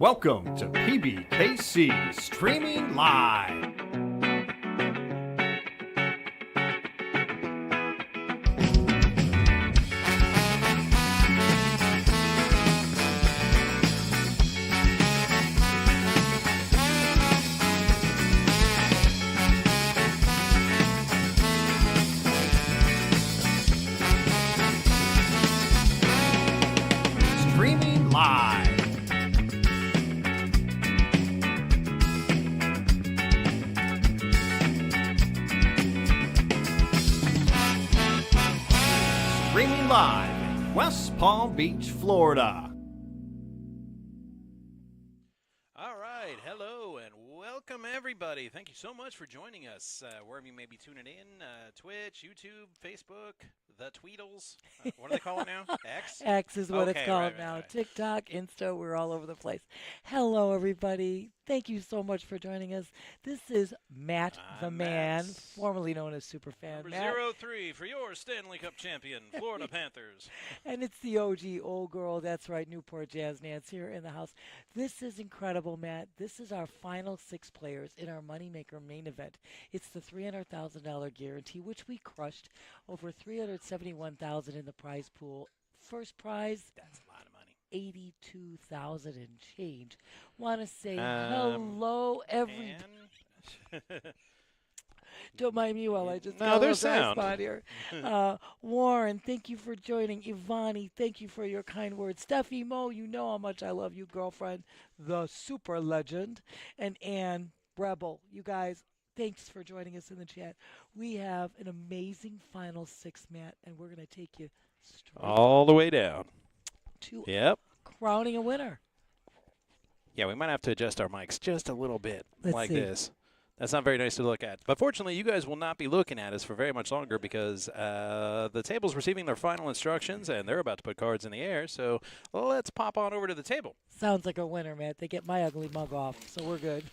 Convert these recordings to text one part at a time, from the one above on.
Welcome to PBKC Streaming Live. Streaming Live. Streaming live in West Palm Beach, Florida. All right, hello and welcome everybody. Thank you so much for joining us, wherever you may be tuning in, Twitch, YouTube, Facebook, the Tweedles. What do they call it now? X? X is what it's Okay, called right, now. right. TikTok, Insta, we're all over the place. Hello, everybody. Thank you so much for joining us. This is Matt the I'm Man, Matt. formerly known as Superfan Number Matt. 03 for your Stanley Cup champion, Florida Panthers. And it's the OG old girl. That's right, Newport Jazz Nance here in the house. This is incredible, Matt. This is our final 6 players in our Moneymaker main event. It's the $300,000 guarantee, which we crushed over $371,000 in the prize pool. First prize, That's a lot of money. 82,000 and change. Want to say Um, hello, every. And Don't mind me while I just No, got a there's little dry sound. spot here. Warren, thank you for joining. Ivani, thank you for your kind words. Steffi Mo, you know how much I love you, girlfriend, the super legend. And Ann Rebel, you guys, thanks for joining us in the chat. We have an amazing final 6, Matt, and we're going to take you straight all the way down. to Yep. crowning a winner. Yeah, we might have to adjust our mics just a little bit Let's like see. this. That's not very nice to look at. But fortunately, you guys will not be looking at us for very much longer because the table's receiving their final instructions, and they're about to put cards in the air. So let's pop on over to the table. Sounds like a winner, Matt. They get my ugly mug off, so we're good.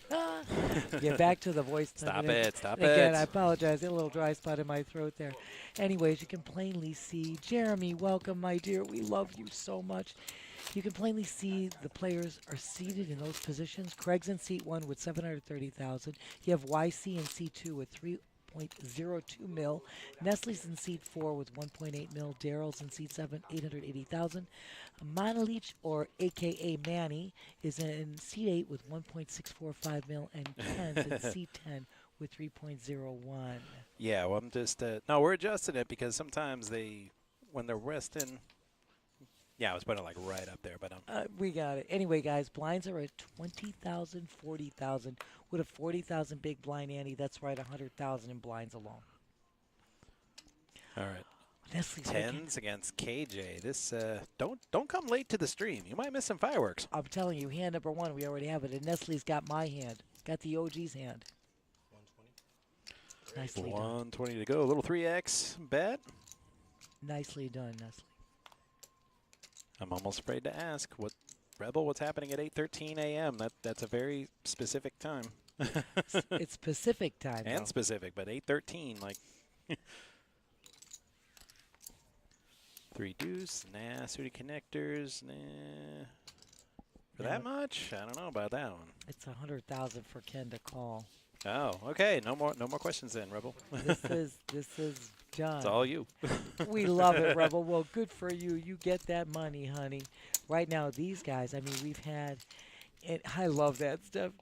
Get back to the voice. Stop Again, it. Stop Again, I it. apologize. A little dry spot in my throat there. Anyways, you can plainly see. Jeremy, welcome, my dear. We love you so much. You can plainly see the players are seated in those positions. Craig's in seat 1 with 730,000. You have YC in seat 2 with 3.02 mil. Nestle's in seat 4 with 1.8 mil. Daryl's in seat 7, 880,000. Monalich, or AKA Manny, is in seat 8 with 1.645 mil, and Ken's in seat 10 with 3.01. Yeah, well, I'm just no, we're adjusting it because sometimes when they're resting. Yeah, I was putting it like right up there, but We got it. Anyway, guys, blinds are at 20,000, 40,000. With a 40,000 big blind ante, that's right, 100,000 in blinds alone. all right. Nestle's looking- Tens against KJ. This don't come late to the stream. You might miss some fireworks. I'm telling you, hand number 1, we already have it. And Nestle's got my hand, got the OG's hand. 120. Nicely done. 120 to go. A little 3x bet. Nicely done, Nestle. I'm almost afraid to ask what Rebel. What's happening at 8:13 a.m. That's a very specific time. It's Pacific time, And though. specific, but 8:13 like. 3 deuce, nah. Suited connectors, nah. For Yeah. that much? I don't know about that one. It's 100,000 for Ken to call. Oh, okay. No more questions then, Rebel. This is done. It's all you. We love it, Rebel. Well, good for you. You get that money, honey. Right now, these guys, I mean, we've had, and I love that stuff.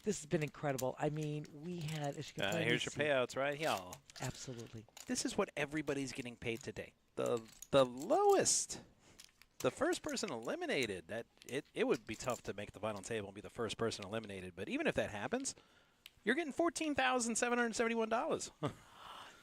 This has been incredible. I mean, we had, as you can plainly Here's your see- payouts, right? Y'all. Absolutely. This is what everybody's getting paid today. The lowest. The first person eliminated. That it would be tough to make the final table and be the first person eliminated. But even if that happens, you're getting $14,771.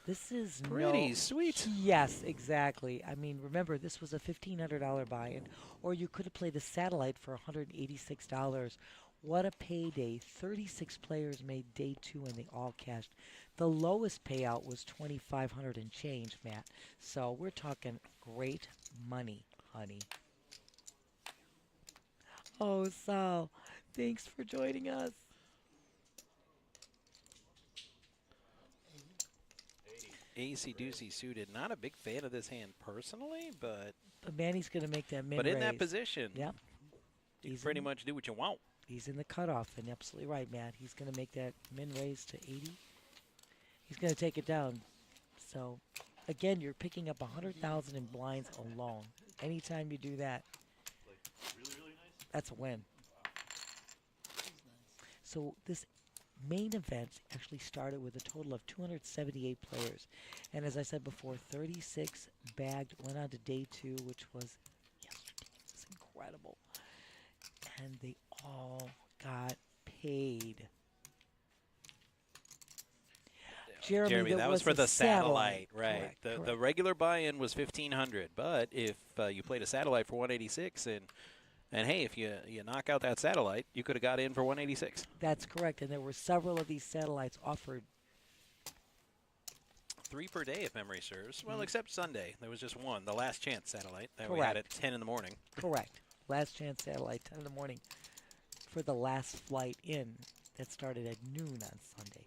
This is Pretty no, sweet. Yes, exactly. I mean, remember, this was a $1,500 buy-in, or you could have played a satellite for $186. What a payday. 36 players made day 2, and they all cashed. The lowest payout was $2,500 and change, Matt. So we're talking great money, honey. Oh, Sal, thanks for joining us. AC-doocy suited. Not a big fan of this hand personally, but But Manny's going to make that mid in that raise. position. Yep. You can pretty much do what you want. He's in the cutoff, and absolutely right, Matt. He's going to make that min raise to 80. He's going to take it down. So, again, you're picking up 100,000 in blinds alone. Anytime you do that, that's a win. So this main event actually started with a total of 278 players. And as I said before, 36 bagged, went on to day 2, which was yesterday. It was incredible. And they all got paid. Jeremy, that was for the satellite, right? Correct, the regular buy-in was $1,500, but if you played a satellite for 186, and hey, if you knock out that satellite, you could have got in for 186. That's correct, and there were several of these satellites offered. 3 per day, if memory serves. Well, except Sunday, there was just one, the last chance satellite that we Correct. had at 10 in the morning. Correct. Last chance satellite, 10 in the morning, for the last flight in that started at noon on Sunday.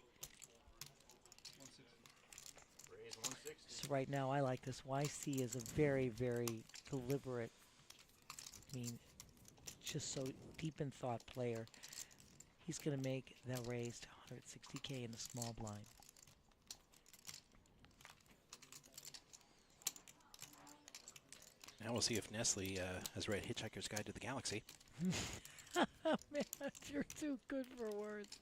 So right now, I like this. YC is a very, very deliberate, I mean, just so deep in thought player. He's going to make that raise to 160K in the small blind. Now we'll see if Nestle has read Hitchhiker's Guide to the Galaxy. Man, you're too good for words.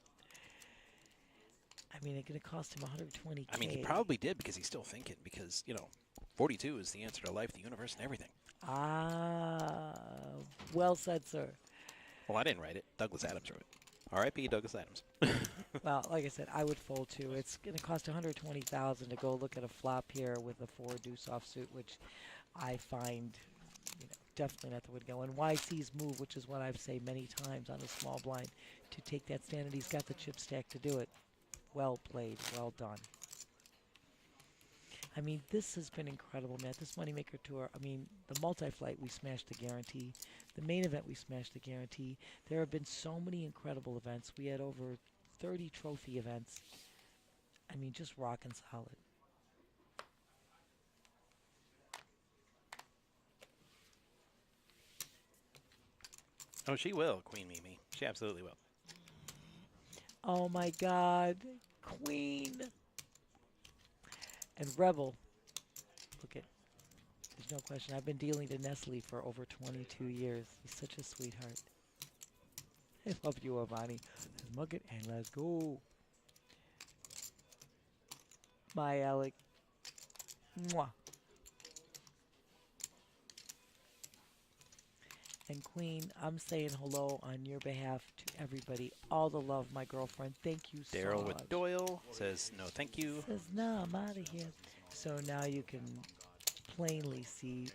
I mean, it's going to cost him 120K. I mean, he probably did because he's still thinking because, 42 is the answer to life, the universe, and everything. Ah, well said, sir. Well, I didn't write it. Douglas Adams wrote it. R.I.P. Douglas Adams. Well, like I said, I would fold too. It's going to cost 120,000 to go look at a flop here with a 4 deuce offsuit, which I find, definitely not the way to go. And YC's move, which is what I've said many times on a small blind, to take that stand, and he's got the chip stack to do it. Well played, well done. I mean, this has been incredible, Matt. This Moneymaker Tour, I mean, the multi-flight, we smashed the guarantee. The main event, we smashed the guarantee. There have been so many incredible events. We had over 30 trophy events. I mean, just rockin' solid. Oh, she will, Queen Mimi. She absolutely will. Oh, my God. Queen. And Rebel. Look at, there's no question. I've been dealing to Nestle for over 22 years. He's such a sweetheart. I love you, Avani. Let's mug it and let's go. Bye, Alec. Mwah. And Queen, I'm saying hello on your behalf to everybody. All the love, my girlfriend. Thank you so much. Daryl with Doyle says no thank you. Says, no, I'm out of here. So now you can plainly see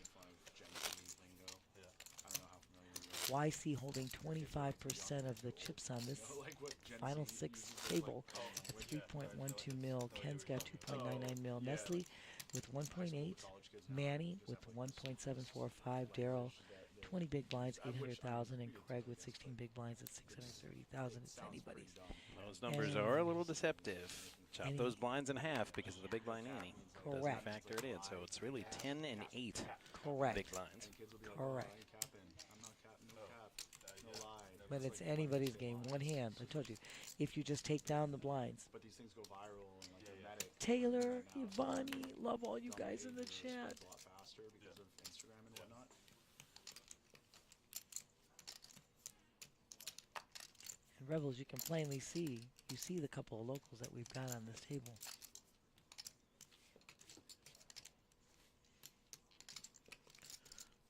YC holding 25% of the chips on this final 6 table at 3.12 mil. Ken's got 2.99 mil. Nestle with 1.8. Manny with 1.745. Daryl 20 big blinds, 800,000, and Craig with 16 big blinds at 630,000. It's anybody's. Those numbers are a little deceptive. Chop those blinds in half because of the big blind ante. Correct. Doesn't factor it in, so it's really 10 and 8 Correct. big blinds. Correct. But it's anybody's game. One hand. I told you. If you just take down the blinds. But these things go viral and like dramatic. Taylor, Ivani, love all you guys in the chat. A lot faster because of Instagram and whatnot. And Rebels, you can plainly see, you see the couple of locals that we've got on this table.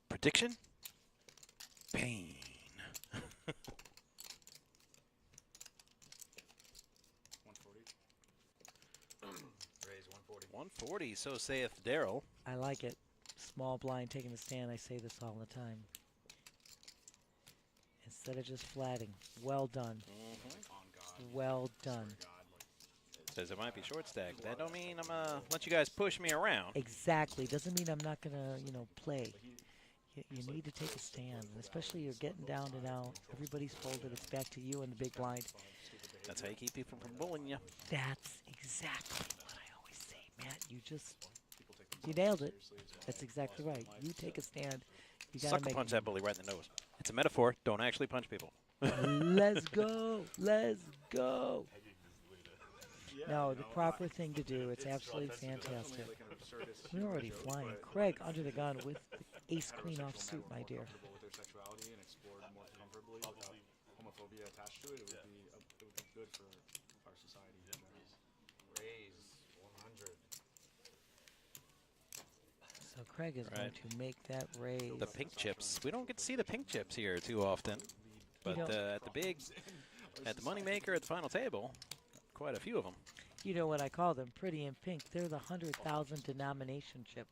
Prediction? Pain. Raise 140. 140, so saith Daryl. I like it. Small blind taking the stand. I say this all the time. Instead of just flatting. Well done. Well done. Says it might be short stack. That don't mean I'm gonna let you guys push me around. Exactly. Doesn't mean I'm not going to, play. You need to take a stand, and especially you're getting down to now. Everybody's folded. It's back to you and the big blind. That's how you keep people from bullying you. That's exactly what I always say, Matt. You nailed it. That's exactly right. You take a stand. You gotta Sucker make punch a that bully right in the nose. It's a metaphor. Don't actually punch people. Let's go. Let's go. No, the proper thing to do. It's absolutely fantastic. Like an absurdist We're already show, flying. but Craig under the gun with the ace-queen heterosexual offsuit, men my were dear. more comfortable with their sexuality and explored more comfortably without homophobia attached to it. It would be good for our society. In general. Raise 100. So Craig is going Right. to make that raise. The pink chips. We don't get to see the pink chips here too often. But don't. at the Moneymaker at the final table, quite a few of them. You know what I call them? Pretty in pink. They're the 100,000 denomination chip.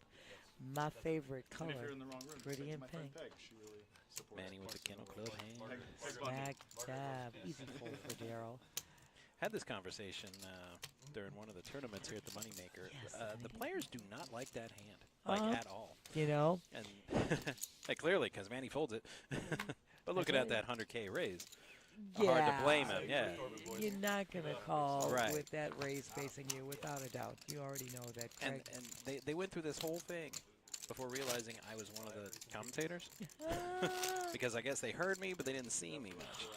My favorite And if color. you're in the wrong room, Pretty like in my friend pink. Peg, she really supports Manny with the Kennel Club hand. Smack dab. Easy fold for Daryl. Had this conversation during one of the tournaments here at the Moneymaker. Yes, The Manny. players do not like that hand, Uh-huh. at all. You know? And like, clearly, because Manny folds it. But looking at that 100K raise, hard to blame him. Yeah. You're not going to call Right. with that raise facing you, without a doubt. You already know that, Craig. And they went through this whole thing before realizing I was one of the commentators. Because I guess they heard me, but they didn't see me much.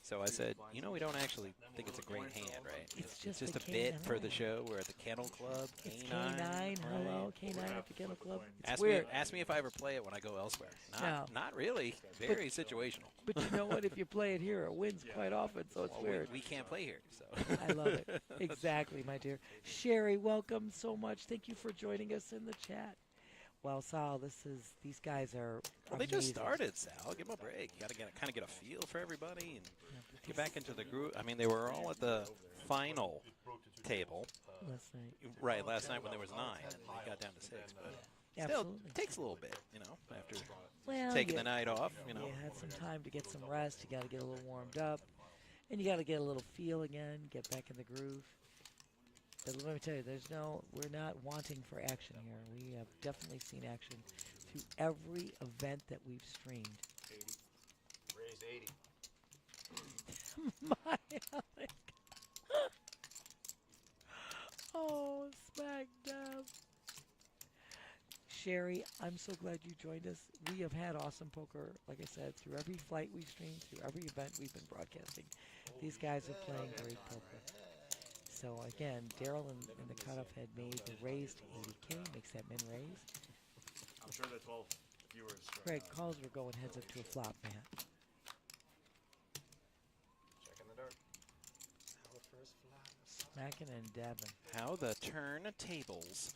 So I said, you know, we don't actually think it's a great hand, right? It's just a the bit for the K9. show. We're at the Kennel Club, It's K9. K9. Hello, right? K9 at the Kennel Club. It's Ask weird. me if I ever play it when I go elsewhere. No. Not really. Very situational. But you know what? If you play it here, it wins quite often, so it's weird. We can't play here, so. I love it. Exactly, my dear. Sherry, welcome so much. Thank you for joining us in the chat. Well, Sal, these guys are Well, they just amazing. started, Sal. Give them a break. You got to kind of get a feel for everybody and get back into the groove. I mean, they were all at the final table, Last night. right, last night when there was 9, and they got down to 6. But still, Absolutely. it takes a little bit, after Well, taking you- the night off, You had some time to get some rest. You got to get a little warmed up. And you got to get a little feel again, get back in the groove. But let me tell you, we're not wanting for action here. We have definitely seen action through every event that we've streamed. 80. Raise 80. My Alec. Oh, smack dab. Sherry, I'm so glad you joined us. We have had awesome poker, like I said, through every flight we've streamed, through every event we've been broadcasting. These guys are playing great poker. So again, Daryl in the cutoff had made the raise to 80K, makes that min raise. I'm sure the 12 viewers. Craig, calls were going heads up to a flop, man. Checking the dark. Smacking and dabbing. how the turntables.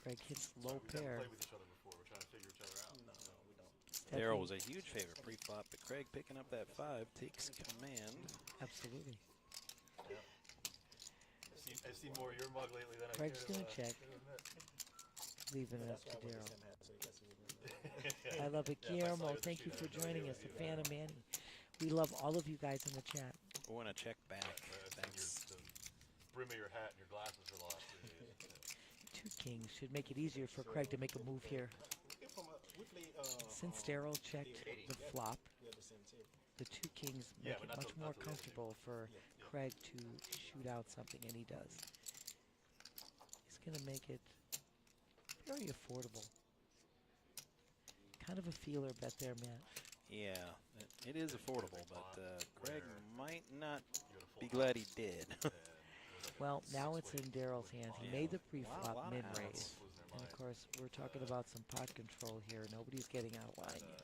Craig hits low pair. Daryl was a huge favorite pre-flop, but Craig picking up that 5 takes command. Absolutely. I've seen more of your mug lately than Craig's going to check. Leaving it up to Daryl. I love it. Guillermo, thank you for joining us, a fan of Manny. We love all of you guys in the chat. We want to check back. Thanks. The brim of your hat and your glasses for the last 3 days. 2 kings should make it easier for Craig to make a move here. Since Daryl checked the flop, the 2 kings make it much more comfortable for Craig to shoot out something, and he does. He's going to make it very affordable. Kind of a feeler bet there, Matt. Yeah, it is affordable, but Craig might not be glad he did. Well, now it's in Daryl's hands. He made the pre-flop Lot of mid-raise. outs. And of course, we're talking about some pot control here. Nobody's getting out of line yet.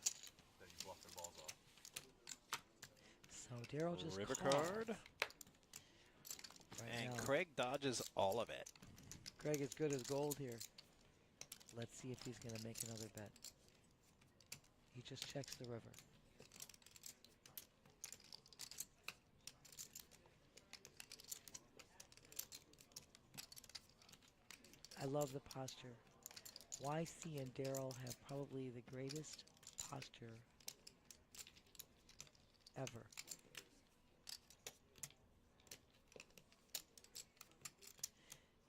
That you bluffed their balls off. So Daryl just River calls. card, Right and now, Craig dodges all of it. Craig is good as gold here. Let's see if he's going to make another bet. He just checks the river. I love the posture. YC and Daryl have probably the greatest posture ever.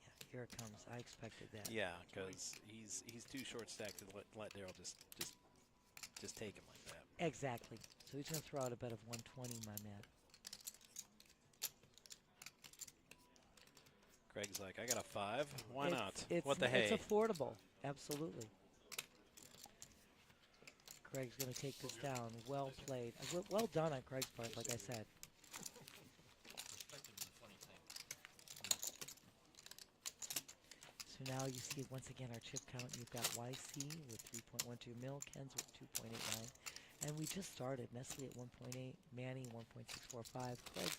Yeah, here it comes. I expected that. Yeah, because he's too short stacked to let Daryl just take him like that. Exactly. So he's going to throw out a bet of 120, my man. Craig's like, I got a 5. Why not? It's, What the hey? It's affordable. Absolutely. Craig's going to take this down. Well played. Well done on Craig's part, like I said. So now you see once again our chip count. You've got YC with 3.12 mil, Ken's with 2.89. And we just started. Nestle at 1.8, Manny 1.645, Craig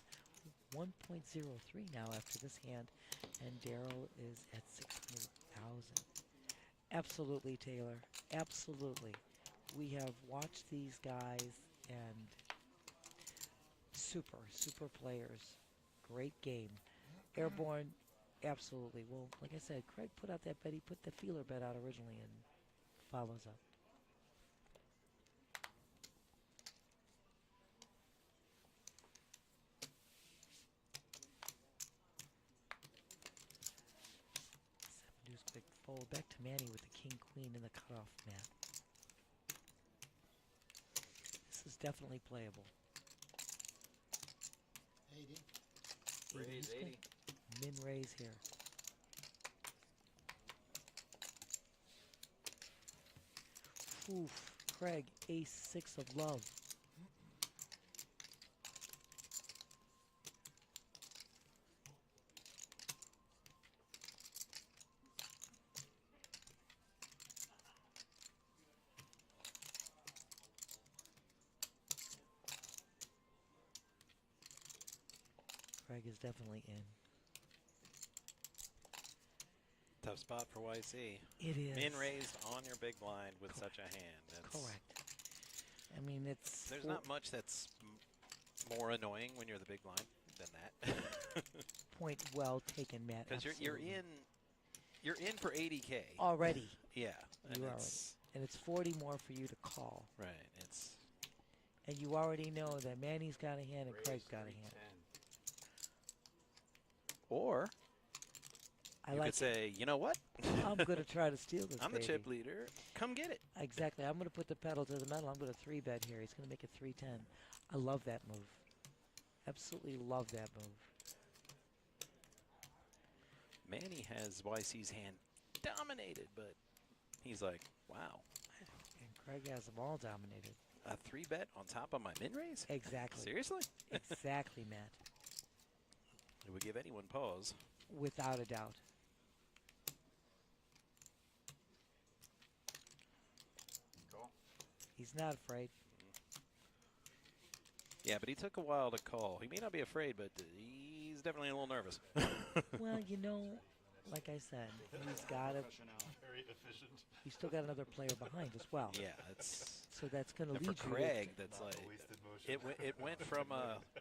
1.03 now after this hand, and Daryl is at 600,000. Absolutely, Taylor. Absolutely. We have watched these guys and super players. Great game. Airborne, absolutely. Well, like I said, Craig put out that bet. He put the feeler bet out originally and follows up. Deuce big fold. Back to Manny with the king queen in the cutoff mat. This is definitely playable. 80. Raise 80. Min raise here. Oof, Craig, ace 6 of love. Craig is definitely in. Tough spot for YC. It is. Min raised on your big blind with such a hand. That's, correct. I mean, it's... There's not much that's more annoying when you're the big blind than that. Point well taken, Matt. Because you're in for 80K. Already. Yeah. You are. And it's 40 more for you to call. Right. It's... And you already know that Manny's got a hand and Craig's got a hand. Or I you like could say, you know what? I'm going to try to steal this, I'm the baby. chip leader. Come get it. Exactly. I'm going to put the pedal to the metal. I'm going to 3-bet here. He's going to make it 310. I love that move. Absolutely love that move. Manny has YC's hand dominated, but he's like, wow. And Craig has them all dominated. A 3-bet on top of my min raise? Exactly. Seriously? Exactly, Matt. It would give anyone pause. Without a doubt. Cool. He's not afraid. Yeah, but he took a while to call. He may not be afraid, but he's definitely a little nervous. Well, you know, like I said, he's got a... Very efficient. He's still got another player behind as well. Yeah, it's... So that's going to And lead for you Craig, that's Not like... a wasted motion. It went from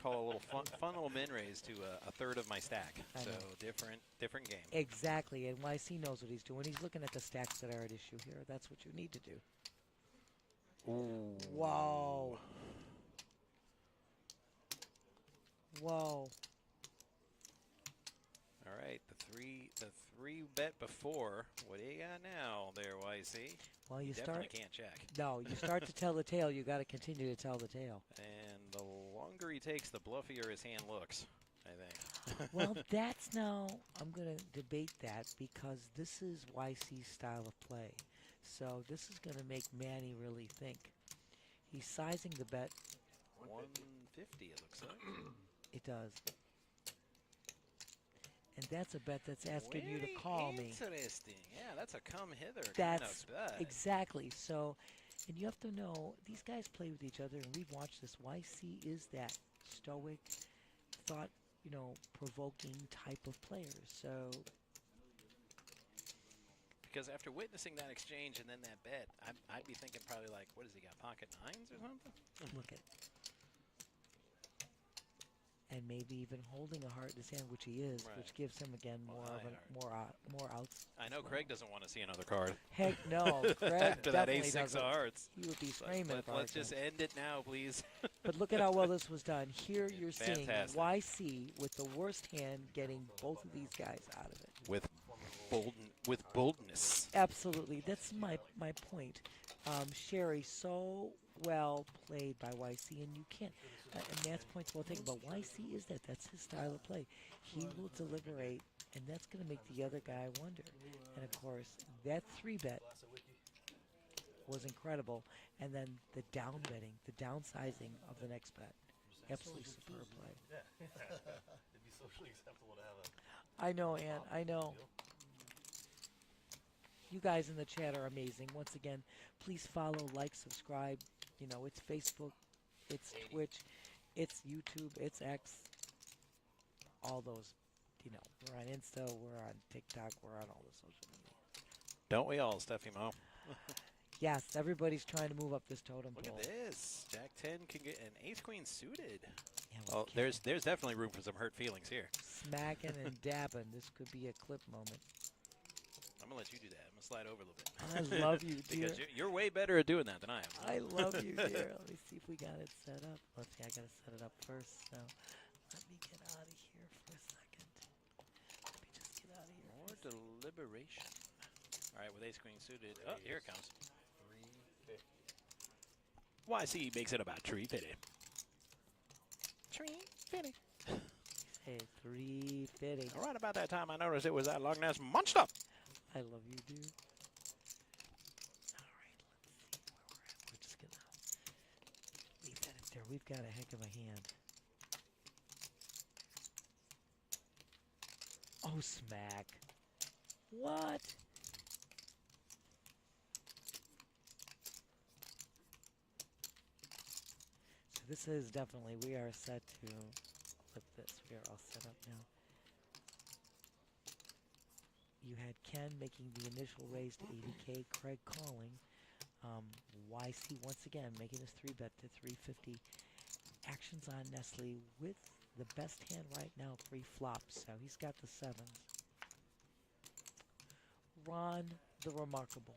call a little fun little min raise to a third of my stack. I So know. different game. Exactly, and YC knows what he's doing. He's looking at the stacks that are at issue here. That's what you need to do. Ooh. Whoa. Whoa. All right, the three bet before. What do you got now there, YC? Well, you definitely start... can't check. No, you start to tell the tale. You got to continue to tell the tale. And the longer he takes, the bluffier his hand looks, I think. Well, that's now... I'm going to debate that because this is YC's style of play. So this is going to make Manny really think. He's sizing the bet. 150, it looks like. It does. And that's a bet that's asking you to call me. Interesting. Yeah, that's a come hither That's kind of bet. exactly. So, and you have to know, these guys play with each other, and we've watched this. YC is that stoic, thought, you know, provoking type of player. So, Because after witnessing that exchange and then that bet, I'd be thinking probably like, what has he got, pocket nines or something? look at. And maybe even holding a heart in his hand, which he is, Right. which gives him again Well, more of high a, more outs. I know Craig doesn't want to see another card. Heck no, Craig After that definitely ace-6 doesn't. of hearts. He would be screaming. if I Let's were just him. end it now, please. But look at how well this was done. Here you're seeing Fantastic. YC with the worst hand getting both of these guys out of it. With boldness. Absolutely. That's my point. Sherry, so well played by YC, and you can't. And Matt's point's well taken, but YC is that. That's his style of play. He will deliberate, and that's going to make the other guy wonder. And, of course, that 3-bet was incredible. And then the down betting, the downsizing of the next bet. Absolutely superb play. Yeah. It'd be socially acceptable to have a. I know, Ann. I know. You guys in the chat are amazing. Once again, please follow, like, subscribe. You know, it's Facebook, it's Twitch, it's YouTube, it's X. All those, you know, we're on Insta, we're on TikTok, we're on all the social media. Don't we all, Steffi Mo? Yes, everybody's trying to move up this totem Look pole. at this. Jack 10 can get an ace queen suited. Yeah, Oh, there's definitely room for some hurt feelings here. smacking and dabbing. This could be a clip moment. I'm gonna let you do that. I'm gonna slide over a little bit. I love you, dear. Because you're way better at doing that than I am. I love you, dear. Let me see if we got it set up. Let's see, I gotta set it up first. So let me get out of here for a second. Let me just get out of here. More deliberation. All right, with ace queen suited. Oh, here it comes. 350. YC makes it about 350. 350. Hey, 350. Right about that time, I noticed it was that Loch Ness monster. I love you, dude. All right, let's see where we're at. We're just gonna leave that up there. We've got a heck of a hand. Oh, smack. What? So this is definitely, we are set to flip this. We are all set up now. You had Ken making the initial raise to 80K, Craig calling. YC once again making his 3-bet to 350. Actions on Nestle with the best hand right now, pre-flops, so he's got the sevens. Ron the Remarkable.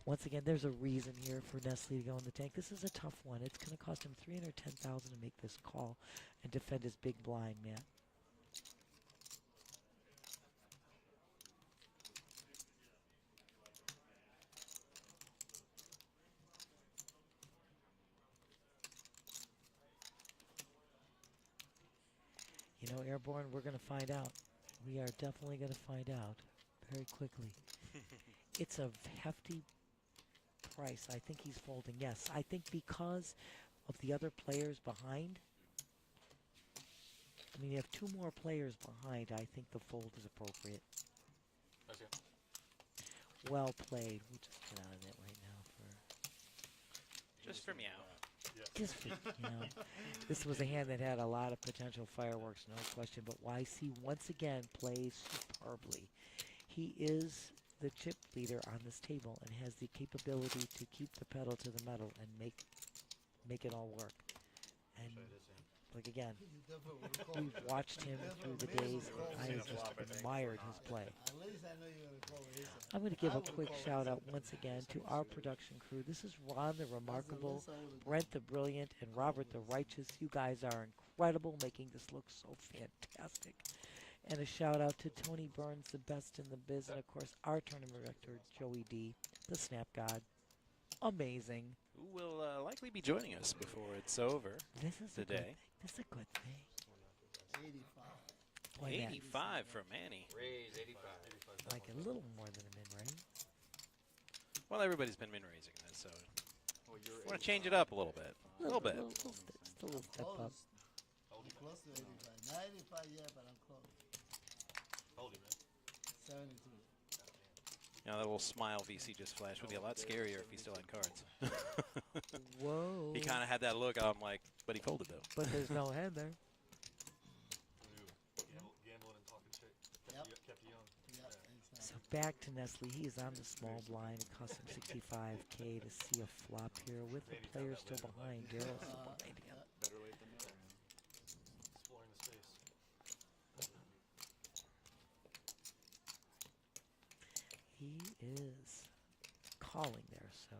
Once again, there's a reason here for Nestle to go in the tank. This is a tough one. It's going to cost him $310,000 to make this call and defend his big blind, man. You know, Airborne, we're going to find out. We are definitely going to find out very quickly. It's a hefty price. I think he's folding. Yes, I think because of the other players behind. I mean, you have two more players behind. I think the fold is appropriate. Okay. Well played. We'll just get out of that right now for Just for meow. just for, you know. This was a hand that had a lot of potential fireworks, no question. But YC once again plays superbly. He is the chip leader on this table and has the capability to keep the pedal to the metal and make it all work. And like again, we've watched him through the days. I have just admired his play. I'm going to give a quick shout out once again to our production crew. This is Ron the Remarkable, Brent the Brilliant, and Robert the Righteous. You guys are incredible, making this look so fantastic. And a shout out to Tony Burns, the best in the biz, and of course our tournament director, Joey D, the Snap God. Amazing. Who will likely be joining us before it's over This is a good today. thing. This is a good thing. 85. Boy, man, 85 from Manny. Raise 85. like a little more than a min, right? Well, everybody's been min raising this, so Well, you're I want to change it up a little bit. A little bit. Just a little step up. I'm close to 85. 95, yeah, but I'm close. Hold it, man. 72. You know, that little smile VC just flashed would be a lot scarier if he still had cards. Whoa. He kind of had that look. I'm like, but he folded though. But there's no hand there. Gambling and talking shit. Yep. Kept you young. Yeah, So exactly. back to Nestle. He is on the small blind. It cost him 65K to see a flop here with the players still behind. Daryl's still behind him. better late than never. Exploring the space. He is calling there, so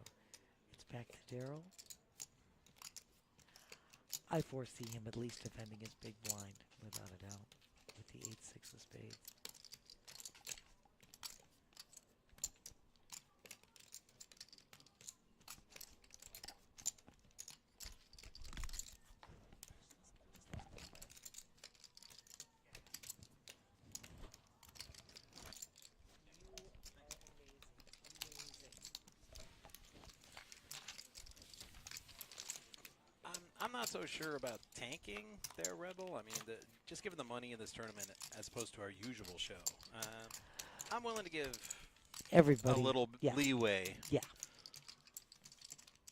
it's back to Daryl. I foresee him at least defending his big blind, without a doubt, with the 8-6 of spades. I'm not so sure about tanking there, Rebel. I mean, just given the money in this tournament as opposed to our usual show, I'm willing to give Everybody. a little yeah. leeway. Yeah.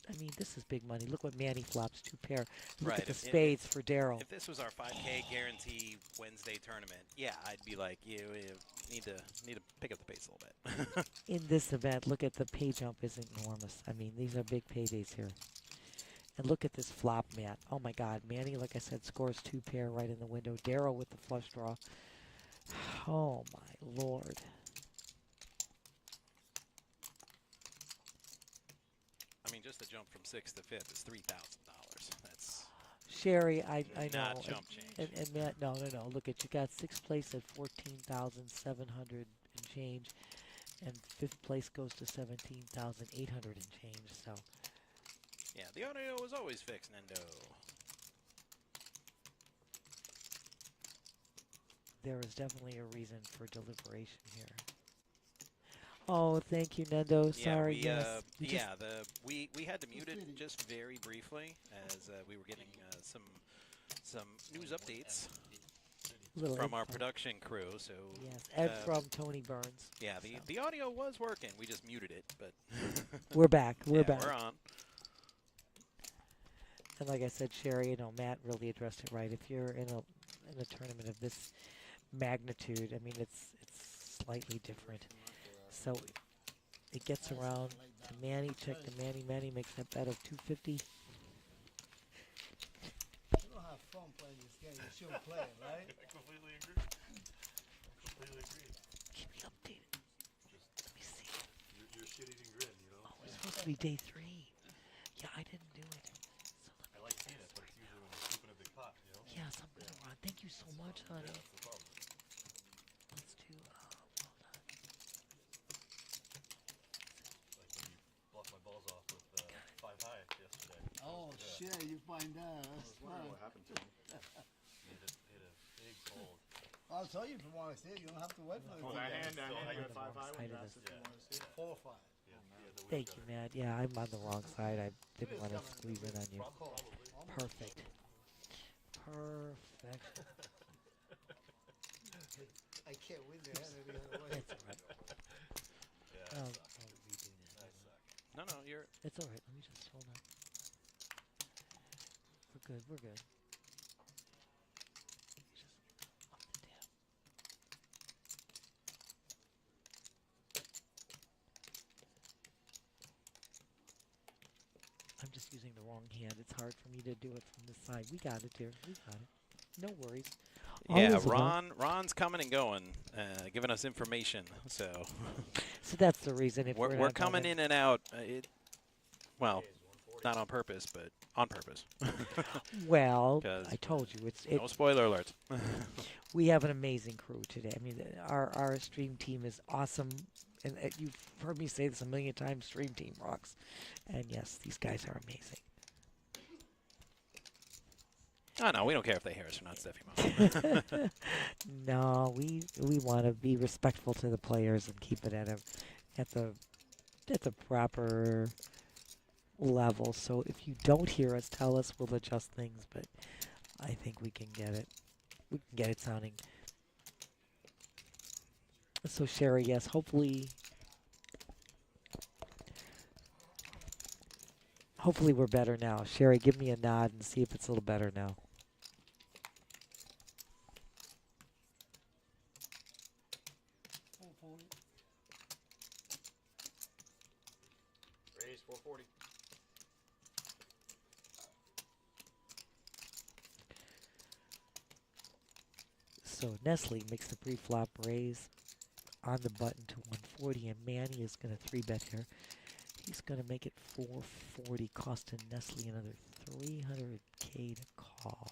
I mean, this is big money. Look what Manny flops, 2 pair. Look Right, at the if- spades for Daryl. If this was our 5K guarantee Wednesday tournament, yeah, I'd be like, you need to pick up the pace a little bit. In this event, look at the pay jump is enormous. I mean, these are big paydays here. And look at this flop, Matt. Oh my God, Manny, like I said, scores 2 pair right in the window. Daryl with the flush draw. Oh my Lord. I mean, just the jump from 6th to 5th is $3,000. That's Sherry, I know. not chump change. And Matt, no. Look at you got 6th place at 14,700 and change, and 5th place goes to 17,800 and change. So Yeah, the audio was always fixed, Nendo. there is definitely a reason for deliberation here. Oh, thank you, Nendo. Sorry, yes. We had to mute it just very briefly as we were getting some news updates Little from our info. production crew. So Yes, and from Tony Burns. yeah, So. the audio was working. We just muted it, but We're back. We're yeah, back. We're on. And like I said, Sherry, you know, Matt really addressed it right. If you're in a tournament of this magnitude, I mean, it's slightly different. So it gets around to Manny. Check the Manny. Manny makes that bet of 250. You don't have fun playing this game. You shouldn't play it, right? I completely agree. Completely agree. Keep me updated. Let me see. You're shit-eating grin, you know? Oh, it's supposed to be day 3. Yeah, I didn't do it. So I like seeing it, but it's usually when you're scooping a big pot, you know? yes, I'm gonna run. Thank you so much, honey. Yeah, no problem. Let's do. Well done. Like when you blocked my balls off with 5 high yesterday. Oh, shit, you find out. I That's was wondering fun. what happened to him. Hit a big fold. I'll tell you if you want to see it. You don't have to wait for the Oh, full that game. hand, I'm you on had the 5 wrong high when side you of asked this. if you wanted to see it. 4 or 5. Yeah, the wheels Thank got you, it. Matt. Yeah, I'm on the wrong side. I didn't Wheels want to coming. squeeze in on you. Probably. Perfect. Perfect. I can't win the hand any other way. It's all right. Yeah, I'll I suck. redo that. I suck. No, you're. It's all right. Let me just hold on. We're good. We're good. Just up and down. I'm just using the wrong hand. It's hard for me to do it from this side. We got it, dear. We got it. No worries. All Yeah, is well. Ron's coming and going, giving us information. So So that's the reason. If we're not coming going- in and out. Well, not on purpose, but on purpose. Well, 'Cause I told you No spoiler alerts. we have an amazing crew today. I mean, our stream team is awesome, and you've heard me say this a million times. Stream team rocks, and yes, these guys are amazing. Oh no, we don't care if they hear us or not, Steffi. No, we want to be respectful to the players and keep it at the proper level. So if you don't hear us, tell us. We'll adjust things, but I think we can get it. We can get it sounding. So Sherry, yes, hopefully we're better now. Sherry, give me a nod and see if it's a little better now. Raise 440. So Nestle makes the pre-flop raise on the button to 140, and Manny is going to 3-bet here. He's going to make it 440, costing Nestle another 300K to call.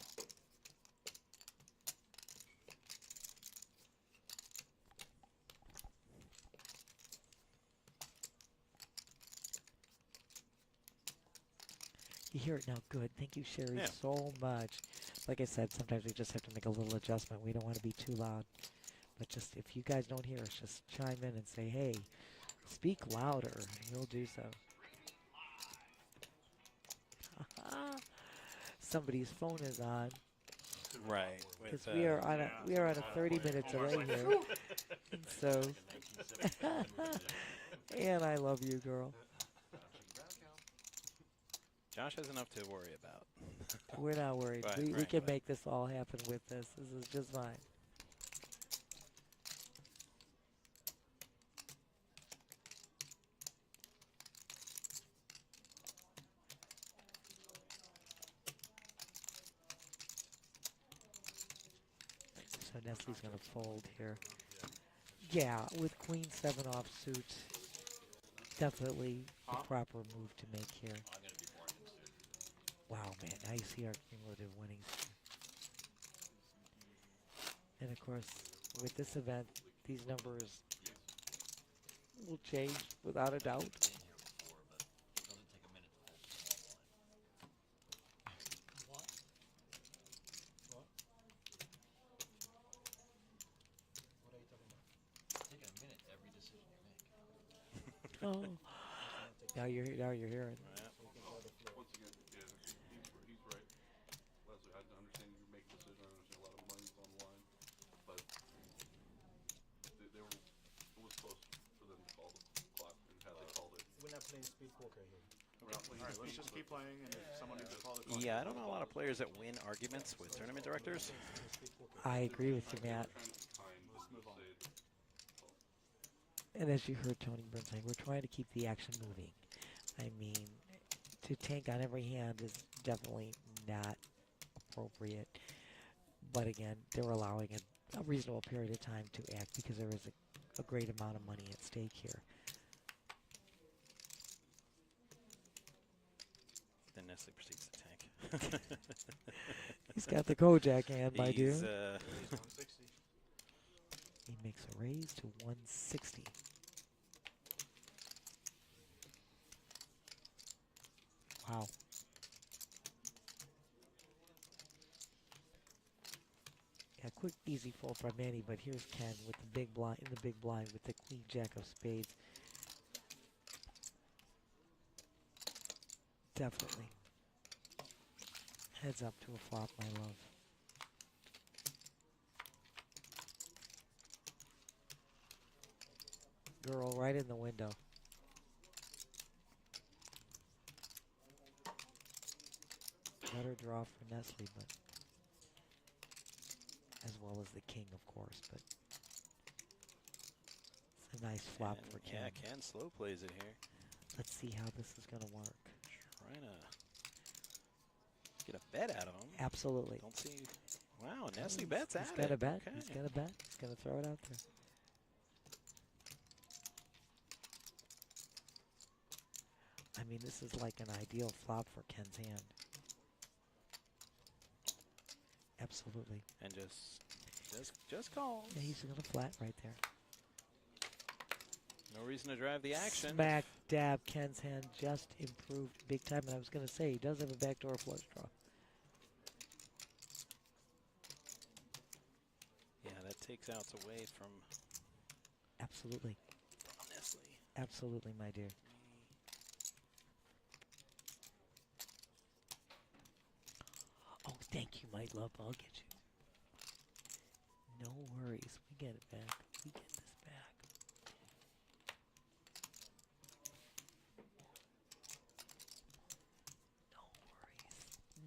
You hear it now. Good. Thank you, Sherry, Yeah. so much. Like I said, sometimes we just have to make a little adjustment. We don't want to be too loud. But just if you guys don't hear us, just chime in and say, hey, speak louder. We'll do so. Somebody's phone is on Right. because with, we are on a 30-minute delay here. And so, and I love you, girl. Josh has enough to worry about. We're not worried. Right, we right, can right. make this all happen with this. This is just fine. So Nestle's going to fold here. Yeah, with Queen 7 offsuit, definitely the proper move to make here. Wow, man, now you see our cumulative winnings. And of course, with this event, these numbers will change without a doubt. Oh, now you're hearing. Once again, yeah, he's right. Leslie, I understand you make a decision. I understand a lot of money's on the line, but they were, it was close for them to call the clock, and had they called it. We're not playing speed poker here. We're not playing All right, let's speed, just but keep playing, and if someone needs to call the clock. Yeah, I don't know a lot of players that win arguments with tournament directors. I agree with you, Matt. trying to time Let's move on. And as you heard Tony Burns saying, we're trying to keep the action moving. I mean, to tank on every hand is definitely not appropriate. But again, they're allowing a reasonable period of time to act because there is a great amount of money at stake here. Then Nestle proceeds to tank. He's got the Kojak hand, my He's, dude. He makes a raise to 160. Wow. Yeah, quick, easy fold from Manny, but here's Ken with the big blind, in the big blind with the Queen Jack of Spades. Definitely. Heads up to a flop, my love. Girl, right in the window. Better draw for Nestle, but as well as the king, of course, but it's a nice flop and for Ken. yeah, Ken slow plays it here. Let's see how this is going to work. Trying to get a bet out of him. Absolutely. Don't see. Wow, Nestle bets at it. He's got a bet. Okay. He's got a bet. He's going to throw it out there. I mean, this is like an ideal flop for Ken's hand. Absolutely. And just call. Yeah, he's going to flat right there. No reason to drive the action. Smack dab. Ken's hand just improved big time. And I was going to say, he does have a backdoor flush draw. Yeah, that takes outs away from Absolutely. Nestle. Absolutely, my dear. Oh, thank you, my love. I'll get you. No worries. We get it back. We get this back.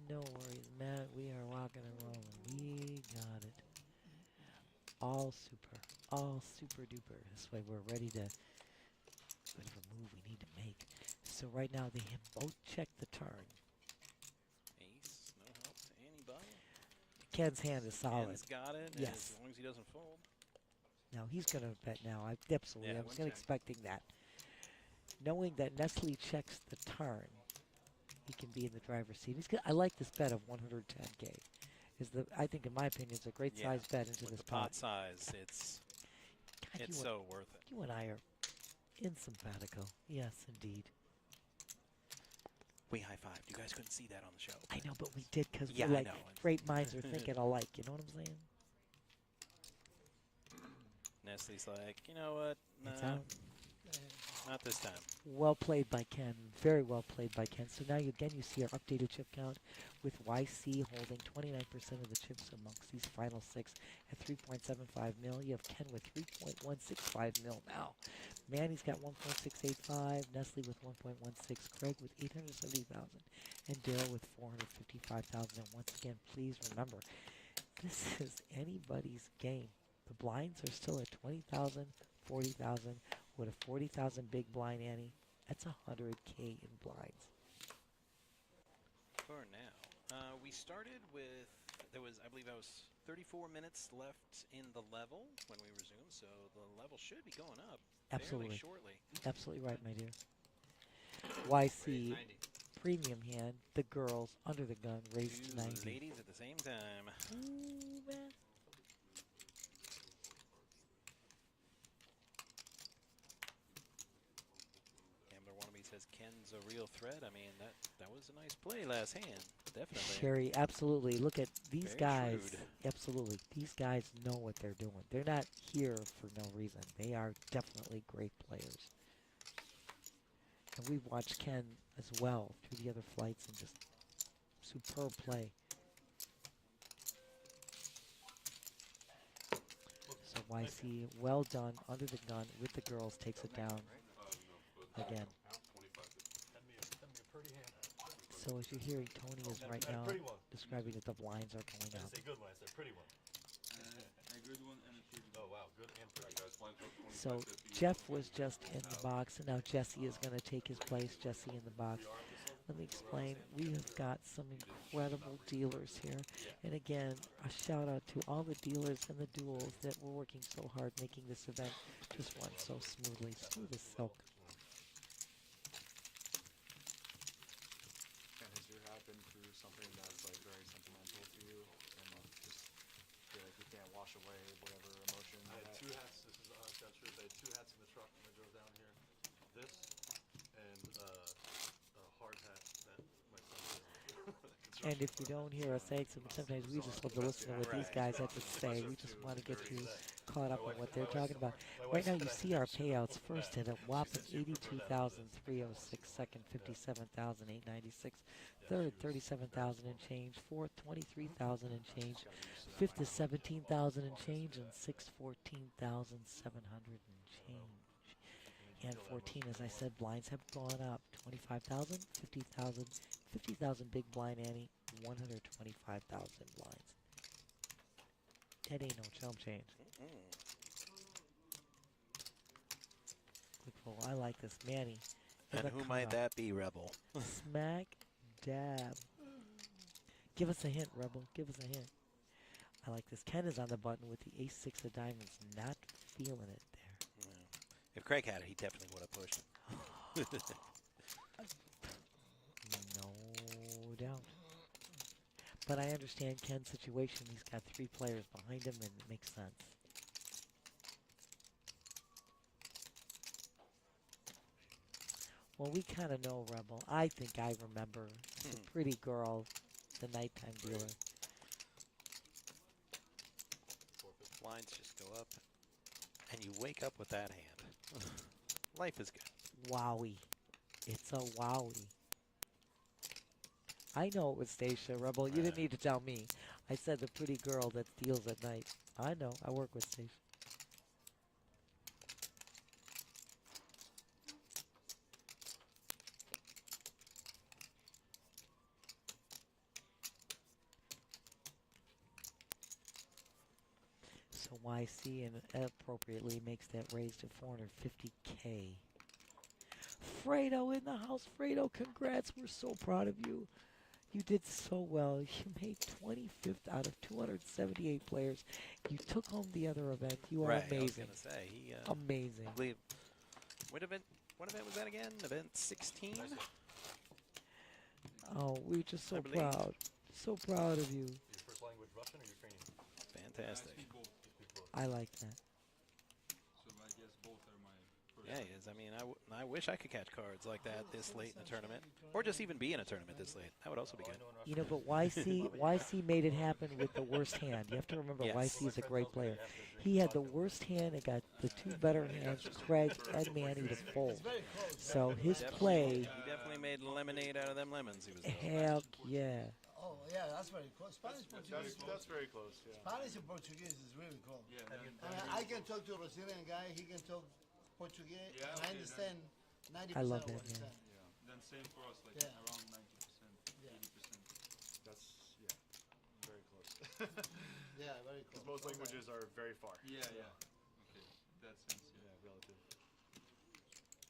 No worries. No worries, Matt. We are rocking and rolling. We got it. All super. All super duper. This way we're ready to whatever move we need to make. So right now they have both checked the turn. Ace, no help to anybody. Ken's hand is solid. Ken's got it. Yes. As long as he doesn't fold. Now he's going to bet now. Absolutely. Yeah, I was one gonna check. expecting that. knowing that Nestle checks the turn, he can be in the driver's seat. I like this bet of 110K. I think, in my opinion, it's a great size bet into with this the pot pot. size, it's God, so worth it. You and I are in simpatico. Yes, indeed. We high-fived. You guys couldn't see that on the show. I know, but we did because Yeah, we're I like know. great minds are thinking alike. You know what I'm saying? Nestle's like, you know what? It's Nah, out. not this time. Well played by Ken. Very well played by Ken. So now, again, you see our updated chip count with YC holding 29% of the chips amongst these final 6 at 3.75 mil. You have Ken with 3.165 mil now. Manny's got 1.685. Nestle with 1.16. Craig with 870,000. And Daryl with 455,000. And once again, please remember, this is anybody's game. The blinds are still at 20,000, 40,000. With a 40,000 big blind ante, that's 100K in blinds. For now, we started with, I believe that was 34 minutes left in the level when we resumed, so the level should be going up Absolutely. fairly shortly. Absolutely right, my dear. YC premium hand, the girls under the gun, raised to 90. Ladies at the same time. Ooh, man. Says Ken's a real threat. I mean, that was a nice play last hand. Definitely. Sherry, absolutely. Look at these Very guys. shrewd. Absolutely. These guys know what they're doing. They're not here for no reason. They are definitely great players. And we've watched Ken as well through the other flights and just superb play. So YC, well done, under the gun with the girls, takes it down again. So as you're hearing, Tony is right now describing that the blinds are going I up. didn't say good one, I said pretty one. A good one and a pretty Oh, wow, good and pretty. So Jeff was just in the box, and now Jesse is going to take his place. Jesse in the box. Let me explain. We have got some incredible dealers here. And again, a shout out to all the dealers and the duels that were working so hard making this event just run so smoothly. Smooth as silk. Ken, has your hat been through something that's like very sentimental to you, and just feel like you can't wash away whatever emotion you I had had? 2 hats, this is honest God truth, I had 2 hats in the truck when I drove down here. This and a hard hat that my son did. And if you don't hear us say something, sometimes we just love to listen to what these guys have to say. We just want to get you caught up on what they're talking about. Right now, you see our payouts. First hit a whopping 82,306. Second, 57,896. Third, 37,000 and change. Fourth, 23,000 and change. Fifth is 17,000 and change, and sixth, 14,700 and change. And 14, as I said, blinds have gone up. 25,000, 50,000, 50,000 big blind ante, 125,000 blinds. That ain't no chump change. Quick pull. I like this. Manny. And who might that be, Rebel? Smack dab. Give us a hint, Rebel. Give us a hint. I like this. Ken is on the button with the ace-6 of diamonds. Not feeling it there. If Craig had it, he definitely would have pushed. No doubt. But I understand Ken's situation. He's got 3 players behind him, and it makes sense. Well, we kind of know Rebel. I think I remember the pretty girl, the nighttime dealer. Blinds just go up, and you wake up with that hand. Life is good. Wowie. It's a wowie. I know it was Stacia, Rebel. You didn't need to tell me. I said the pretty girl that steals at night. I know. I work with Stacia. So YC and appropriately makes that raise to 450K. Fredo in the house. Fredo, congrats. We're so proud of you. You did so well. You made 25th out of 278 players. You took home the other event. You are I was amazing. gonna say he Amazing. would have been What event was that again? Event 16? Oh, we're just so I believe. proud. So proud of you. Your first language Russian or Ukrainian? Fantastic. I speak both. I like that. So I guess both are my first. Yeah, he is. I mean, I wish I could catch cards like that this late in the tournament. Or just even be in a tournament this late. That would also be good. You know, but YC made it happen with the worst hand. You have to remember, Yes. YC is a great player. He had the worst hand and got the two better hands, Craig and Manny, to fold. So his play, He definitely made lemonade out of them lemons he was throwing. heck yeah. Oh, yeah, that's very close. Spanish, Portuguese. That's very close. Yeah. Spanish and Portuguese is really close. Yeah, I can talk to a Brazilian guy. He can talk Portuguese. Yeah, and I okay, understand 90% I love of what that, he's man. saying. Yeah. Then same for us, like Yeah. around 90%, Yeah. 80%. That's very close. Yeah, very close. Because most languages are very far. Yeah, yeah. Okay, that sense, yeah. Yeah, relative.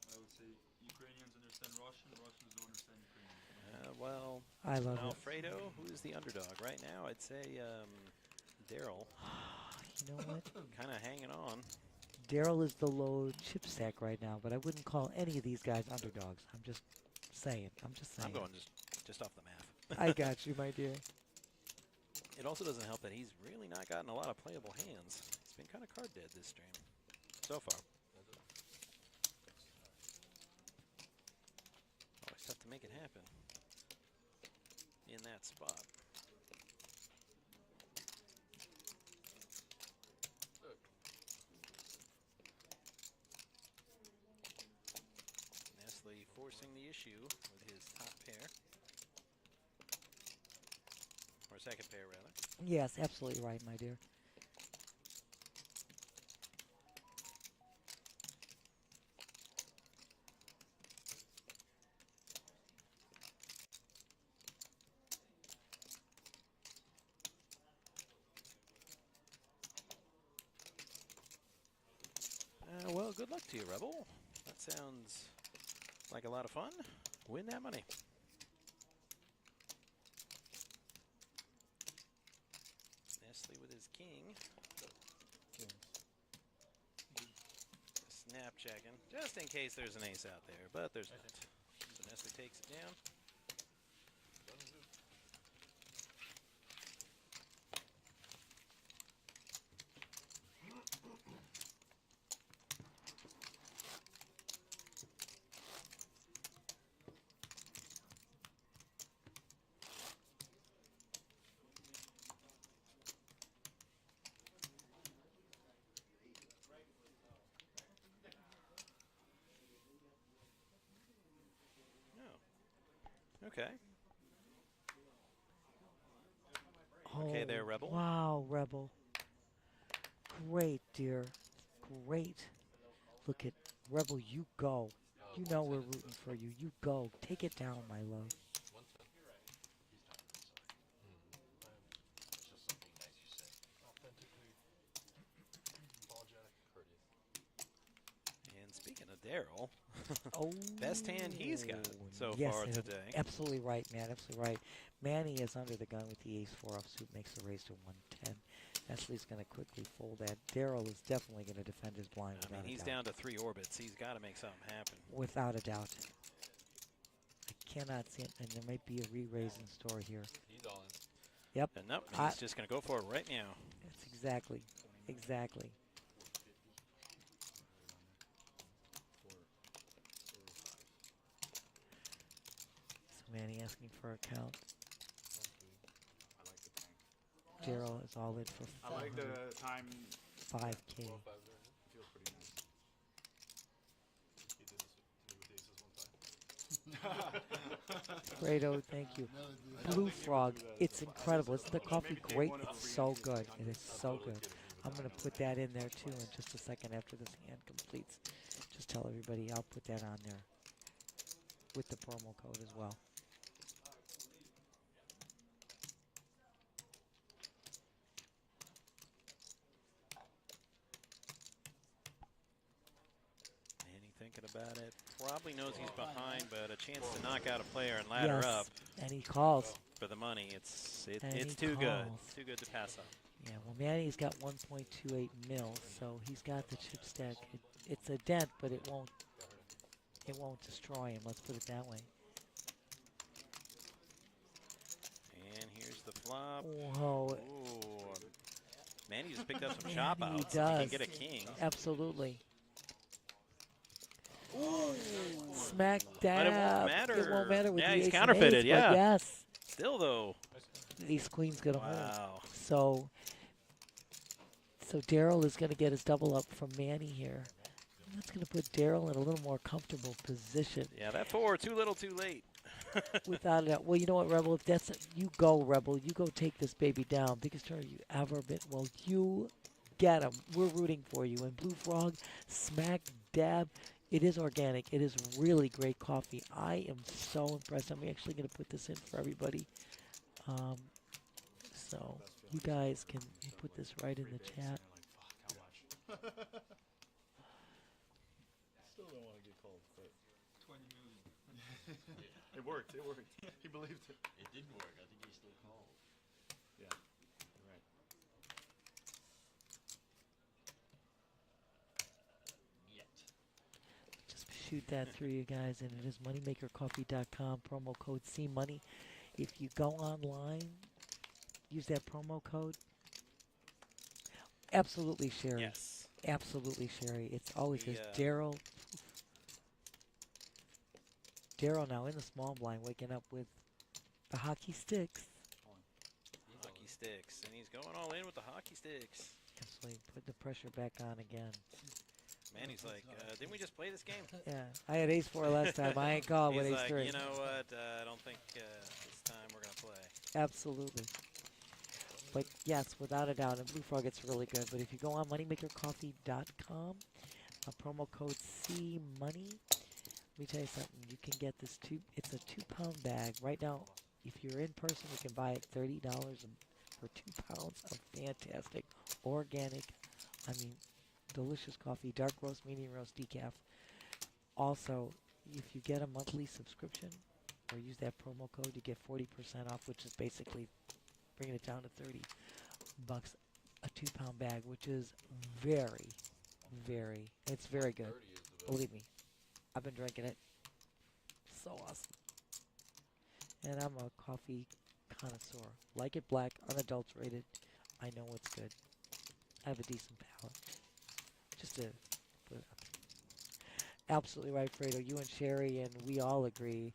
I would say Ukrainians understand Russian, Russians don't understand Ukrainian. Well, I love it. Alfredo, who is the underdog right now? I'd say Daryl, You know what? kind of hanging on. Daryl is the low chip stack right now, but I wouldn't call any of these guys underdogs. I'm just saying. I'm just saying. I'm going just off the math. I got you, my dear. It also doesn't help that he's really not gotten a lot of playable hands. He's been kind of card dead this stream so far. Always tough to make it happen in that spot. Nestle forcing the issue with his top pair. Or second pair, rather. Yes, absolutely right, my dear. Well, good luck to you, Rebel. That sounds like a lot of fun. Win that money. Nestle with his king. Snap checking, just in case there's an ace out there, but there's not. So Nestle takes it down. Okay. Okay there, Rebel. Wow, Rebel. Great, dear. Great. Look at Rebel, you go. You know we're rooting for you. You go. Take it down, my love. Authentically apologetic, courteous. And speaking of Daryl, Oh, best hand he's got so yes, far and today. absolutely right, man. Absolutely right. Manny is under the gun with the ace-4 offsuit, makes the raise to 110. Nestle's going to quickly fold that. Daryl is definitely going to defend his blind. I mean, he's down to 3 orbits. He's got to make something happen. Without a doubt. I cannot see it, and there might be a re-raise in store here. He's all in. Yep. And nope, he's just going to go for it right now. That's exactly. So Manny asking for a count. I like the tank. Daryl is all in for I like the time. 5K. Feels pretty nice. He did this to me with aces one time. Fredo, thank you. Blue Frog, it's incredible. Isn't the coffee great? It's so good. It is so good. I'm going to put that in there too in just a second after this hand completes. Just tell everybody I'll put that on there with the promo code as well. And he thinking about it. Probably knows he's behind, but a chance to knock out a player and ladder up And he calls. for the money. It's And he too good. calls. Too good to pass up. Yeah, well, Manny's got 1.28 mil, so he's got the chip stack. It's a dent, but it won't It won't destroy him. Let's put it that way. And here's the flop. Whoa. Ooh. Manny just picked up some Man, chop he outs. does. He can get a king. Absolutely. Smack But dab. it won't matter. It won't matter with Yeah, the he's ace and counterfeited, eights, yeah. But yes, Still, though. ace queen's gonna hold. Wow. So Daryl is gonna get his double up from Manny here. That's gonna put Daryl in a little more comfortable position. Yeah, that 4, too little, too late. Without a doubt. Well, you know what, Rebel? If that's you go, Rebel. You go take this baby down. Biggest turn you ever been. Well, you get him. We're rooting for you. And Blue Frog, smack dab. It is organic. It is really great coffee. I am so impressed. I'm actually going to put this in for everybody. So you guys can put this right in the chat. Like, fuck, how much? Still don't want to get cold, but 20 million. it worked. It worked. He believed it. It didn't work. I think he's still called. Yeah, you're right. Yet. Just shoot that through you guys, and it is moneymakercoffee.com, promo code CMoney. If you go online, use that promo code. Absolutely, Sherry. Yes. Absolutely, Sherry. It's always his The, Daryl. Daryl now in the small blind, waking up with the hockey sticks. Hockey sticks. And he's going all in with the hockey sticks. Absolutely, put the pressure back on again. Manny's like, didn't we just play this game? Yeah, I had ace 4 last time. I ain't called with He's ace like, 3. you know what? I don't think this time we're going to play. Absolutely. But yes, without a doubt, and Blue Frog gets really good. But if you go on moneymakercoffee.com, promo code CMoney, let me tell you something. You can get this it's a 2-pound bag. Right now, if you're in person, you can buy it $30 for 2 pounds of fantastic, organic, delicious coffee, dark roast, medium roast, decaf. Also, if you get a monthly subscription or use that promo code, you get 40% off, which is basically bringing it down to $30, a 2-pound bag, which is it's very good. Believe me, I've been drinking it. So awesome. And I'm a coffee connoisseur. Like it black, unadulterated. I know it's good. I have a decent palate. Just to put it up. Absolutely right, Fredo. You and Sherry and we all agree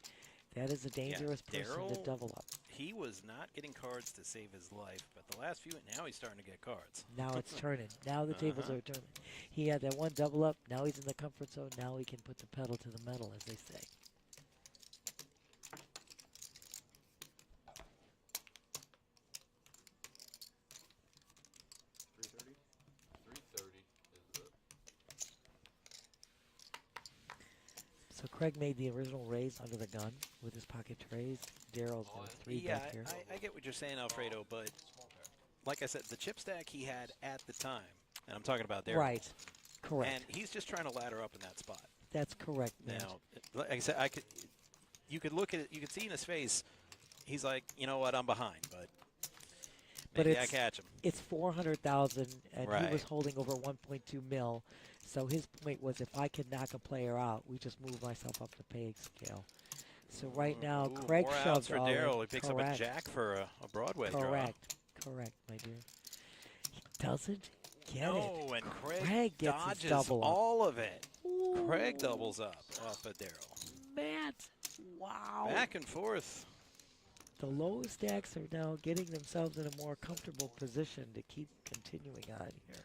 that is a dangerous person to Daryl, double up. He was not getting cards to save his life, but the last few, now he's starting to get cards. Now it's turning. Now the tables are turning. He had that one double up. Now he's in the comfort zone. Now he can put the pedal to the metal, as they say. So Craig made the original raise under the gun with his pocket trays. Daryl's got a 3 Yeah, back here. I get what you're saying, Alfredo, but like I said, the chip stack he had at the time, and I'm talking about Daryl. Right. Correct. And he's just trying to ladder up in that spot. That's correct, man. Now, like I said, you could look at it, you could see in his face, he's like, you know what, I'm behind, but maybe I catch him. It's 400,000, and Right. he was holding over 1.2 mil. So his point was, if I could knock a player out, we just move myself up the pay scale. So right now, Ooh, Craig more outs shoved for all in. Daryl. He picks up a Correct. jack for a Broadway draw. Correct, my dear. He doesn't get it. No, and Craig gets his dodges double up. all of it. Ooh, Craig doubles up off of Daryl. Matt, wow. Back and forth. The lowest stacks are now getting themselves in a more comfortable position to keep continuing on here.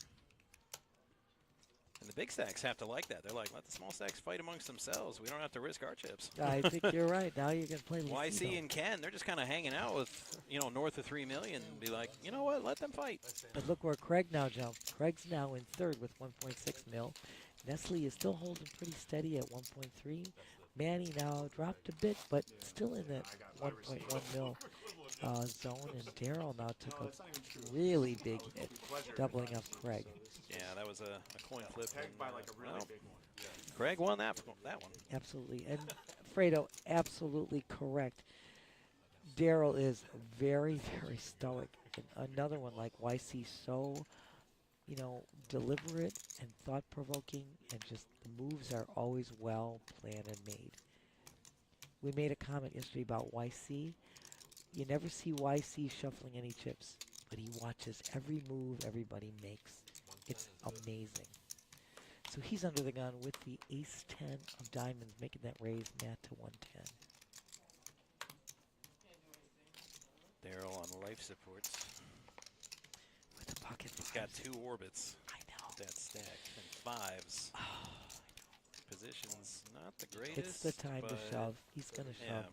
And the big stacks have to like that. They're like, let the small stacks fight amongst themselves. We don't have to risk our chips. I think you're right. Now you're going to play YC and Ken, they're just kind of hanging out with, north of 3 million and be like, you know what, let them fight. But look where Craig now jumped. Craig's now in third with 1.6 mil. Nestle is still holding pretty steady at 1.3. Manny now dropped a bit, but still in that 1.1 mil zone. And Daryl now took a really big hit, doubling up Craig. Yeah, that was a coin flip. Pegged by like a really big one. Craig won that one. Absolutely. And Fredo, absolutely correct. Daryl is very, very stoic. And another one like YC, so deliberate and thought-provoking, and just the moves are always well planned and made. We made a comment yesterday about YC. You never see YC shuffling any chips, but he watches every move everybody makes. It's amazing. So he's under the gun with the ace-10 of diamonds, making that raise Matt to 110. Daryl on life supports. With the pocket He's fives. got 2 orbits. I know. That stack and 5s. Oh, Position's not the greatest. it's the time to but shove. He's going to Yeah,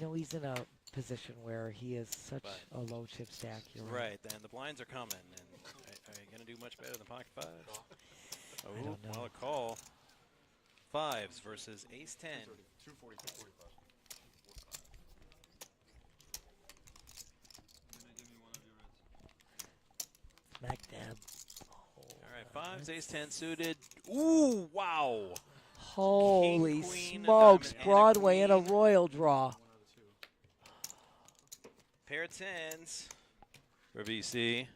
shove. He's in a position where he has such But- a low chip stack. You're right. And the blinds are coming. And are you going to do much better than pocket 5s? Oh, I don't know. well, a call. 5s versus ace-10. 245. Smack dab. All right, 5s, ace-10 suited. Ooh, wow. Holy queen, a smokes. diamond, and a Broadway and a queen. royal draw. One out of 2. Pair of 10s for BC.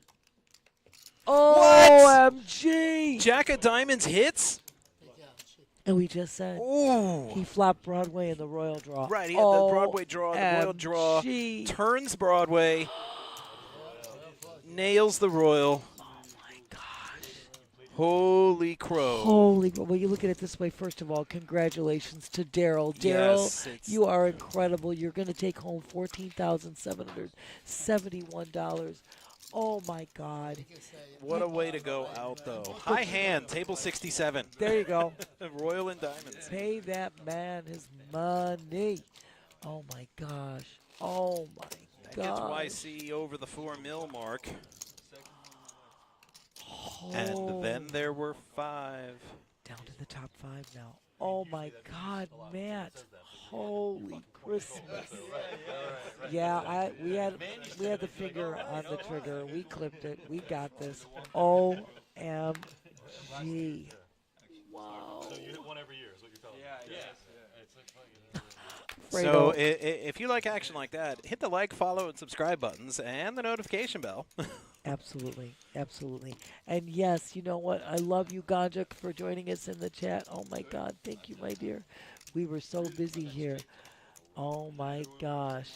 OMG! Jack of diamonds hits? And we just said Ooh. he flopped Broadway in the royal draw. Right, he had the Broadway draw, the royal draw. OMG. Turns Broadway. Nails the royal. Oh my gosh. Holy crow. Holy, well, you look at it this way. First of all, congratulations to Daryl. Daryl, Yes, it's- you are incredible. You're going to take home $14,771. Oh my God. What a way to go out, though. High hand, table 67. There you go. Royal and diamonds. Pay that man his money. Oh my gosh. Oh my That gets gosh. YC over the 4 mil mark. Oh. And then there were 5. Down to the top 5 now. Oh my God, Matt. Holy Christmas. Yeah, we had the finger on the trigger. We clipped it. We got this. OMG. Wow. So you hit one every year is what you're telling me. Yeah. It's like So Fredo. if you like action like that, hit the like, follow, and subscribe buttons and the notification bell. Absolutely, absolutely. And yes, you know what? I love you, Ganjuk, for joining us in the chat. Oh my God, thank you, my dear. We were so busy here. Oh my gosh.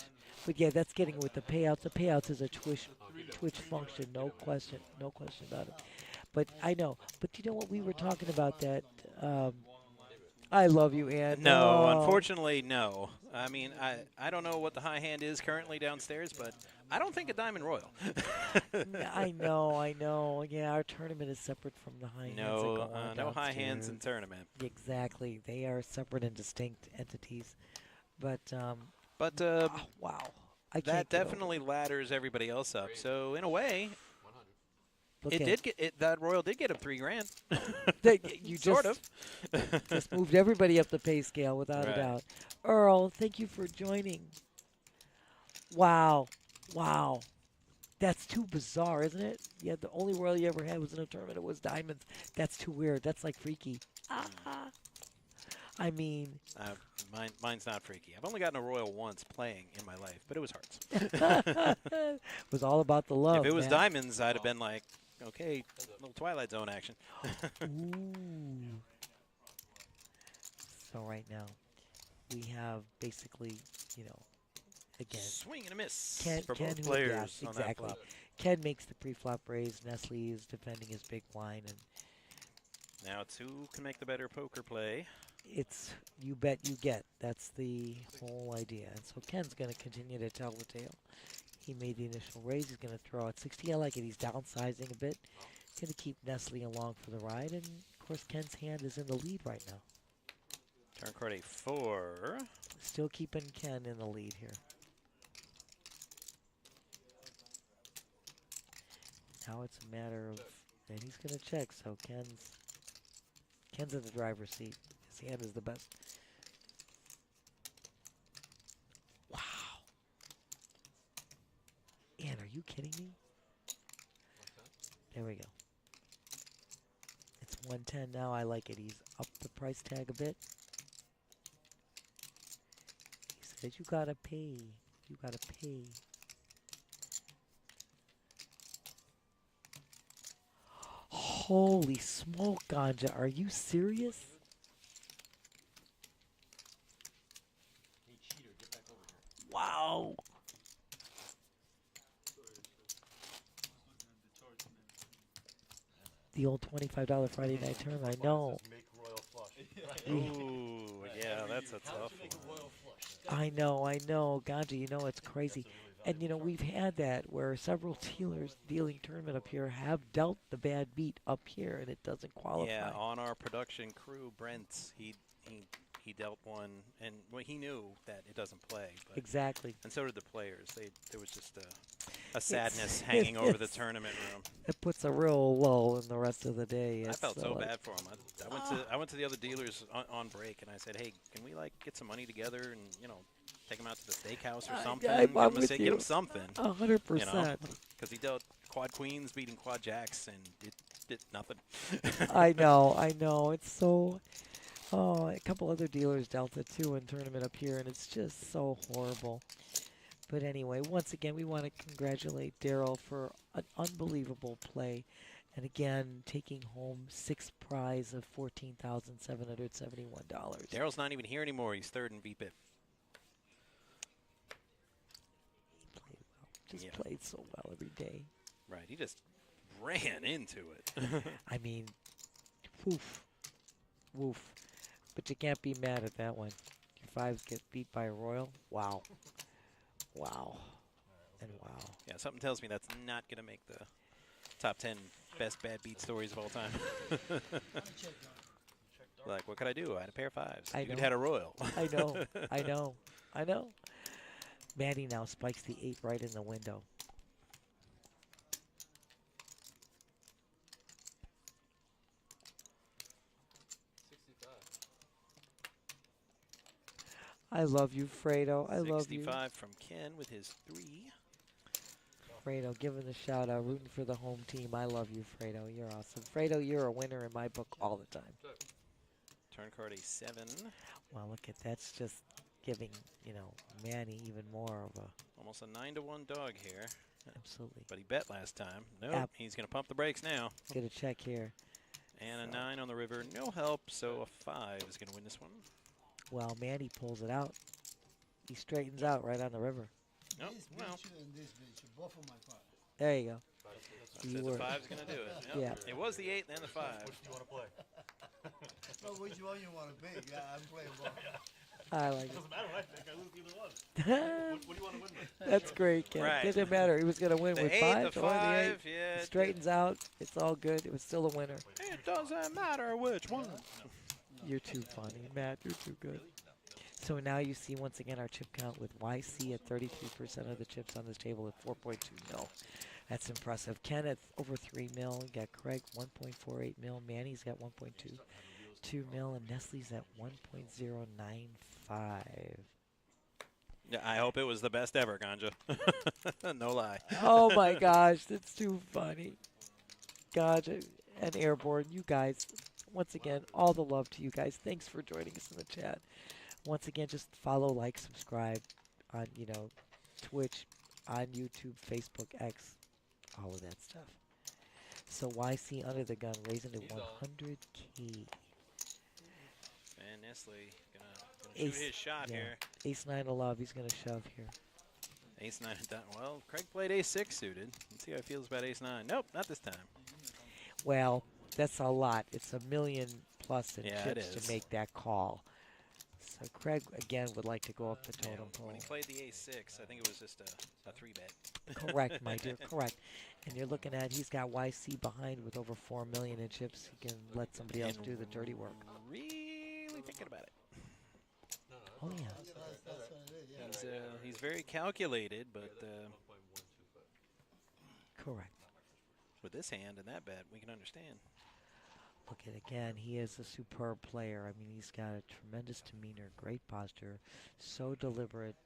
But yeah, that's getting with the payouts. The payouts is a Twitch function, no question about it. But I know. But you know what? We were talking about that. I love you, Ann. No, Oh. unfortunately, no. I mean, I don't know what the high hand is currently downstairs, but I don't think a diamond royal. I know. Yeah, our tournament is separate from the high hands. that go on No high hands in downstairs. tournament. Exactly. They are separate and distinct entities. But, But wow. I can't that get over definitely ladders everybody else up. So in a way, Look it at did get that royal did get him $3,000. You sort just, of. just moved everybody up the pay scale without Right. a doubt. Earl, thank you for joining. Wow. That's too bizarre, isn't it? Yeah, the only royal you ever had was in a tournament. It was diamonds. That's too weird. That's like freaky. I mean, Mine's not freaky. I've only gotten a royal once playing in my life, but it was hearts. it was all about the love. If it was man. diamonds, I'd have been like, okay, little Twilight Zone action. Ooh. So right now, we have basically, again, Swing and a miss Ken, for Ken both who- players yes, on that exactly. flop. Ken makes the pre-flop raise. Nestle is defending his big blind, and Now it's who can make the better poker play. it's you bet you get. That's the whole idea. And so Ken's going to continue to tell the tale. He made the initial raise. He's going to throw at 60. I like it. He's downsizing a bit. He's going to keep Nestle along for the ride. And, of course, Ken's hand is in the lead right now. Turn card a 4. Still keeping Ken in the lead here. Now it's a matter of, and he's going to check. So Ken's in the driver's seat. His hand is the best. Wow. Ann, are you kidding me? There we go. It's 110 now. I like it. He's up the price tag a bit. He said, you gotta pay. You gotta pay. Holy smoke, Ganja. Are you serious? Wow. The old $25 Friday night tournament. I know. Make royal flush. Ooh, yeah, that's a tough one. I know. Ganja, you know, it's crazy. And, you know, we've had that where several dealers dealing tournament up here have dealt the bad beat up here, and it doesn't qualify. Yeah, on our production crew, Brent, he dealt one, and well, he knew that it doesn't play. But, Exactly. and so did the players. There was just a sadness hanging over the tournament room. It puts a real lull in the rest of the day. I It's felt so like, bad for him. I went to the other dealers on break, and I said, "Hey, can we like get some money together and take him out to the steakhouse or something? I'm Give him with get you. him something." 100%. Because he dealt quad queens beating quad jacks, and it did nothing. I know. It's so. Oh, a couple other dealers dealt it too in tournament up here, and it's just so horrible. But anyway, once again, we want to congratulate Daryl for an unbelievable play. And again, taking home sixth prize of $14,771. Daryl's not even here anymore. He's third in VPIP. He played well. Just played so well every day. Right. He just ran into it. I mean, woof. But you can't be mad at that one. Your fives get beat by a Royal. Wow. And wow. Yeah, something tells me that's not going to make the top 10 best bad beat stories of all time. Like, what could I do? I had a pair of fives. I Dude know. had a Royal. I know. Maddie now spikes the 8 right in the window. I love you, Fredo. I love you. 65 from Ken with his 3. Fredo, giving the shout out, rooting for the home team. I love you, Fredo. You're awesome. Fredo, you're a winner in my book all the time. Turn card a 7. Well, look at that's just giving, Manny even more of a. Almost a 9-1 dog here. Absolutely. But he bet last time. Nope, he's going to pump the brakes now. Get a check here. And a 9 on the river. No help, so a 5 is going to win this one. Well, Manny pulls it out. He straightens out right on the river. Nope, This well. picture and this picture, both of my father. There you go. So You the were. 5's going to do it. Yep. Yeah. It was the 8 and then the 5. Which do you want to play? No, which one you want to pick? Yeah, I'm playing both. I like it. Doesn't matter what I think. I lose either one. What do you want to win with? That's great, Ken. Right. Didn't matter. He was going to win The with 8, 5 the or the 8. 5, yeah. Straightens out. It's all good. It was still a winner. It doesn't matter which one. You're too funny, Matt. You're too good. So now you see once again our chip count with YC at 33% of the chips on this table at 4.2 mil. That's impressive. Ken at over 3 mil. You got Craig 1.48 mil. Manny's got 1.22 mil, and Nestle's at 1.095. Yeah, I hope it was the best ever, Ganja. No lie. Oh my gosh, that's too funny. Gotcha. And Airborne, you guys, once again, all the love to you guys. Thanks for joining us in the chat. Once again, just follow, like, subscribe on, Twitch, on YouTube, Facebook, X, all of that stuff. So YC under the gun, raising to 100K. And Nestle gonna shoot his shot here. Ace-9 of love, he's going to shove here. Ace-9 done. Well, Craig played Ace-6 suited. Let's see how he feels about Ace-9. Nope, not this time. Well, that's a lot. It's $1 million plus in Yeah, chips it is. to make that call. So Craig, again, would like to go up the totem pole. When he played the Ace-6, I think it was just a 3-bet. Correct, my dear, correct. And you're looking at, he's got YC behind with over 4 million in chips. He can let somebody else do the dirty work. Really thinking about it. Oh, yeah. That's what it is, yeah. He's very calculated, but Correct. with this hand and that bet, we can understand. Look at again, he is a superb player. I mean, he's got a tremendous demeanor, great posture, so deliberate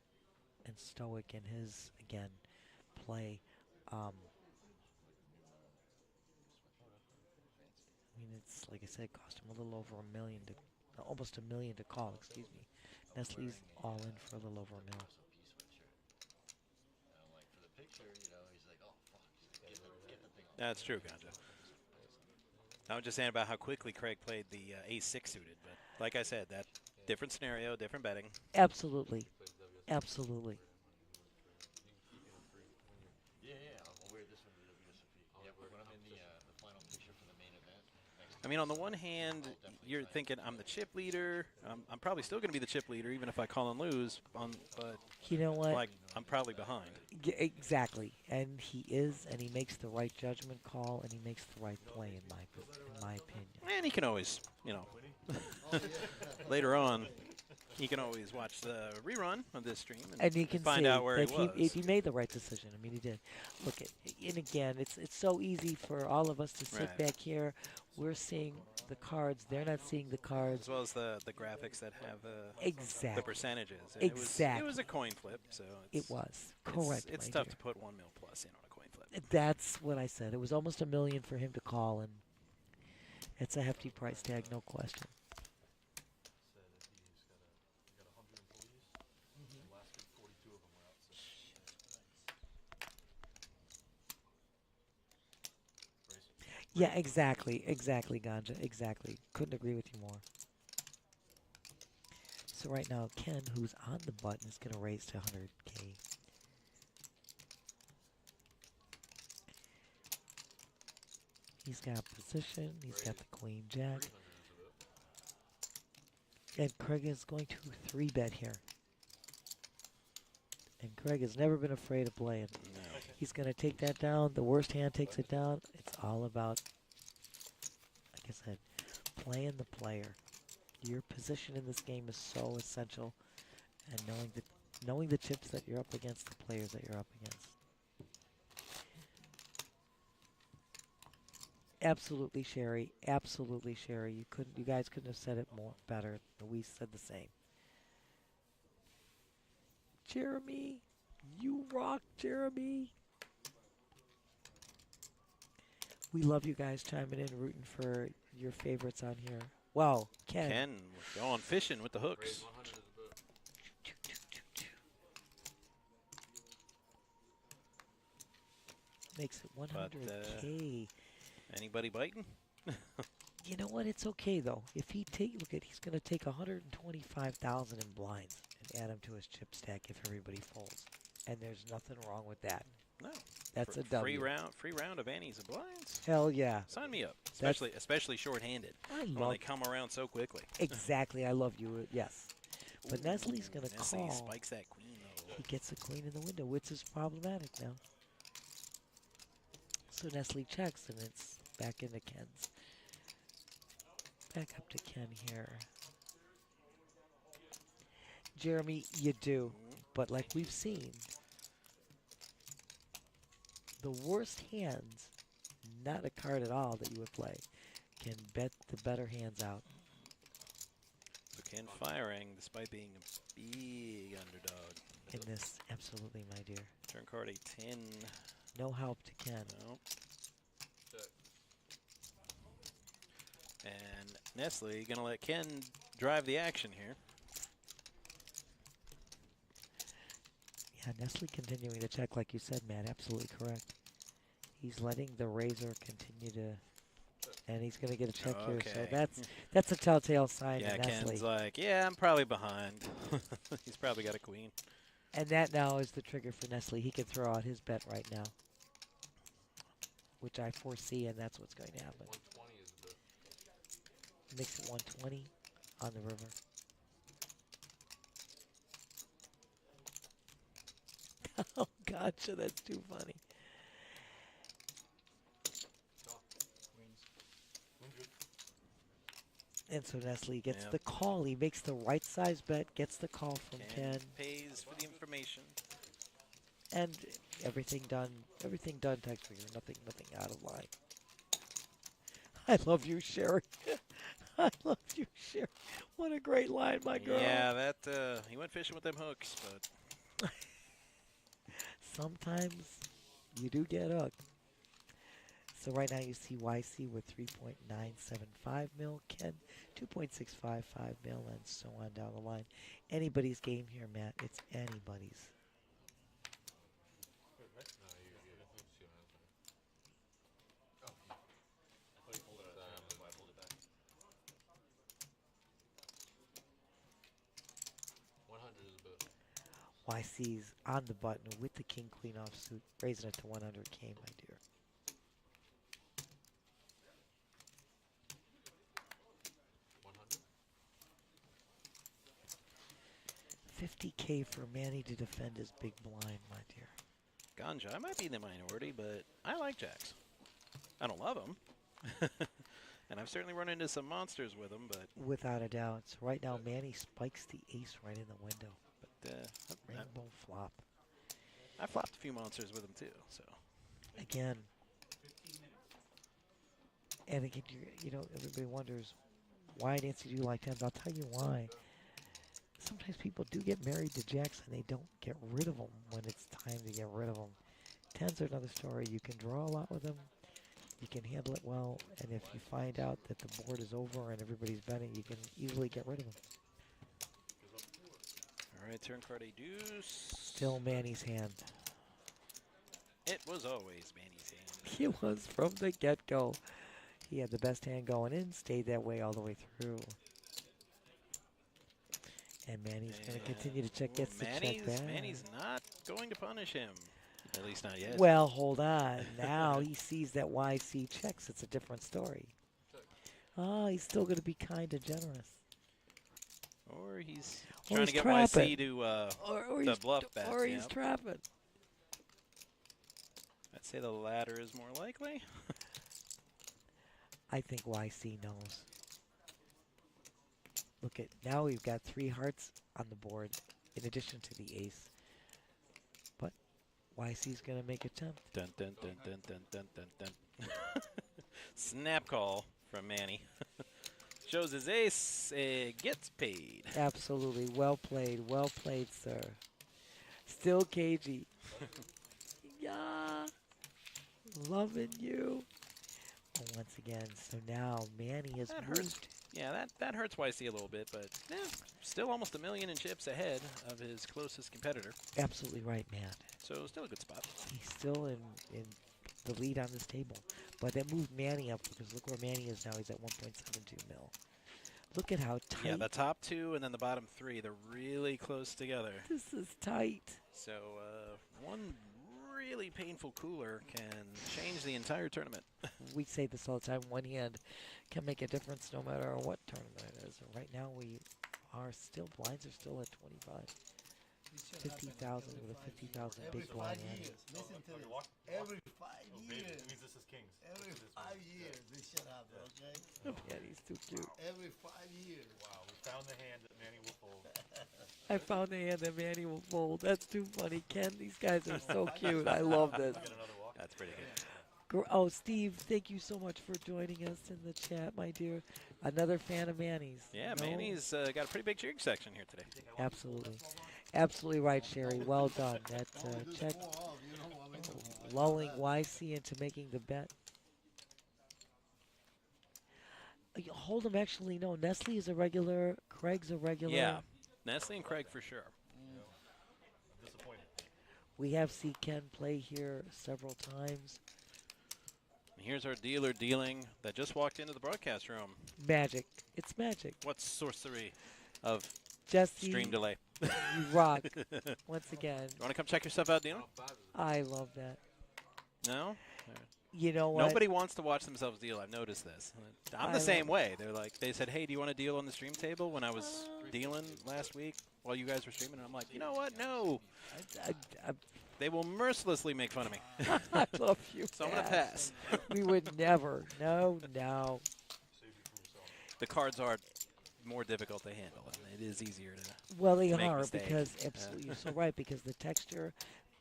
and stoic in his, again, play. I mean, it's, like I said, cost him a little over $1 million to, almost $1 million to call, excuse me. Nestle's all in for a little over $1 million. That's true, Ganja. I was just saying about how quickly Craig played the ace-6 suited, but like I said, that different scenario, different betting. Absolutely. Absolutely. Yeah, I'll wear this one to the WSOP. Yeah, when I'm in the final picture for the main event. I mean, on the one hand, you're thinking I'm the chip leader. I'm probably still going to be the chip leader, even if I call and lose. But You know what? like, I'm probably behind. Exactly, and he is, and he makes the right judgment call, and he makes the right play, in my opinion. And he can always, you know, later on, he can always watch the rerun of this stream And you can find see out where that he was. he made the right decision. I mean, he did. Look, and again, it's so easy for all of us to sit Right. back here. We're seeing the cards; they're not seeing the cards. As well as the graphics that have the Exactly. percentages. And Exactly. It was a coin flip, so It was correct. It's my tough dear. to put 1 mil plus in on a coin flip. That's what I said. It was almost $1 million for him to call, and it's a hefty price tag, no question. Said that he got 100 employees, and last week 42 of them were out sick. Yeah, exactly, Ganja, exactly. Couldn't agree with you more. So right now, Ken, who's on the button, is going to raise to 100K. He's got position. He's got the queen jack. And Craig is going to 3-bet here. And Craig has never been afraid of playing. No. He's going to take that down. The worst hand takes it down. It's all about, like I said, playing the player. Your position in this game is so essential, and knowing the chips that you're up against, the players that you're up against. Absolutely, Sherry. Absolutely, Sherry. You guys couldn't have said it more better. We said the same. Jeremy, you rock, Jeremy. We love you guys chiming in, rooting for your favorites on here. Wow, Ken. Ken, we're going fishing with the hooks. 100 is a book. Makes it 100K. Anybody biting? You know what? It's okay though. If he he's going to take 125,000 in blinds and add them to his chip stack if everybody folds, and there's nothing wrong with that. No. That's a Free W. round of antes and blinds. Hell yeah. Sign me up. That's- Especially short-handed. I When love they come around so quickly. exactly. I love you. Yes. But Nestle's going to Nestle call. spikes that queen though. He gets the queen in the window, which is problematic now. So Nestle checks, and it's back into Ken's. Back up to Ken here. Jeremy, you do. But like we've seen, the worst hands, not a card at all that you would play, can bet the better hands out. So Ken firing despite being a big underdog. In this, absolutely, my dear. Turn card a 10. No help to Ken. No. Check. And Nestle gonna let Ken drive the action here. Yeah, Nestle continuing to check, like you said, Matt. Absolutely correct. He's letting the razor continue to, and he's going to get a check here. So Okay. that's a telltale sign Yeah, to Nestle. Ken's like, yeah, I'm probably behind. He's probably got a queen. And that now is the trigger for Nestle. He can throw out his bet right now, which I foresee, and that's what's going to happen. 120 is a book. Makes it 120 on the river. Oh, gotcha. That's too funny. And so Nestle gets Yep. the call. He makes the right size bet, gets the call from Ken Ken, pays for the information. and everything done text figure. Nothing out of line. I love you, Sherry. I love you, Sherry. What a great line, my girl. Yeah, that he went fishing with them hooks, but Sometimes you do get hooked. So right now you see YC with 3.975 mil, Ken 2.655 mil, and so on down the line. Anybody's game here, Matt. It's anybody's. YC's on the button with the king queen offsuit, raising it to 100K, my dear. 50K for Manny to defend his big blind, my dear. Ganja, I might be in the minority, but I like jacks. I don't love them. And I've certainly run into some monsters with them, but... Without a doubt. So right now, Manny spikes the ace right in the window. But, Rainbow flop. I flopped a few monsters with him, too, so... Again. And again, you know, everybody wonders, why Nancy do you like tens? I'll tell you why. Sometimes people do get married to jacks and they don't get rid of them when it's time to get rid of them. Tens are another story. You can draw a lot with them. You can handle it well. And if you find out that the board is over and everybody's betting, you can easily get rid of them. All right, turn card a deuce. Still Manny's hand. It was always Manny's hand. He was from the get-go. He had the best hand going in, stayed that way all the way through. And Manny's going to continue to check, gets the check back. Manny's not going to punish him, at least not yet. Well, hold on. Now he sees that YC checks. It's a different story. Oh, he's still going to be kind and generous. Or he's Or trying he's to get trapping. YC to Or the bluff bet. Or he's trapping. I'd say the latter is more likely. I think YC knows. Look at, now we've got 3 hearts on the board in addition to the ace. But YC's going to make a attempt. Dun, dun, dun, dun, dun, dun, dun, dun. Snap call from Manny. Shows his ace, gets paid. Absolutely. Well played, sir. Still cagey. Yeah. Loving you. Oh, once again, so now Manny has That moved. hurts. Yeah, that hurts YC a little bit, but still almost $1 million in chips ahead of his closest competitor. Absolutely right, man. So still a good spot. He's still in the lead on this table. But that moved Manny up because look where Manny is now. He's at 1.72 mil. Look at how tight. Yeah, the top 2 and then the bottom 3, they're really close together. This is tight. So one really painful cooler can change the entire tournament. We say this all the time. One hand can make a difference no matter what tournament it is. And right now we are still, blinds are still at 25. 50,000 with a 50,000 Every big 5 blind hand. years. Listen to this. Every 5 years. means this is kings. Every 5 years this should happen, okay? Yeah, he's too cute. Every 5 years. Wow, we found the hand that Manny will fold. I found the hand that Manny will fold. That's too funny, Ken. These guys are so cute. I love this. Get another walk. That's pretty good. Oh, Steve, thank you so much for joining us in the chat, my dear. Another fan of Manny's. Yeah, No? Manny's got a pretty big jig section here today. Absolutely. Absolutely right, Sherry. Well done. That check lulling YC into making the bet. Hold'em actually, no. Nestle is a regular. Craig's a regular. Yeah, Nestle and Craig for sure. Disappointed. We have seen Ken play here several times. And here's our dealer dealing that just walked into the broadcast room. Magic. It's magic. What sorcery of Jesse, stream delay. you rock. Once again, You want to come check yourself out, dealer? I love that. No? You know what? Nobody wants to watch themselves deal. I've noticed this. I'm I the same love- way. They're like, they said, hey, do you want to deal on the stream table when I was dealing last week while you guys were streaming? And I'm like, you know what? No. They will mercilessly make fun of me. I love you. So I'm going to pass. We would never. No, no. The cards are more difficult to handle, and it is easier to. Well, they make are mistakes. because absolutely, you're so right. Because the texture,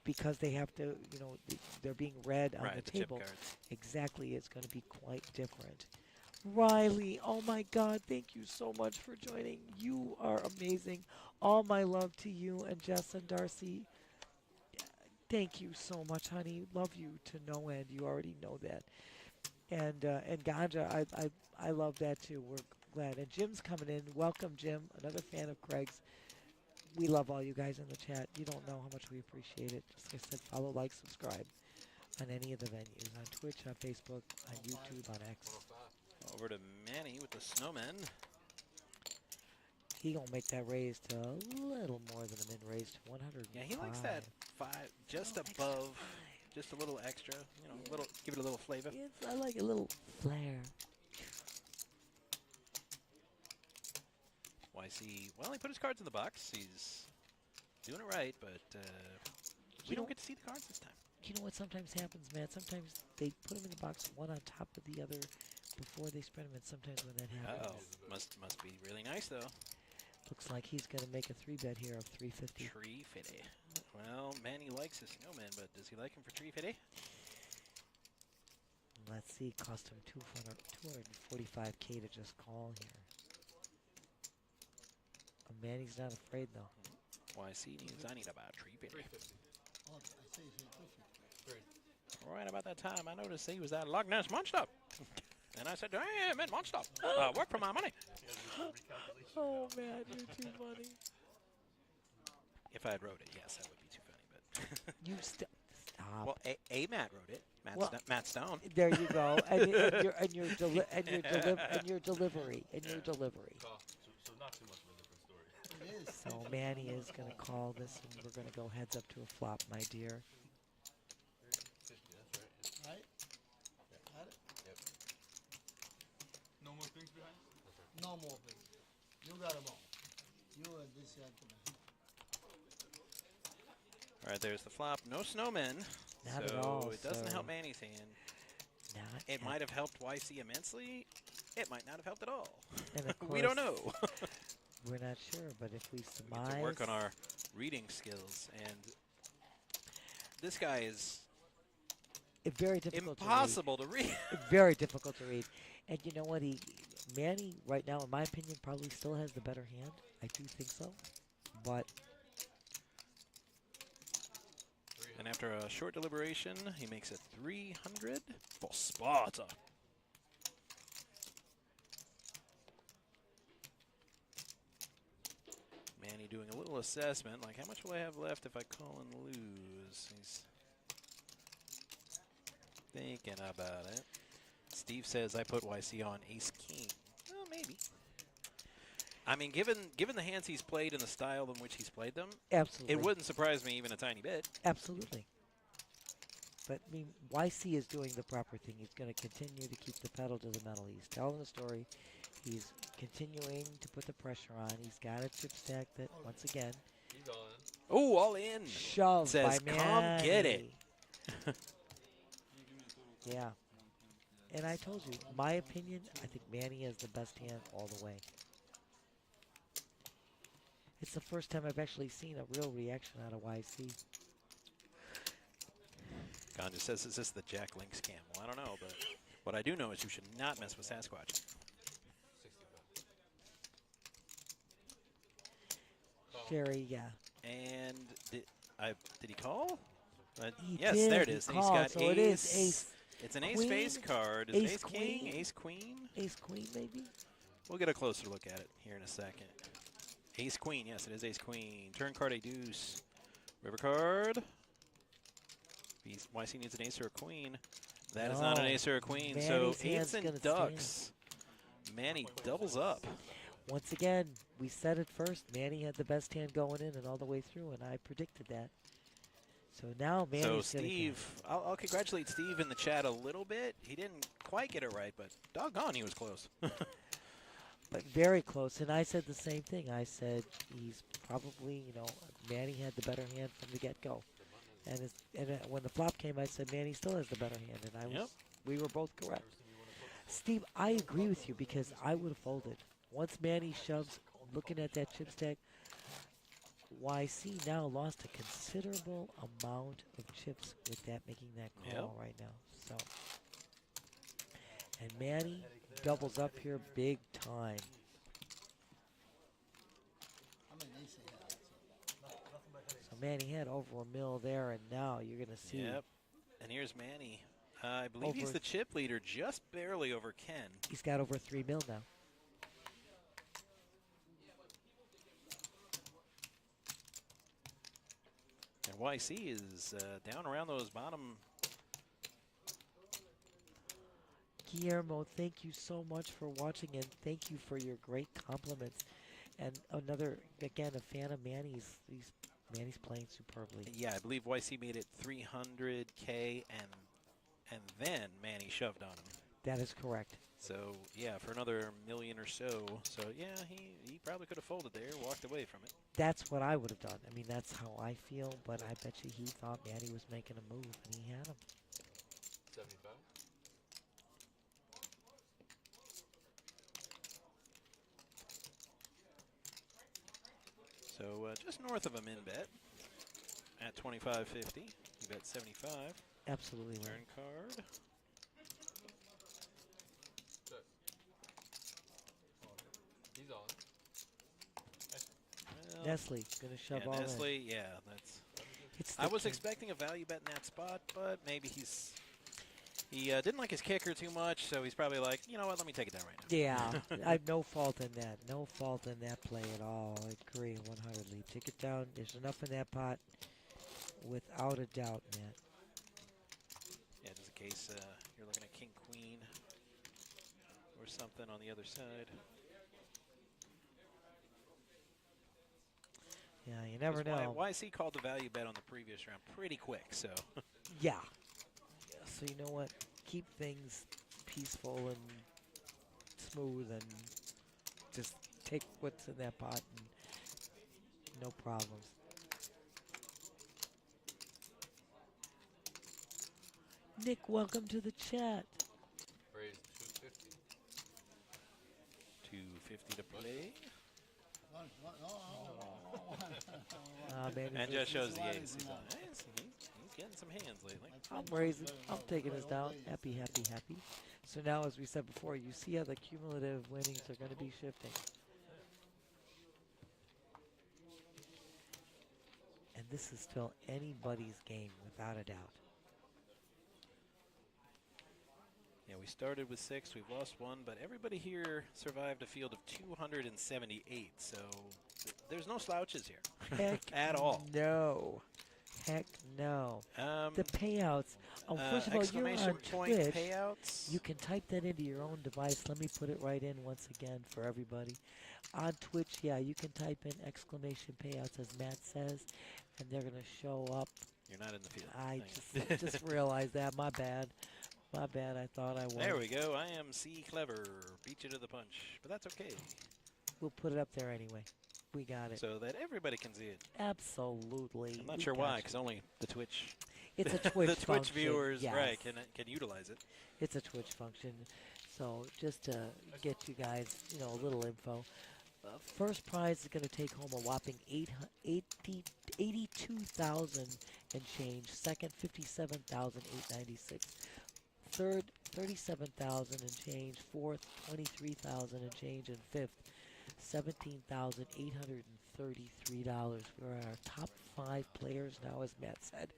because they have to, you know, they're being read on Right, the the chip table. cards. Exactly, it's going to be quite different. Riley, oh my God, thank you so much for joining. You are amazing. All my love to you and Jess and Darcy. Thank you so much, honey. Love you to no end. You already know that. And Ganja, I love that too. We're glad. And Jim's coming in. Welcome, Jim. Another fan of Craig's. We love all you guys in the chat. You don't know how much we appreciate it. Just like I said, follow, like, subscribe on any of the venues. On Twitch, on Facebook, on YouTube, on X. Over to Manny with the snowman. He gonna make that raise to a little more than a min raise to 100. Yeah, he likes that 5, just above, just a little extra. You know, little, give it a little flavor. Yes, I like a little flair. YC, well, he put his cards in the box. He's doing it right, but we don't get to see the cards this time. You know what sometimes happens, man? Sometimes they put them in the box one on top of the other before they spread them, and sometimes when that happens. Uh-oh. Must be really nice, though. Looks like he's going to make a 3-bet here of 350. 350. Well, Manny likes his snowman, but does he like him for 350? Let's see. Cost him 245K to just call here. Manny's not afraid, though. YC needs, I need about 350. Oh, I say 250. Right about that time, I noticed he was at Loch Ness Monster. And I said, hey, man, Monster, work for my money. Oh, man, you're too funny. If I had wrote it, yes, that would be too funny. But You stop. well, Matt wrote it. Matt Stone. There you go. And your delivery. So not too much of a different story. It is. So Manny is going to call this, and we're going to go heads up to a flop, my dear. 50, that's right. Right? Got it? Yep. No more things behind? No more, baby. You got them all. You and this gentleman. All right, there's the flop. No snowmen. Not so at all, it doesn't so help Manny's hand. Not It at- might have helped YC immensely. It might not have helped at all. And of We don't course, know. We're not sure, but if we We surmise, get to work on our reading skills, and this guy is very difficult impossible to read. to read. Very difficult to read. And you know what? Manny, right now, in my opinion, probably still has the better hand. I do think so. But And after a short deliberation, he makes it 300 for Sparta. Manny doing a little assessment, like how much will I have left if I call and lose? He's thinking about it. Steve says I put YC on ace king. Well, maybe. I mean, given the hands he's played and the style in which he's played them, absolutely. it wouldn't surprise me even a tiny bit. Absolutely. But, I mean, YC is doing the proper thing. He's going to continue to keep the pedal to the metal. He's telling the story. He's continuing to put the pressure on. He's got a chip stack that, once again, He's all in. Oh, all in. shoved Says, by "Come get it." Manny. Yeah. And I told you, my opinion, I think Manny has the best hand all the way. It's the first time I've actually seen a real reaction out of YC. Ganja says, is this the Jack Link scam? Well, I don't know, but what I do know is you should not mess with Sasquatch. 65. Sherry, yeah. And did he call? He Yes, did, there it he is. And he's called, got so it is ace It's an queen, ace-face card. Is it ace ace king, queen. ace queen? Ace queen, maybe? We'll get a closer look at it here in a second. Ace queen, yes, it is ace queen. Turn card, a deuce. River card. YC needs an ace or a queen. That is not an No. ace or a queen. Manny's So hand's eights gonna and stand. ducks. Manny doubles up. Once again, we said it first. Manny had the best hand going in and all the way through, and I predicted that. So now Manny's So gonna Steve, I'll congratulate Steve in the chat a little bit. He didn't quite get it right, but doggone, he was close. but very close. And I said the same thing. I said he's probably, Manny had the better hand from the get-go. And when the flop came, I said Manny still has the better hand, and we were both correct. Steve, I agree with you because I would have folded. Once Manny shoves, looking at that chip stack, YC now lost a considerable amount of chips with that, making that call right now. So, and Manny doubles up here big time. I'm an ace ahead. So Manny had over a mil there, and now you're going to see. Yep. And here's Manny. I believe he's Over- the chip leader, just barely over Ken. He's got over 3 mil now. And YC is down around those bottom. Guillermo, thank you so much for watching, and thank you for your great compliments. And another, again, a fan of Manny's. Manny's playing superbly. Yeah, I believe YC made it 300K, and then Manny shoved on him. That is correct. So, yeah, for another million or so. So, yeah, he probably could have folded there, walked away from it. That's what I would have done. I mean, that's how I feel, but I bet you he thought Manny was making a move, and he had him. 75. So, just north of a min bet at 25.50. You bet 75. Absolutely right. Turn card. He's on. Well, Nestle gonna shove all Nestle, in. yeah, that's. It's I the was king. expecting a value bet in that spot, but maybe he didn't like his kicker too much, so he's probably like, you know what, let me take it down right now. Yeah, I have no fault in that. No fault in that play at all. I agree 100%. Take it down. There's enough in that pot, without a doubt, Matt. Yeah, just in case you're looking at king, queen, or something on the other side. Yeah, you never know. YC called the value bet on the previous round pretty quick, so. Yeah. So you know what? Keep things peaceful and smooth, and just take what's in that pot, and no problems. Nick, welcome to the chat. Raised 250. 250 to play. Man, And he's just shows the listening. ace. He's, he's getting some hands lately. I'm raising. I'm taking this down. Happy, happy, happy. So now, as we said before, you see how the cumulative winnings are going to be shifting. And this is still anybody's game, without a doubt. Yeah, we started with 6. We've lost 1, but everybody here survived a field of 278. So there's no slouches here. Heck At all. No. Heck no. The payouts. First of all, you're exclamation on point Twitch. payouts. You can type that into your own device. Let me put it right in once again for everybody. On Twitch, yeah, you can type in exclamation payouts, as Matt says, and they're going to show up. You're not in the field. I Thanks. just realized that. My bad. My bad. I thought I was. There we go. I am C clever. Beat you to the punch. But that's okay. We'll put it up there anyway. We got it. So that everybody can see it. Absolutely. I'm not We sure got why, you. because only the Twitch. It's a Twitch the Twitch function, viewers, yes. right, can utilize it. It's a Twitch function. So just to get you guys, a little info. First prize is going to take home a whopping 82,000 and change. Second, 57,896. Third, 37,000 and change. Fourth, 23,000 and change. And fifth, $17,833. We're our top 5 players now, as Matt said,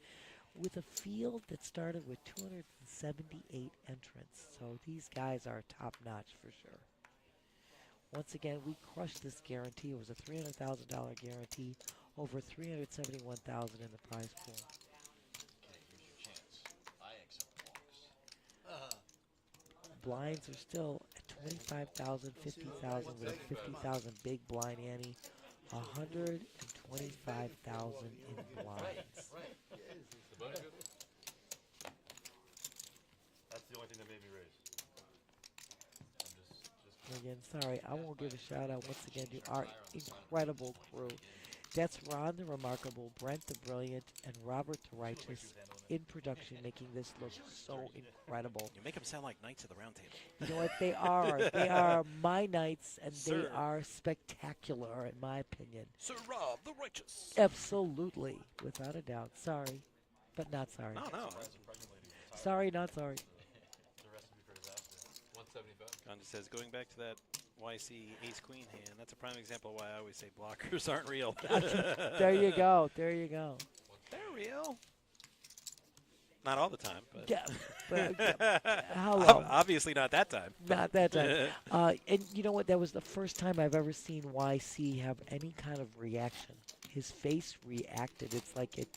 with a field that started with 278 entrants. So these guys are top notch for sure. Once again, we crushed this guarantee. It was a $300,000 guarantee, over $371,000 in the prize pool. Okay, here's your chance. I accept walks. Blinds are still at 25,000, 50,000 with a 50,000 big blind ante, 125,000 in blinds. The bonus good? That's the only thing that made me raise. I'm just Again, sorry, I won't give a shout out once again to our incredible crew. That's Ron the Remarkable, Brent the Brilliant, and Robert the Righteous in production, making this look so incredible. You make them sound like Knights of the Round Table. You know what? They are. They are my knights, and they Sir. are spectacular, in my opinion. Sir Rob the Righteous. Absolutely, without a doubt. Sorry, but not sorry. No, no. Sorry, not sorry. It's a recipe for disaster. 175. Gandhi says, going back to that YC ace-queen hand, that's a prime example of why I always say blockers aren't real. There you go. There you go. They're real. Not all the time, but Yeah, but, hello. obviously not that time. Not that time. And you know what? That was the first time I've ever seen YC have any kind of reaction. His face reacted. It's like he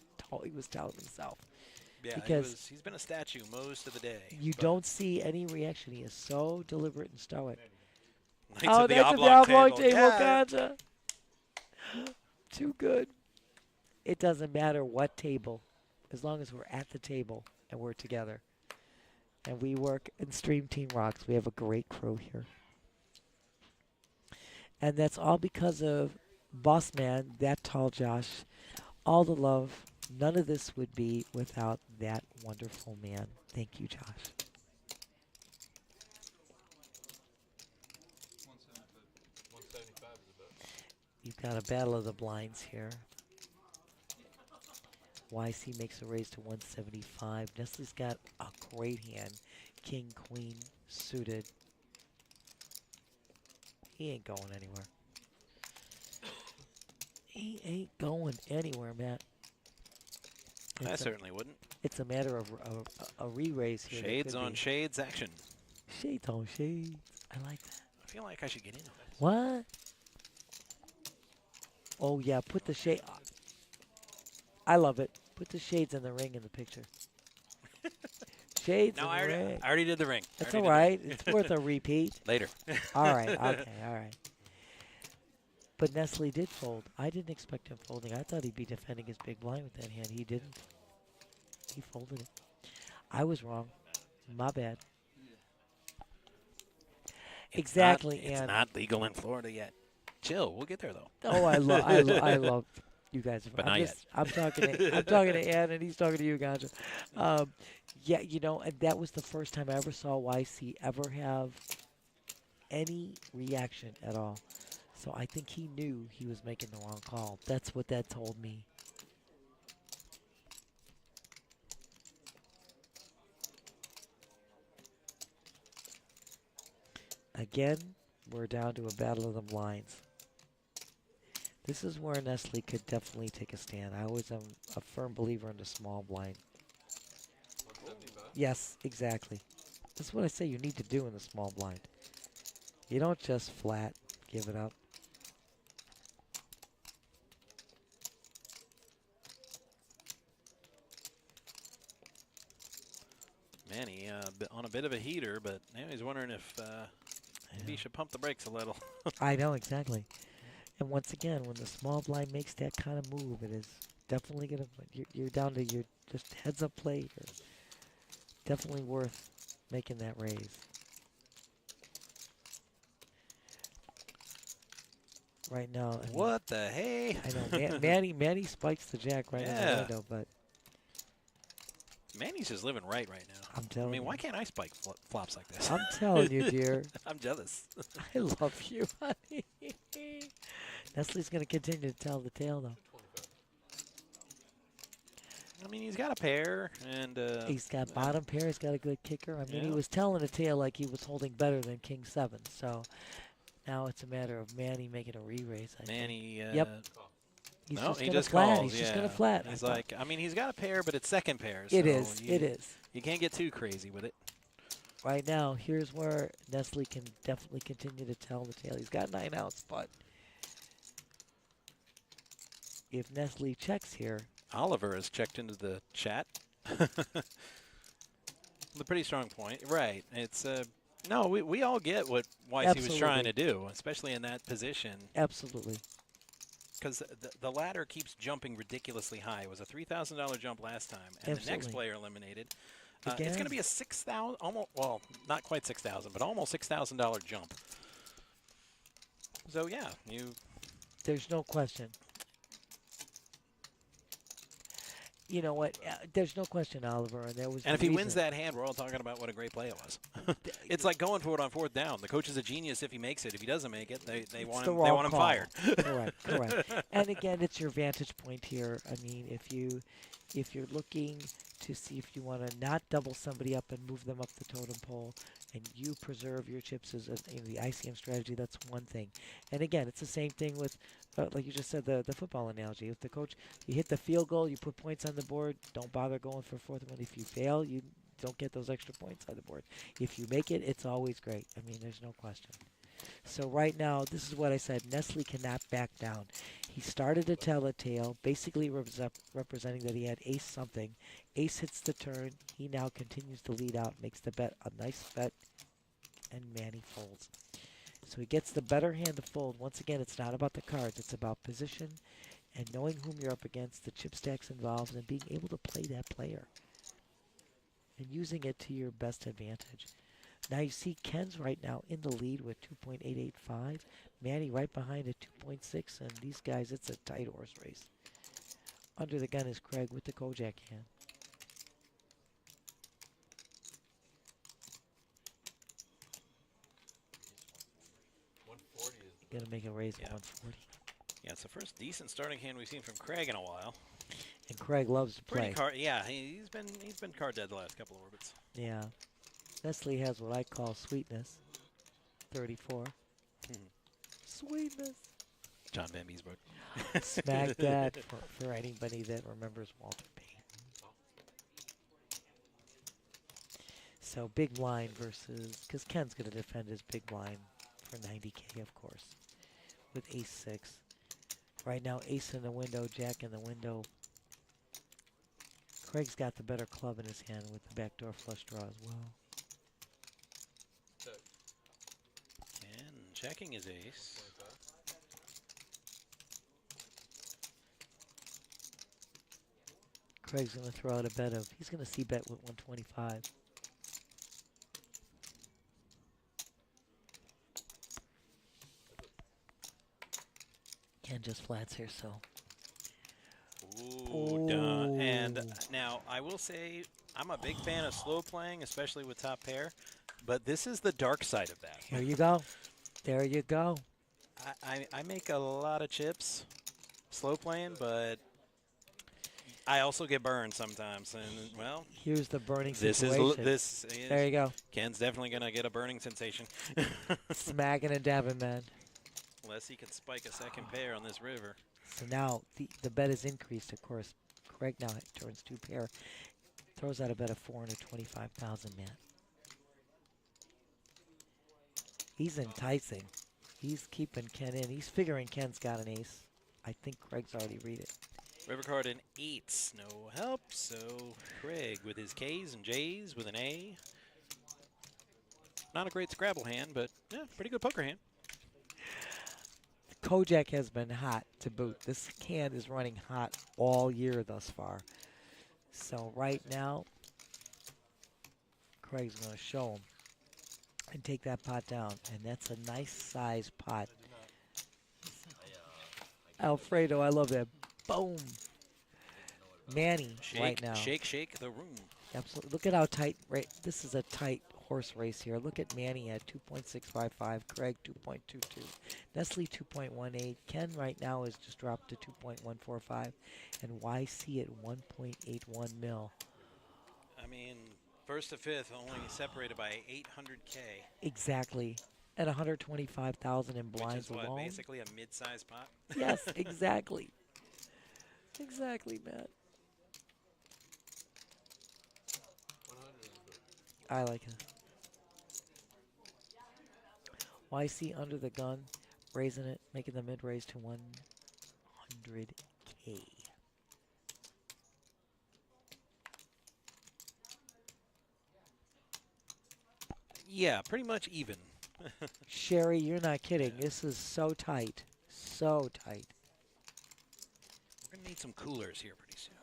was telling himself. Yeah, Because he's been a statue most of the day. You but don't see any reaction. He is so deliberate and stoic. Knights Oh, of the that's oblong a oblong table. table, Yeah, gotcha. Too good. It doesn't matter what table, as long as we're at the table and we're together. And we work in Stream Team Rocks. We have a great crew here. And that's all because of Boss Man, that tall Josh. All the love. None of this would be without that wonderful man. Thank you, Josh. 175 is the best. You've got a battle of the blinds here. YC makes a raise to 175. Nestle's got a great hand. King, queen, suited. He ain't going anywhere. He ain't going anywhere, Matt. I certainly wouldn't. It's a matter of a re-raise here. Shades on shades action. Shades on shades. I like that. I feel like I should get in on this. What? Oh, yeah. Put the shade. I love it. Put the shades in the ring in the picture. Shades No, in I the ring. already did the ring. That's all right. It's worth a repeat. Later. All right. Okay. All right. But Nestle did fold. I didn't expect him folding. I thought he'd be defending his big blind with that hand. He didn't. He folded it. I was wrong. My bad. Exactly. It's not legal in Florida yet. Chill. We'll get there though. Oh, I love you guys. But not yet. I'm talking to Ann, and he's talking to you, Ganja. Yeah, you know, and that was the first time I ever saw YC ever have any reaction at all. So I think he knew he was making the wrong call. That's what that told me. Again, we're down to a battle of the blinds. This is where Nestle could definitely take a stand. I was a firm believer in the small blind. 175? Yes, exactly. That's what I say you need to do in the small blind. You don't just flat give it up. Manny on a bit of a heater, but now he's wondering if maybe he should pump the brakes a little. I know, exactly. And once again, when the small blind makes that kind of move, it is definitely going to, you're down to your just heads up play. Definitely worth making that raise. Right now. I mean, What the hey? I know. Manny spikes the jack right in the window, but Manny's just living right now. I'm telling you. I mean, why can't I spike flops like this? I'm telling you, dear. I'm jealous. I love you, honey. Nestle's going to continue to tell the tale, though. 225. I mean, he's got a pair, and He's got bottom pair. He's got a good kicker. I mean, he Yeah. was telling a tale like he was holding better than King 7. So now it's a matter of Manny making a re-raise. I think. Manny. Yep. He's No, just he gonna just flat. calls. He's just yeah. going to flat. He's like, I mean, he's got a pair, but it's second pair. So It is. You, It is. You can't get too crazy with it. Right now, here's where Nestle can definitely continue to tell the tale. He's got 9 outs, but if Nestle checks here, Oliver has checked into the chat. The pretty strong point, right? It's no, we all get what YC was trying to do, especially in that position. absolutely. Because the ladder keeps jumping ridiculously high. It was a $3,000 jump last time, and the next Absolutely. player eliminated. It's Again? going to be a $6,000, almost, well, not quite $6,000, but almost $6,000 jump. So yeah, There's no question. You know what? There's no question, Oliver. And there was. and if the he wins reason. that hand, we're all talking about what a great play it was. It's like going for it on 4th down. The coach is a genius if he makes it. If he doesn't make it, they want the him. wrong They want him call. fired. Correct. And again, it's your vantage point here. I mean, if you're looking to see if you want to not double somebody up and move them up the totem pole, and you preserve your chips as the ICM strategy, that's one thing. And again, it's the same thing with, like you just said, the football analogy. If the coach, you hit the field goal, you put points on the board, don't bother going for 4th one. If you fail, you don't get those extra points on the board. If you make it, it's always great. I mean, there's no question. So right now, this is what I said. Nestle cannot back down. He started to tell a tale, basically representing that he had ace something. Ace hits the turn. He now continues to lead out, makes the bet, a nice bet, and Manny folds. So he gets the better hand to fold. Once again, it's not about the cards. It's about position and knowing whom you're up against, the chip stacks involved, and being able to play that player. And using it to your best advantage. Now you see Ken's right now in the lead with 2.885. Manny right behind at 2.6. And these guys, it's a tight horse race. Under the gun is Craig with the Kojak hand. 140 is the Gonna make a raise Yeah. at 140. Yeah, it's the first decent starting hand we've seen from Craig in a while. And Craig loves to Pretty play. card. Yeah, he's been card dead the last couple of orbits. Yeah. Nestle has what I call sweetness. 34. Sweetness. John Van Beesburg. Smack that for anybody that remembers Walter Payton. So big blind versus, because Ken's going to defend his big blind for 90K, of course, with ace-6. Right now, ace in the window, jack in the window. Craig's got the better club in his hand with the backdoor flush draw as well. check. And checking his ace. 25. Craig's going to throw out a bet of, he's going to c-bet with 125. Ken just flats here, so. Ooh, done. And Ooh. now I will say I'm a big fan of slow playing, especially with top pair. But this is the dark side of that. Here you go. There you go. I make a lot of chips slow playing, but I also get burned sometimes. And well, Here's the burning this situation. is There you go. Ken's definitely gonna get a burning sensation. Smacking and dabbing, man. Unless he can spike a second pair on this river. So now the bet is increased, of course. Craig now turns 2 pair. Throws out a bet of 425,000, man. He's enticing. He's keeping Ken in. He's figuring Ken's got an ace. I think Craig's already read it. River card in 8s, no help. So Craig with his K's and J's with an A. Not a great Scrabble hand, but yeah, pretty good poker hand. Kojak has been hot to boot. This hand is running hot all year thus far. So right now, Craig's going to show him and take that pot down. And that's a nice size pot. Alfredo, I love that. Boom. Manny Shake, right now. shake the room. Absolutely. Look at how tight. Right, this is a tight horse race here. Look at Manny at 2.655. Craig 2.22. Nestle 2.18. Ken right now has just dropped to 2.145, and YC at 1.81 mil. I mean, first to fifth only separated by 800K, Exactly. At 125,000 in which blinds is what, alone. basically a mid-sized pot. Yes, exactly. Exactly, Matt. 100 is good. I like it. YC under the gun, raising it, making the mid raise to 100K. Yeah, pretty much even. Sherry, you're not kidding. This is so tight. So tight. We're gonna need some coolers here pretty soon.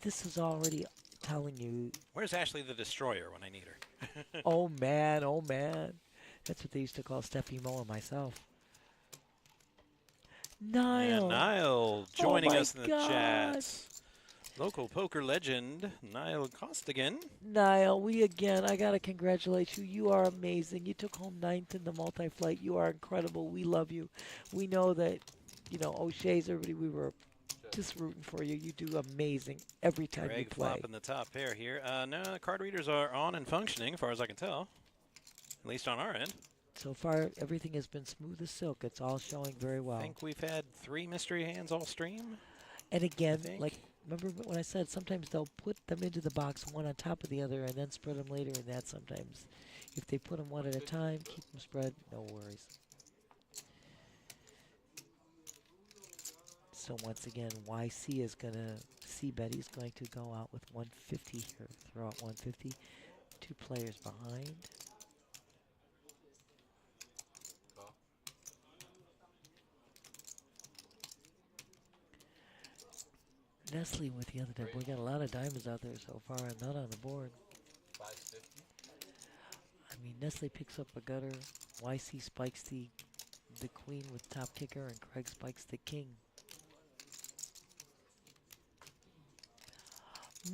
This is already telling you, Where's Ashley the Destroyer when I need her? oh man, oh man. That's what they used to call Steffi Mo and myself. Niall. And Niall joining my us in the God. chat. Local poker legend, Niall Costigan. Niall, I gotta congratulate you. You are amazing. You took home 9th in the multi-flight. You are incredible. We love you. We know that, O'Shea's, everybody, we were just rooting for you. You do amazing every time you Greg play. flopping the top pair here. No, the card readers are on and functioning, as far as I can tell. At least on our end. So far, everything has been smooth as silk. It's all showing very well. I think we've had 3 mystery hands all stream. And again, think. like, remember when I said sometimes they'll put them into the box one on top of the other and then spread them later, and that sometimes, if they put them one at a time, keep them spread, no worries. So once again, YC is going to, C-bet, he's going to go out with 150 here, throw out 150. 2 players behind. Call. Nestle with the other deck. We got a lot of diamonds out there so far and none on the board. 550. I mean, Nestle picks up a gutter. YC spikes the queen with top kicker, and Craig spikes the king.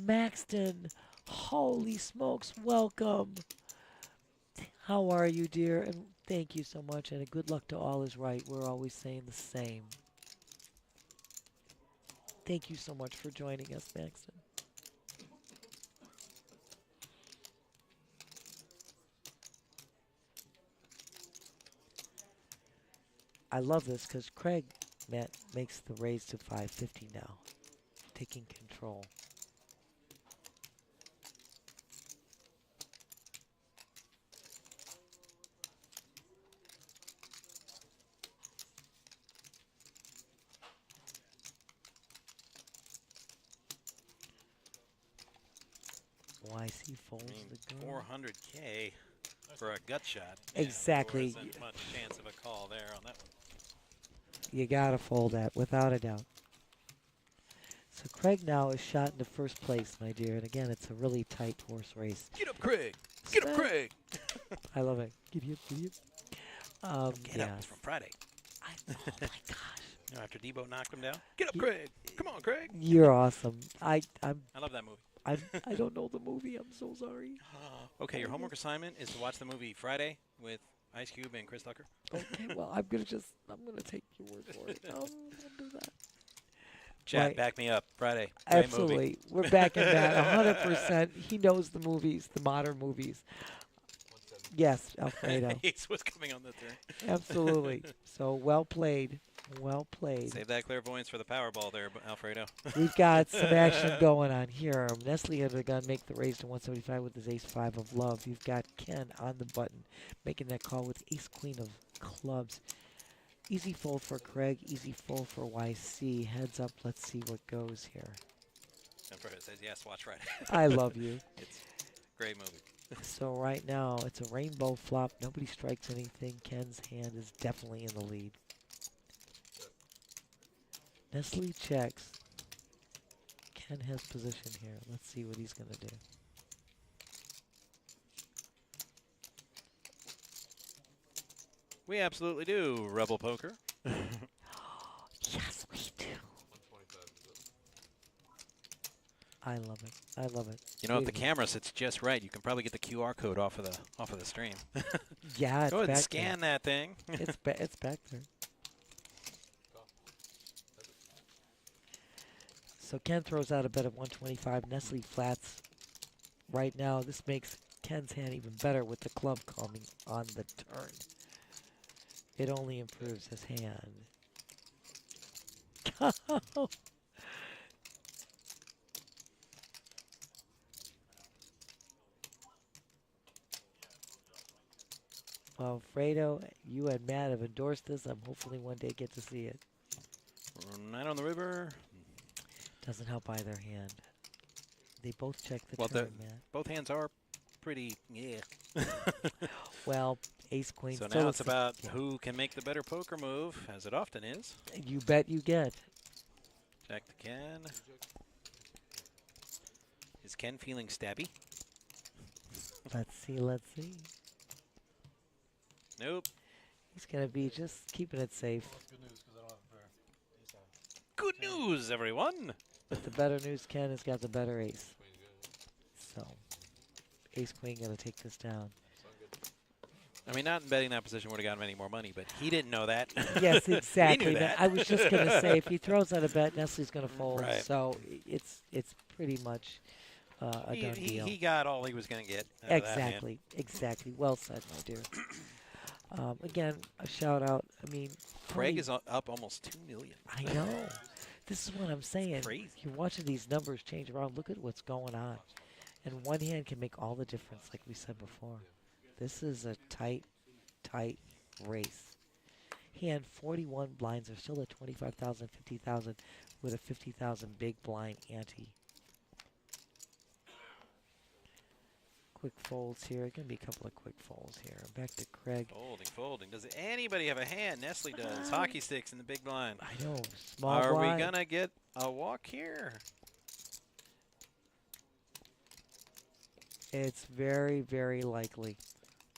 Maxton, holy smokes, welcome. How are you, dear? And thank you so much, and a good luck to all is right. We're always saying the same. Thank you so much for joining us, Maxton. I love this because Craig, Matt, makes the raise to 550 now, taking control. YC folds the gun. 400K for a gut shot. Exactly. There isn't much chance of a call there on that one. You gotta fold that, without a doubt. So Craig now is shot into first place, my dear. And again, it's a really tight horse race. Get up, Craig! Get up, Craig! I love it. Giddy up, giddy up. Get up from Friday. Oh my gosh. You know, after Debo knocked him down. Get up, Craig! Come on, Craig! You're awesome. I love that movie. I don't know the movie. I'm so sorry. Okay, your homework assignment is to watch the movie Friday with Ice Cube and Chris Tucker. Okay, well, I'm gonna take your word for it. I'll do that. Chat, Right. back me up. Friday. Great Absolutely. movie. We're backing that 100%. He knows the movies, the modern movies. Yes, Alfredo. Ace was coming on the turn. Absolutely. So well played. Well played. Save that clairvoyance for the Powerball there, Alfredo. We've got some action going on here. Nestle under the gun, make the raise to 175 with his ace-5 of love. You've got Ken on the button, making that call with ace-queen of clubs. Easy fold for Craig, easy fold for YC. Heads up, let's see what goes here. Alfredo says, yes, watch Friday. I love you. It's a great movie. So right now, it's a rainbow flop. Nobody strikes anything. Ken's hand is definitely in the lead. Nestle checks. Ken has position here. Let's see what he's going to do. We absolutely do, Rebel Poker. Yes, we do. 125 is up. I love it. I love it. You know, if the Really. camera sits just right, you can probably get the QR code off of the stream. Yeah, it's Go ahead and back scan that thing. there. It's back there. So Ken throws out a bet of 125. Nestle flats right now. This makes Ken's hand even better with the club coming on the turn. It only improves his hand. Well, Fredo, you and Matt have endorsed this. I'm hopefully one day get to see it. Night on the river. Doesn't help either hand. They both check the Well, turn, Matt. both hands are pretty, yeah. Well, ace queen. So still now it's a- about yeah. who can make the better poker move, as it often is. You bet you get. Check the Ken. Is Ken feeling stabby? Let's see. Let's see. Nope. He's gonna be just keeping it safe. Well, it's good news because I don't have a pair. Ace high. Good news, everyone. But the better news, Ken has got the better ace. Queen's good. So, ace queen gonna take this down. Sound good. I mean, not in betting that position would have gotten him any more money, but he didn't know that. Yes, He exactly. knew that. I was just gonna say, if he throws out a bet, Nestle's gonna fold. Right. So it's pretty much a done deal. He got all he was going to get. Out of that hand. Exactly, exactly. Well said, my dear. Again, a shout out. I mean, Craig Tony- is up almost 2 million. I know. This is what I'm saying. crazy. You're watching these numbers change around. Look at what's going on. And one hand can make all the difference, like we said before. This is a tight race. Hand 41 blinds are still at 25,000, 50,000 with a 50,000 big blind ante. quick folds here. Going to be a couple of quick folds here. Back to Craig. Folding, folding. Does anybody have a hand? Nestle does. Hockey sticks in the big blind. I know. Small Are blind. we going to get a walk here? It's very, very likely.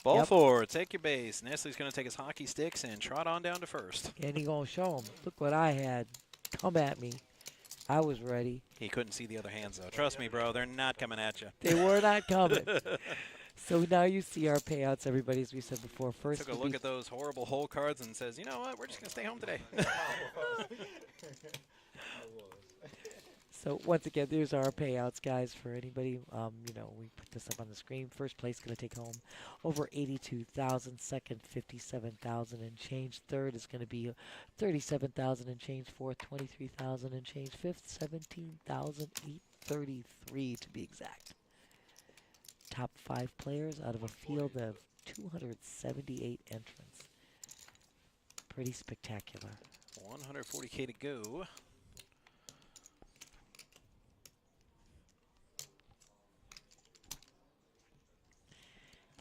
Ball Yep. four. Take your base. Nestle's going to take his hockey sticks and trot on down to first. And he going to show him. Look what I had. Come at me. I was ready. He couldn't see the other hands, though. Trust me, bro. They're not coming at you. They were not coming. So now you see our payouts, everybody, as we said before. First, Took a look at those horrible hole cards and says, you know what? We're just going to stay home today. So once again, there's our payouts, guys, for anybody. You know, we put this up on the screen. First place going to take home over 82,000. Second, 57,000 and change. Third is going to be 37,000 and change. Fourth, 23,000 and change. Fifth, 17,833 to be exact. Top 5 players out of a field of 278 entrants. Pretty spectacular. 140K to go.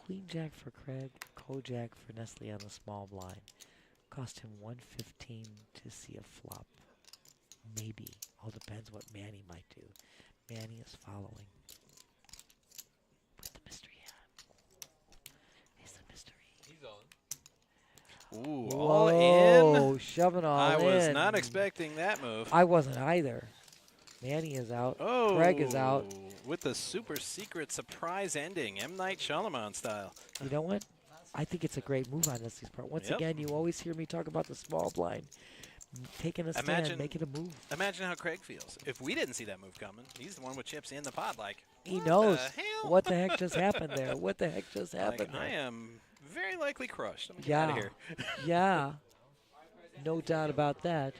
Queen Jack for Craig, Kojak for Nestle on the small blind. Cost him 115 to see a flop. Maybe. All depends what Manny might do. Manny is following. With the mystery hand. He's the mystery. He's on. Ooh, all in. Whoa, shoving all I in. was not expecting that move. I wasn't either. Manny is out. Oh, Craig is out. With the super secret surprise ending, M. Night Shyamalan style. You know what? I think it's a great move on Nestle's part. Once Yep. again, you always hear me talk about the small blind. Taking a stand, Imagine- making a move. Imagine how Craig feels. If we didn't see that move coming, he's the one with chips in the pot like, He what knows the hell? what the heck just happened there. What the heck just Like, happened I there? am very likely crushed. I'm get out Yeah. of here. Yeah. No doubt about that.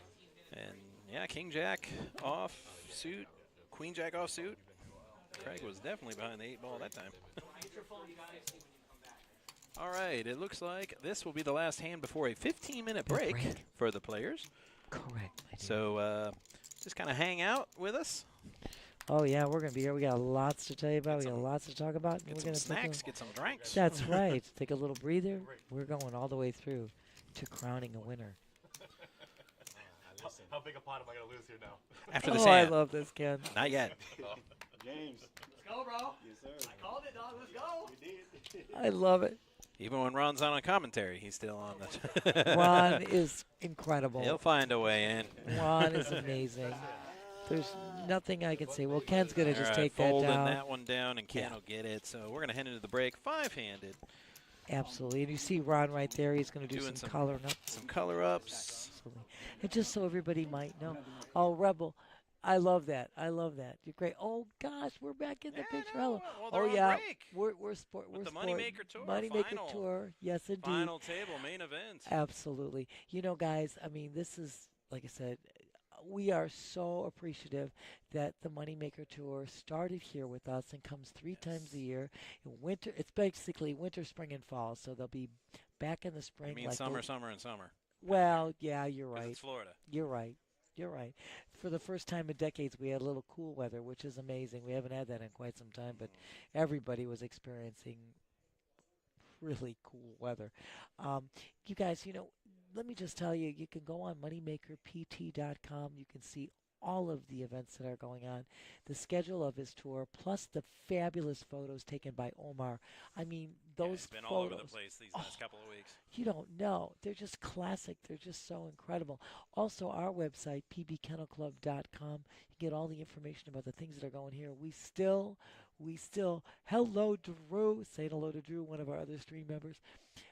And yeah, King Jack off suit, Queen Jack off suit. Craig was definitely behind the 8 ball that time. All right, it looks like this will be the last hand before a 15-minute break, break. for the players. Correct, my dear. So just kind of hang out with us. Oh, yeah, we're going to be here. We got lots to tell you about. Get We got some- lots to talk about. Get We're some gonna take a- snacks, get some drinks. That's right. Take a little breather. We're going all the way through to crowning a winner. How big a pot am I gonna lose here now? After the Oh, I sand. love this, Ken. Not yet. James. Let's go, bro. Yes, sir. I called it, dog. Let's go. You did. I love it. Even when Ron's on a commentary, he's still on the. Ron is incredible. He'll find a way in. Ron is amazing. There's nothing I can say. Well, Ken's going to just All right, take that folding down. that one down, and Ken Yeah. will get it. So we're going to head into the break 5-handed. Absolutely. And you see Ron right there. He's going to do Doing some some- coloring up. Some color ups. Absolutely. And just so everybody might know. Oh, Rebel. I love that. I love that. You're great. Oh, gosh. We're back in the Yeah, picture. no, Hello. well, they're Oh, on yeah. break. We're sport. With We're the sport. Moneymaker Tour Moneymaker final. Tour. Yes, indeed. Final table, main event. Absolutely. You know, guys, I mean, this is, like I said, we are so appreciative that the Moneymaker Tour started here with us and comes 3 times a year. In winter, it's basically winter, spring, and fall. So they'll be back in the spring. I mean like summer, the- summer, and summer. Well, yeah, you're 'Cause right. it's Florida. You're right. You're right. For the first time in decades, we had a little cool weather, which is amazing. We haven't had that in quite some time, but everybody was experiencing really cool weather. You guys, you know, let me just tell you, you can go on moneymakerpt.com. You can see all of the events that are going on, the schedule of his tour, plus the fabulous photos taken by Omar. I mean, Yeah, those it's been photos. all over the place these last couple of weeks. You don't know. They're just classic. They're just so incredible. Also, our website, pbkennelclub.com. You get all the information about the things that are going here. We still, hello, Drew. Say hello to Drew, one of our other stream members.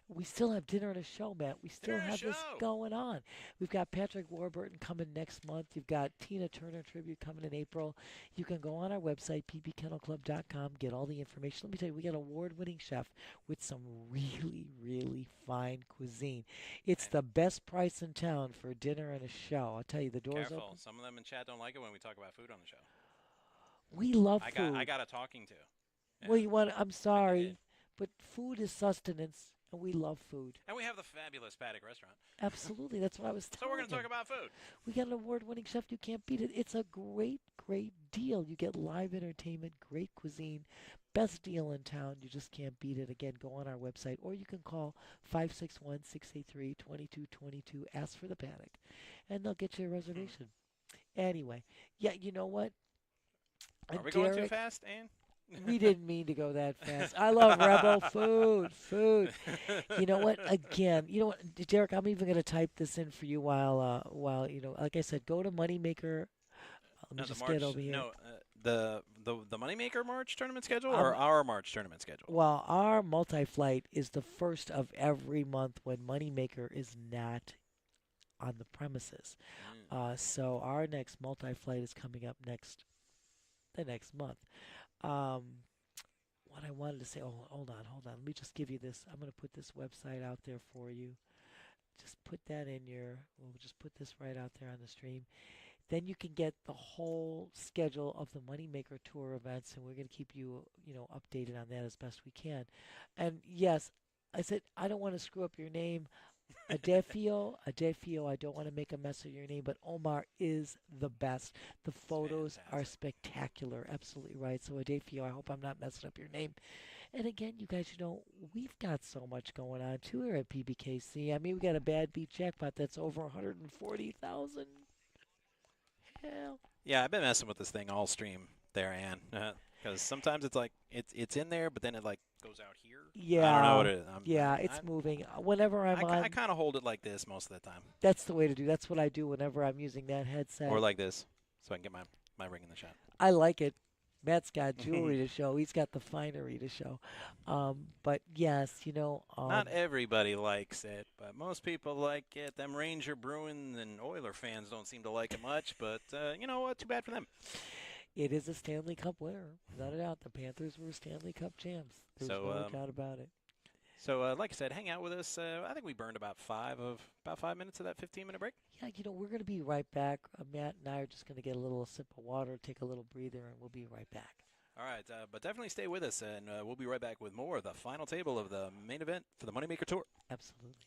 We still have dinner and a show, Matt. We still Dinner and a have this show. going on. We've got Patrick Warburton coming next month. You've got Tina Turner tribute coming in April. You can go on our website, pbkennelclub.com, get all the information. Let me tell you, we got an award-winning chef with some really, really fine cuisine. It's the best price in town for dinner and a show. I'll tell you, the doors Careful. open. Some of them in chat don't like it when we talk about food on the show. We love I food. got a talking to. Yeah. Well, you want? I'm sorry, did. but food is sustenance, and we love food. And we have the fabulous Paddock restaurant. Absolutely, that's what I was So telling we're going to him. talk about food. We got an award-winning chef. You can't beat it. It's a great, great deal. You get live entertainment, great cuisine, Best deal in town. You just can't beat it. Again, go on our website, or you can call 561-683-2222. Ask for the Paddock, and they'll get you a reservation. Anyway, yeah, you know what? Are we going too Derek, fast, Ann? we didn't mean to go that fast. I love Rebel food. You know what? Again, you know what, Derek? I'm even going to type this in for you while like I said, go to Moneymaker. Let me No, the just March. get over here. No, the Moneymaker March tournament schedule Um, or our March tournament schedule. Well, our multi-flight is the first of every month when Moneymaker is not on the premises. So our next multi-flight is coming up the next month. Um, what I wanted to say, hold on. Let me just give you this. I'm going to put this website out there for you. Just put that we'll just put this right out there on the stream. Then you can get the whole schedule of the Moneymaker Tour events, and we're going to keep you, updated on that as best we can. And yes, I said I don't want to screw up your name. Adefio, I don't want to make a mess of your name, but Omar is the best. The photos are spectacular. Absolutely right. So Adefio, I hope I'm not messing up your name. And again, you guys, we've got so much going on too here at PBKC. I mean, we got a bad beat jackpot that's over 140,000. Hell. Yeah, I've been messing with this thing all stream there, Ann. Because sometimes it's like it's in there, but then it like goes out here. Yeah. I don't know what it is. It's moving. Whenever I'm on, I kind of hold it like this most of the time, that's the way to do. That's what I do whenever I'm using that headset. or like this, so I can get my ring in the shot. I like it. Matt's got jewelry to show. He's got the finery to show. But yes, Not everybody likes it, but most people like it. Them Ranger, Bruins, and Oiler fans don't seem to like it much, but you know what? Too bad for them. It is a Stanley Cup winner, without a doubt. The Panthers were Stanley Cup champs. There's no doubt about it. So, like I said, hang out with us. I think we burned about 5 minutes of that 15-minute break. Yeah, we're going to be right back. Matt and I are just going to get a little sip of water, take a little breather, and we'll be right back. All right, but definitely stay with us, and we'll be right back with more of the final table of the main event for the Moneymaker Tour. Absolutely.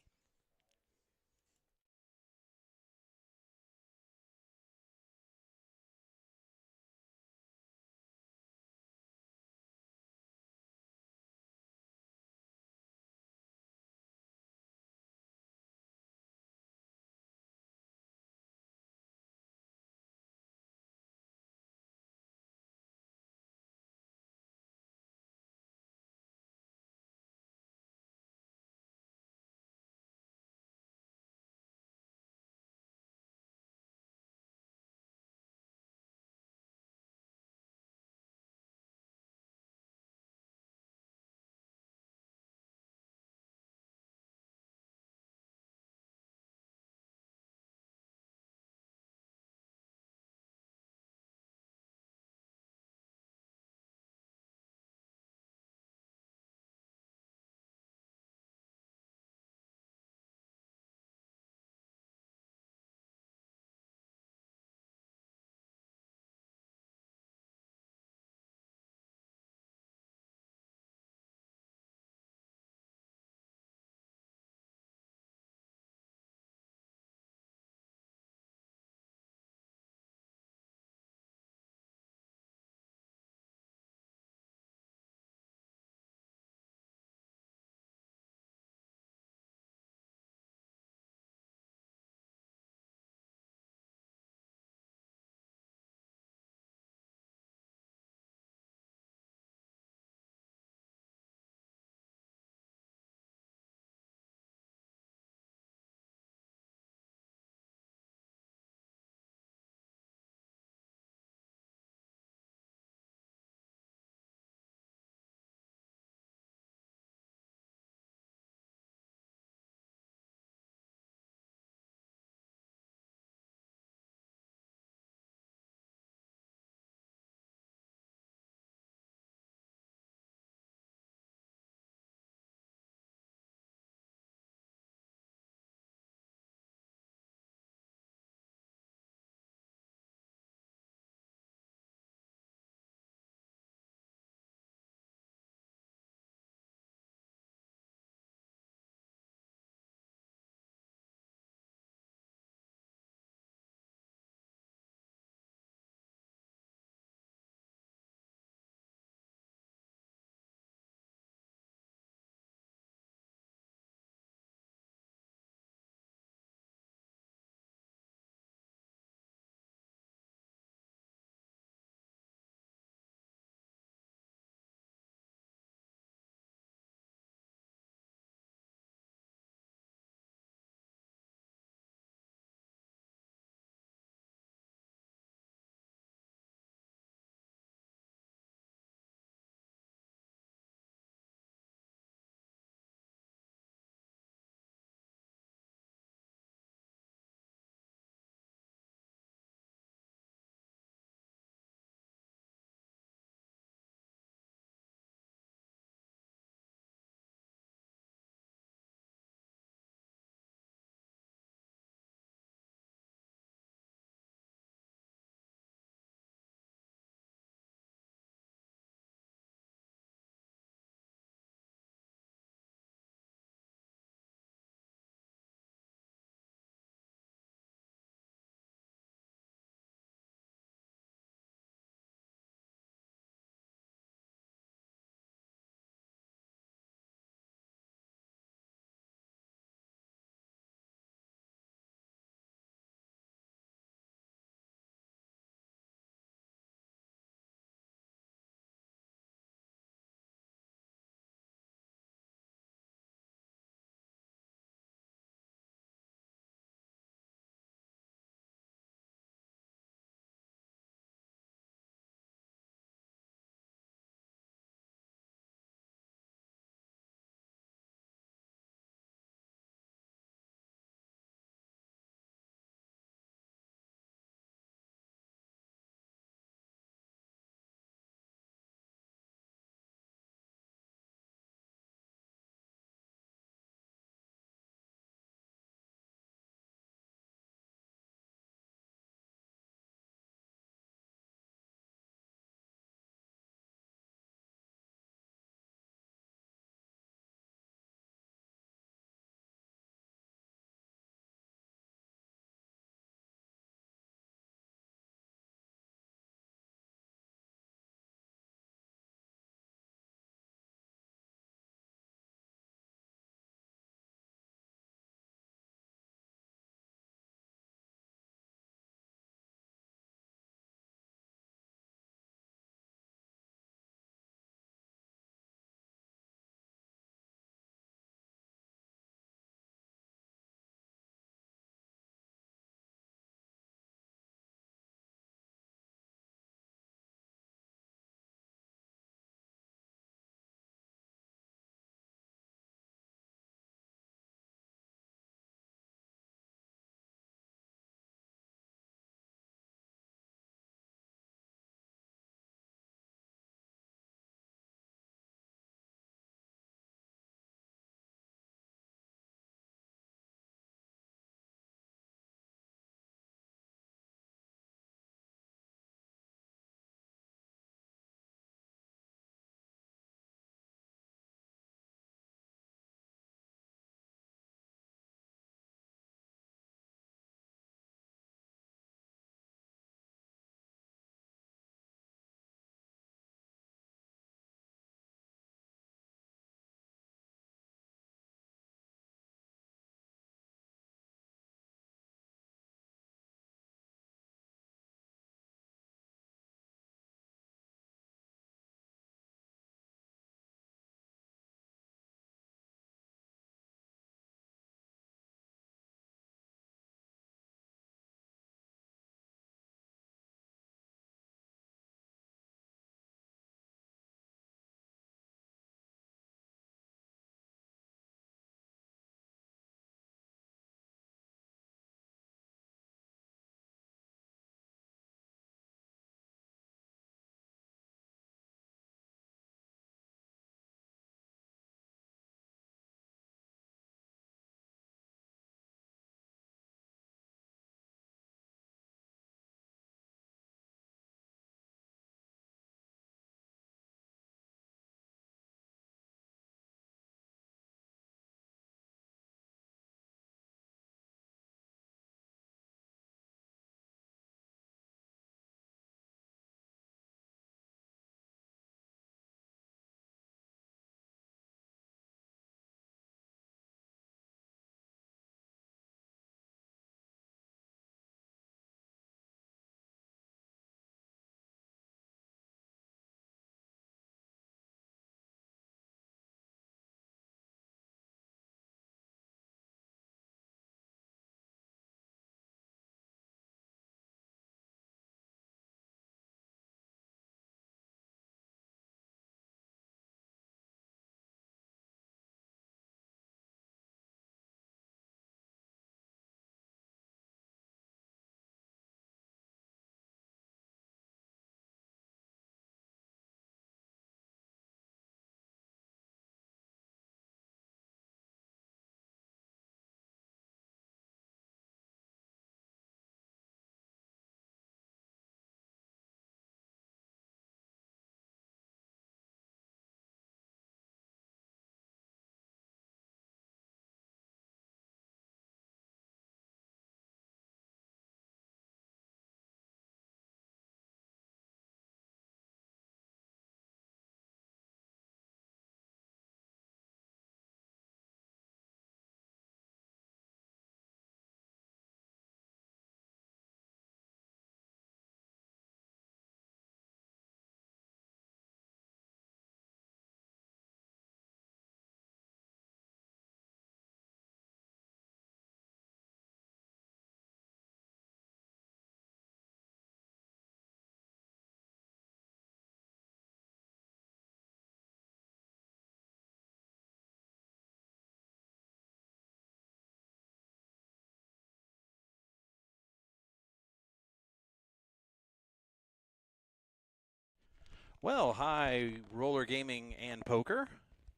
Well, hi, roller gaming and poker.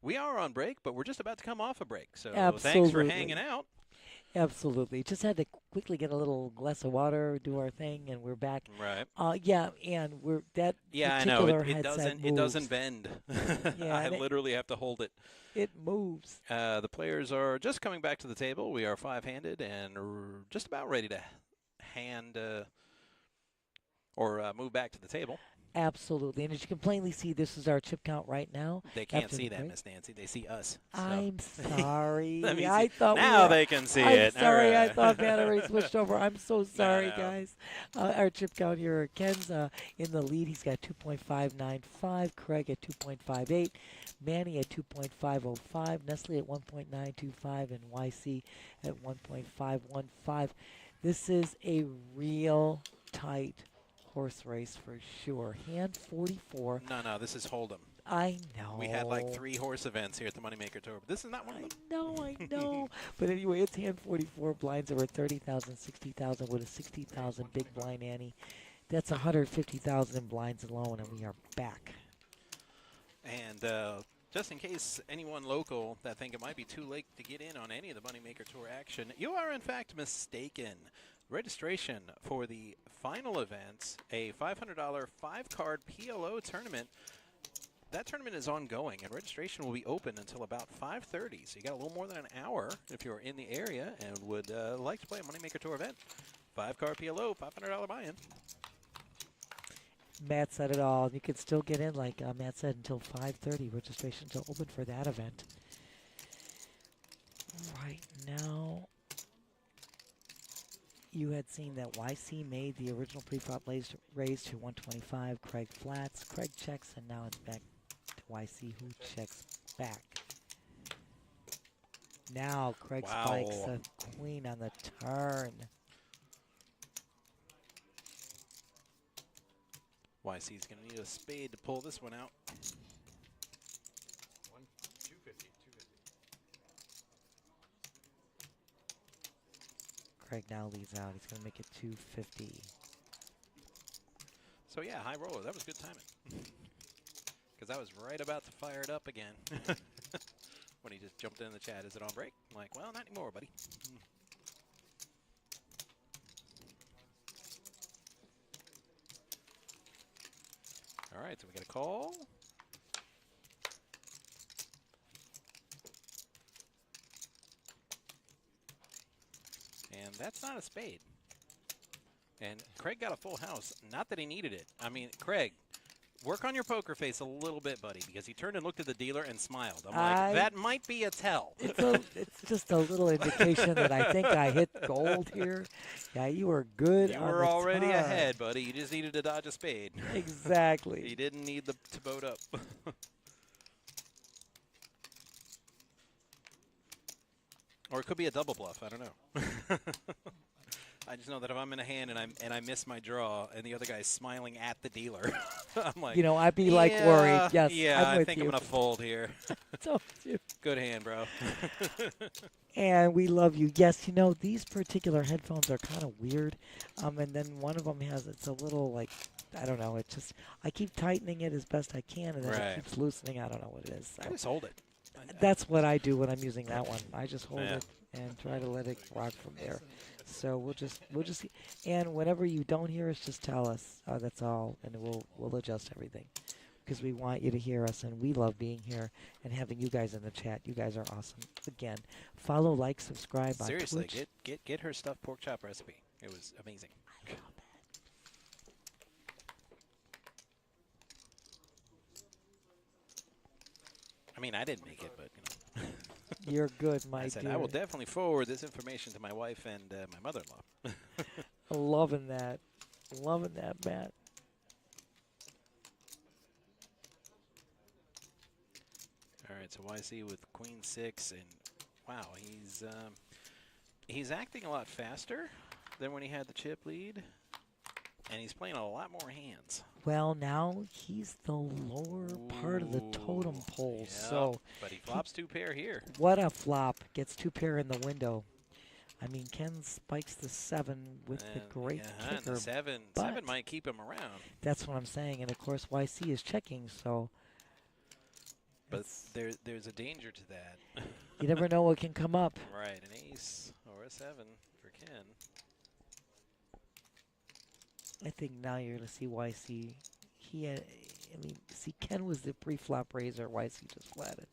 We are on break, but we're just about to come off a break. So thanks for Absolutely. hanging out. Absolutely. Just had to quickly get a little glass of water, do our thing, and we're back. Right. Yeah, and we're that Yeah, I know. particular It headset doesn't. moves. It doesn't bend. Yeah, I and literally have to hold it. it moves. The players are just coming back to the table. We are five-handed and just about ready to hand or move back to the table. Absolutely. And as you can plainly see, this is our chip count right now. They can't after see the that, break. Miss Nancy. They see us. So. I'm sorry. Let me I see. thought Now we were, they can see I'm it. All sorry. I right. thought Matt already switched over. I'm so sorry, no. guys. Our chip count here. Ken's in the lead. He's got 2.595. Craig at 2.58. Manny at 2.505. Nestle at 1.925. And YC at 1.515. This is a real tight horse race for sure. Hand 44. No, this is Hold'em. I know. We had like 3 horse events here at the Moneymaker Tour, but this is not one of them. I know. But anyway, it's hand 44. Blinds over 30,000, 60,000 with a 60,000 big blind ante. That's 150,000 in blinds alone, and we are back. And just in case anyone local that think it might be too late to get in on any of the Moneymaker Tour action, you are in fact mistaken. Registration for the final event, a $500 5-card PLO tournament. That tournament is ongoing, and registration will be open until about 5:30. So you got a little more than an hour if you're in the area and would like to play a Moneymaker Tour event. 5-card PLO, $500 buy-in. Matt said it all. You can still get in, like Matt said, until 5:30. Registration still open for that event. Right now, you had seen that YC made the original pre-flop raise to 125. Craig flats. Craig checks, and now it's back to YC, who checks back. Now Craig spikes a queen on the turn. YC's going to need a spade to pull this one out. 250. Craig now leads out. He's going to make it 250. So yeah, high roller. That was good timing. Because I was right about to fire it up again. When he just jumped in the chat, is it on break? I'm like, well, not anymore, buddy. All right, so we got a call. And that's not a spade. And Craig got a full house. Not that he needed it. I mean, Craig, work on your poker face a little bit, buddy, because he turned and looked at the dealer and smiled. I'm like, that might be a tell. It's just a little indication that I think I hit gold here. Yeah, you were good. You on were the already turn. ahead, buddy. You just needed to dodge a spade. Exactly. He didn't need to boat up. Or it could be a double bluff. I don't know. I just know that if I'm in a hand and I miss my draw and the other guy's smiling at the dealer, I'm like, You know, I'd be like worried. Yes, yeah, I'm I with think you. I'm gonna fold here. So, Good hand, bro. and we love you. Yes, you know, these particular headphones are kind of weird. And then one of them it's a little like, I don't know. It's just, I keep tightening it as best I can, and then Right. it keeps loosening. I don't know what it is. I So just hold it. that's what I do when I'm using that one. I just hold Yeah. it and try to let it rock from there. So we'll just and whenever you don't hear us, just tell us. That's all, and we'll adjust everything, because we want you to hear us, and we love being here and having you guys in the chat. You guys are awesome. Again, follow, like, subscribe on Seriously, Twitch. get her stuffed pork chop recipe. It was amazing. I love that. I mean, I didn't make it, but you know. You're good, my I said dear. I will definitely forward this information to my wife and my mother-in-law. Loving that. Loving that, Matt. All right, so YC with Queen 6, and wow, he's acting a lot faster than when he had the chip lead, and he's playing a lot more hands. Well, now he's the lower part of the totem pole, Yeah, so but he flops 2 pair here. what a flop. Gets 2 pair in the window. I mean, Ken spikes the 7 with the great and kicker. the 7 but might keep him around. that's what I'm saying. And of course, YC is checking, so. But it's- there's a danger to that. you never know what can come up. Right, an ace or a 7 for Ken. I think now you're going to see YC. I mean, see, Ken was the pre-flop raiser. YC just flatted.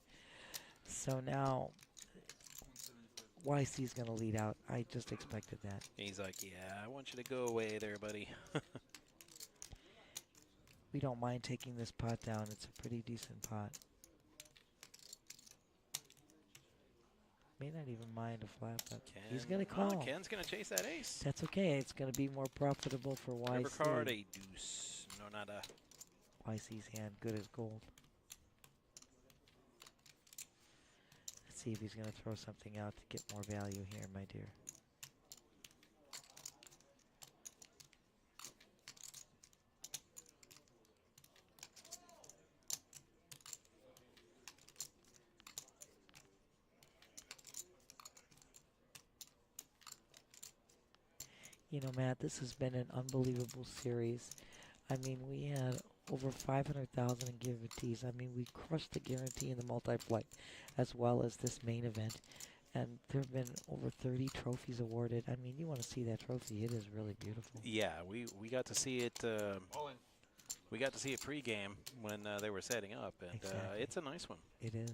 So now YC's going to lead out. I just expected that. He's like, yeah, I want you to go away there, buddy. We don't mind taking this pot down. It's a pretty decent pot. May not even mind a flat, but he's going to call. Oh, Ken's going to chase that ace. That's okay. It's going to be more profitable for YC. River card, a deuce. No, nada. YC's hand good as gold. Let's see if he's going to throw something out to get more value here, my dear. You know, Matt, this has been an unbelievable series. I mean, we had over 500,000 in guarantees. I mean, we crushed the guarantee in the multi-flight as well as this main event. And there have been over 30 trophies awarded. I mean, you want to see that trophy. It is really beautiful. Yeah, we got to see it. We got to see it pregame when they were setting up, and Exactly. it's a nice one. It is.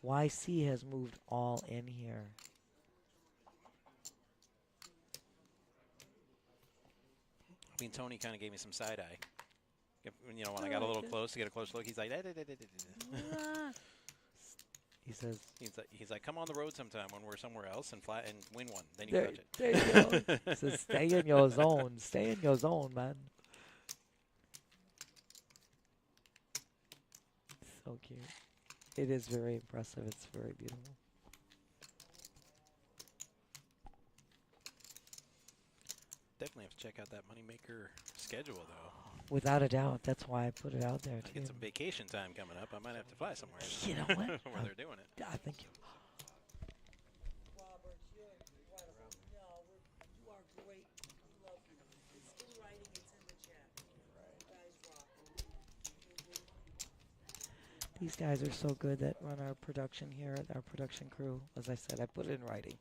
YC has moved all in here. I mean, Tony kind of gave me some side eye. You know, when I got a little close to get a close look, he's like, He says, he's like, come on the road sometime when we're somewhere else and fly and win one. Then you there, touch it. there you go. He says, stay in your zone. Stay in your zone, man. So cute. It is very impressive. It's very beautiful. Definitely have to check out that Moneymaker schedule, though. Without a doubt. That's why I put it out there, I too. get some vacation time coming up. I might have to fly somewhere. You know what? where they're doing it. I think you. These guys are so good that run our production here, our production crew. As I said, I put it in writing.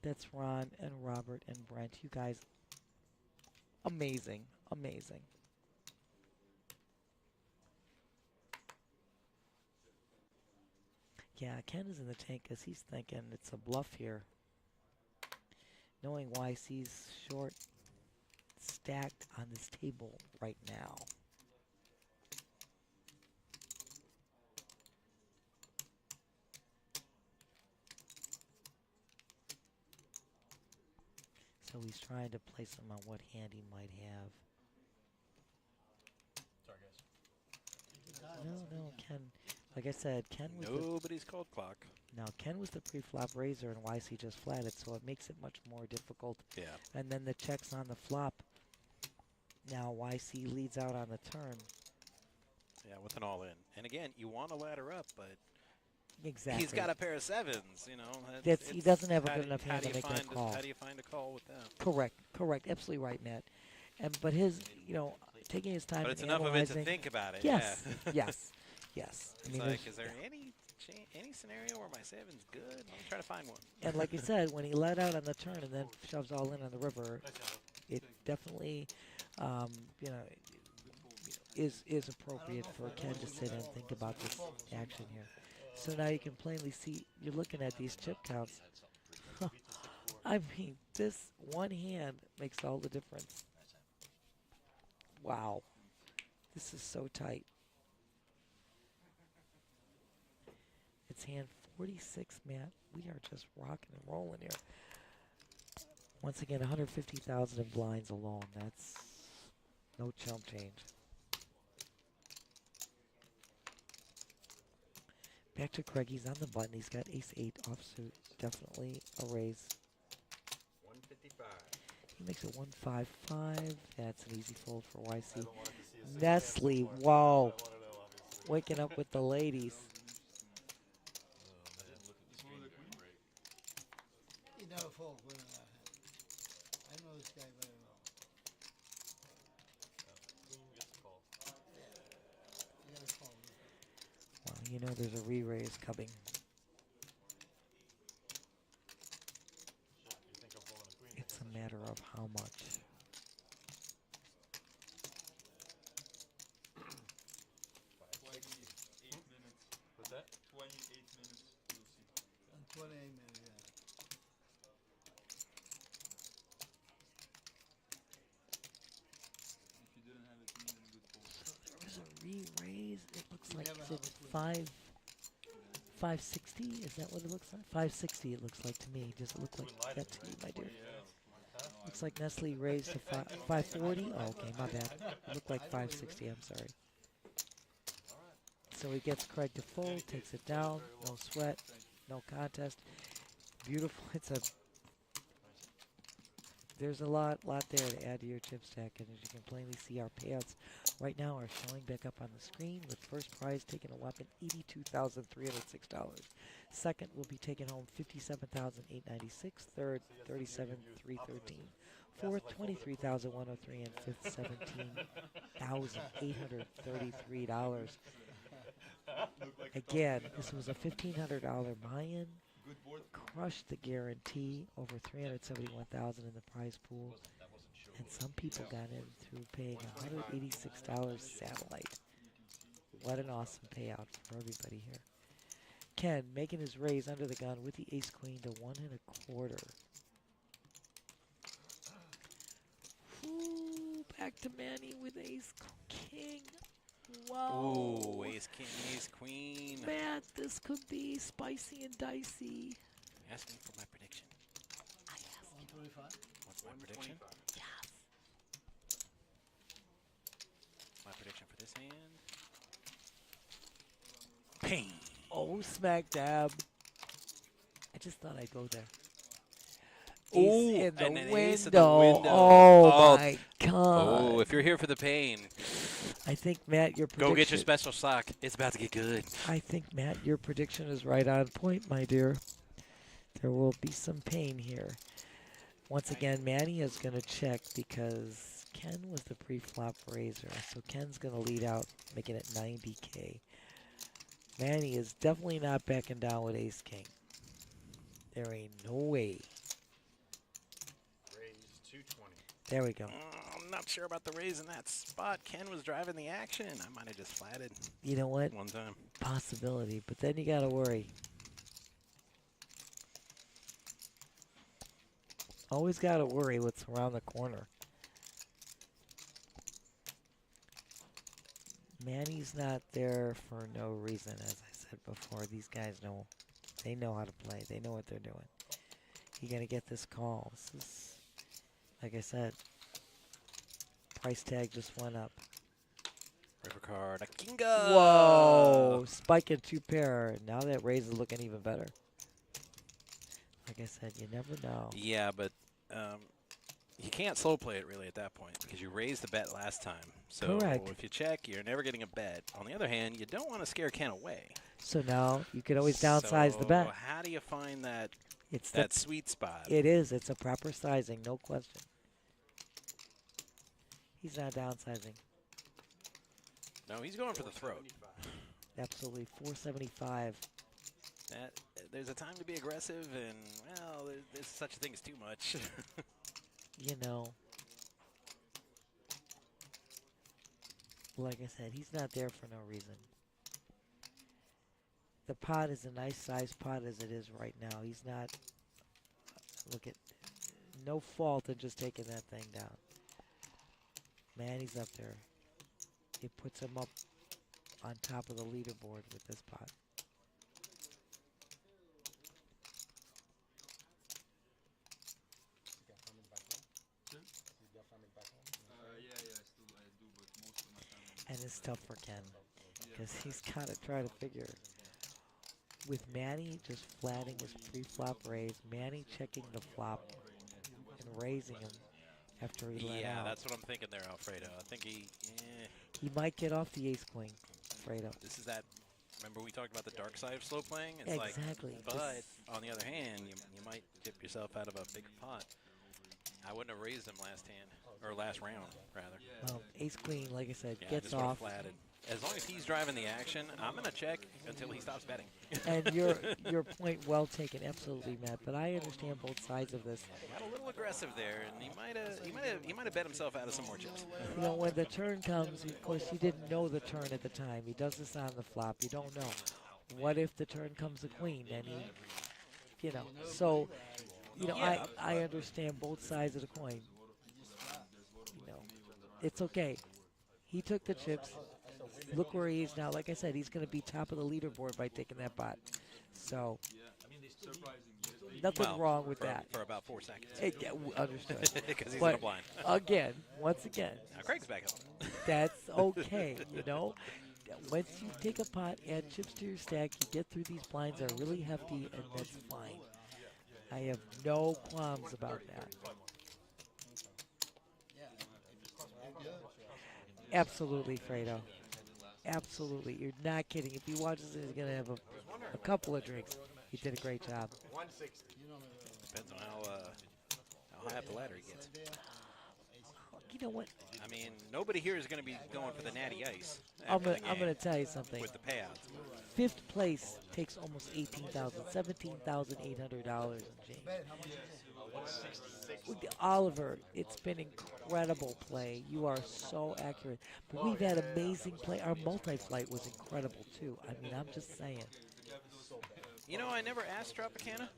That's Ron and Robert and Brent. You guys, amazing, amazing. Yeah, Ken is in the tank because he's thinking it's a bluff here. Knowing YC's short stacked on this table right now. So he's trying to place him on what hand he might have. Sorry, guys. No, Ken. Like I said, Ken was Nobody's called clock. Ken was the pre-flop raiser and YC just flatted, so it makes it much more difficult. Yeah. And then the checks on the flop. Now YC leads out on the turn. Yeah, with an all in. And again, you want to ladder up, but Exactly. he's got a pair of 7s, you know. He doesn't have a how good do- enough how hand do to you make that find call. How do you find a call with them? Correct. Absolutely right, Matt. But his, taking his time But and it's enough of it to analyzing- think about it. Yes, Yeah. yes. I It's mean, like, there's- is there any scenario where my 7's good? Let me try to find one. and like you said, when he let out on the turn and then shoves all in on the river, it definitely, is appropriate for Ken to sit and think about this action here. So now you can plainly see, you're looking at these chip counts. I mean, this one hand makes all the difference. Wow. This is so tight. It's hand 46, Matt. We are just rocking and rolling here. Once again, 150,000 in blinds alone. That's no chump change. Back to Craig. He's on the button. He's got ace-8 offsuit. Definitely a raise. 155. He makes it 155. That's an easy fold for YC. Nestle, whoa. Waking up with the ladies. You know there's a re-raise coming. Shit, you think I'm pulling a queen? It's a matter of how much. 28 minutes. What's that? 28 minutes. You'll see. 28 minutes, yeah. If you didn't have a queen, then good fold. So there was a re-raise. It looks You like never is have it a queen. 560? Is that what it looks like? 560 it looks like to me. Does it look like Queen lied that to to me, you, right? my dear? Huh? Looks like Nestle raised to 540. Oh, okay, my bad. It looked like 560. I'm sorry. All right. So he gets Craig to fold, takes it down. No sweat, no contest. Beautiful. It's a. There's a lot there to add to your chip stack, and as you can plainly see, our payouts right now are showing back up on the screen, with first prize taking a whopping $82,306. Second will be taking home $57,896. Third, $37,313. Fourth, $23,103, and fifth, $17,833. Again, this was a $1,500 buy-in. Good board. Crushed the guarantee, over $371,000 in the prize pool, and some people got in through paying $186 satellite. What an awesome payout for everybody here. Ken making his raise under the gun with the ace queen to 1 1/4. Ooh, back to Manny with ace king. Wow. Ooh, ace, king, ace, queen. Matt, this could be spicy and dicey. Ask me for my prediction. I ask. 125. What's my prediction? Yes. My prediction for this hand. Pain. Oh, smack dab. I just thought I'd go there. Ooh, Ace in the and an window. ace in the window. Oh, Oh. my God. Oh, if you're here for the pain, I think, Matt, your prediction. go get your special sock. It's about to get good. I think, Matt, your prediction is right on point, my dear. There will be some pain here. Once again, Manny is going to check because Ken was the pre-flop raiser. So Ken's going to lead out, making it 90K. Manny is definitely not backing down with ace king. There ain't no way. Raise 220. There we go. I'm not sure about the raise in that spot. Ken was driving the action. I might have just flatted You know what? one time. Possibility, but then you got to worry. Always got to worry what's around the corner. Manny's not there for no reason, as I said before. These guys know, they know how to play. They know what they're doing. You got to get this call. This is, like I said, price tag just went up. River card, a kinga. Whoa! Spike in 2 pair. Now that raise is looking even better. Like I said, you never know. Yeah, but you can't slow play it really at that point because you raised the bet last time. So Correct. if you check, you're never getting a bet. On the other hand, you don't want to scare Ken away. So now you could always downsize the So bet. how do you find that It's that the, sweet spot? it is. It's a proper sizing, no question. He's not downsizing. No, he's going for the throat. Absolutely, 475. There's a time to be aggressive, and well, there's such a thing as too much. You know, like I said, he's not there for no reason. The pot is a nice size pot as it is right now. He's not, look at, no fault in just taking that thing down. Man, he's up there. It puts him up on top of the leaderboard with this pot. Yeah, I do, but most of my time. And it's tough for Ken because he's got to try to figure. With Manny just flatting his pre-flop raise, Manny checking the flop and raising him after he let Yeah, out. that's what I'm thinking there, Alfredo. I think he might get off the ace queen, Alfredo. this is that. Remember we talked about the dark side of slow playing? It's Exactly. like, but on the other hand, you might dip yourself out of a big pot. I wouldn't have raised him last hand, or last round, rather. Ace queen, like I said, Yeah, I gets just would've off. flatted. As long as he's driving the action, I'm going to check until he stops betting. And your point well taken, absolutely, Matt. But I understand both sides of this. Got a little aggressive there, and he might have bet himself out of some more chips. You know, when the turn comes, of course, he didn't know the turn at the time. He does this on the flop. You don't know. What if the turn comes a queen and he, you know? So, you know, Yeah. I understand both sides of the coin. You know, it's okay. He took the chips. Look where he is now. Like I said, he's going to be top of the leaderboard by taking that pot. So, nothing wrong with that. For about 4 seconds. Yeah, understood. Because he's But in a blind. again, once again, Now Craig's back up. that's okay, you know. Once you take a pot, add chips to your stack, you get through these blinds that are really hefty, and that's fine. I have no qualms about that. Absolutely, Fredo. Absolutely. You're not kidding. If he watches it, he's going to have a couple of drinks. He did a great job. Depends on how high up the ladder he gets. You know what? I mean, nobody here is going to be going for the natty ice. I'm after the going game to tell you something. with the payouts. Fifth place takes almost $18,000, $17,800 in change. Oliver, it's been incredible play. You are so accurate. But we've had amazing play. Our multi-flight was incredible, too. I mean, I'm just saying. You know, I never asked Tropicana.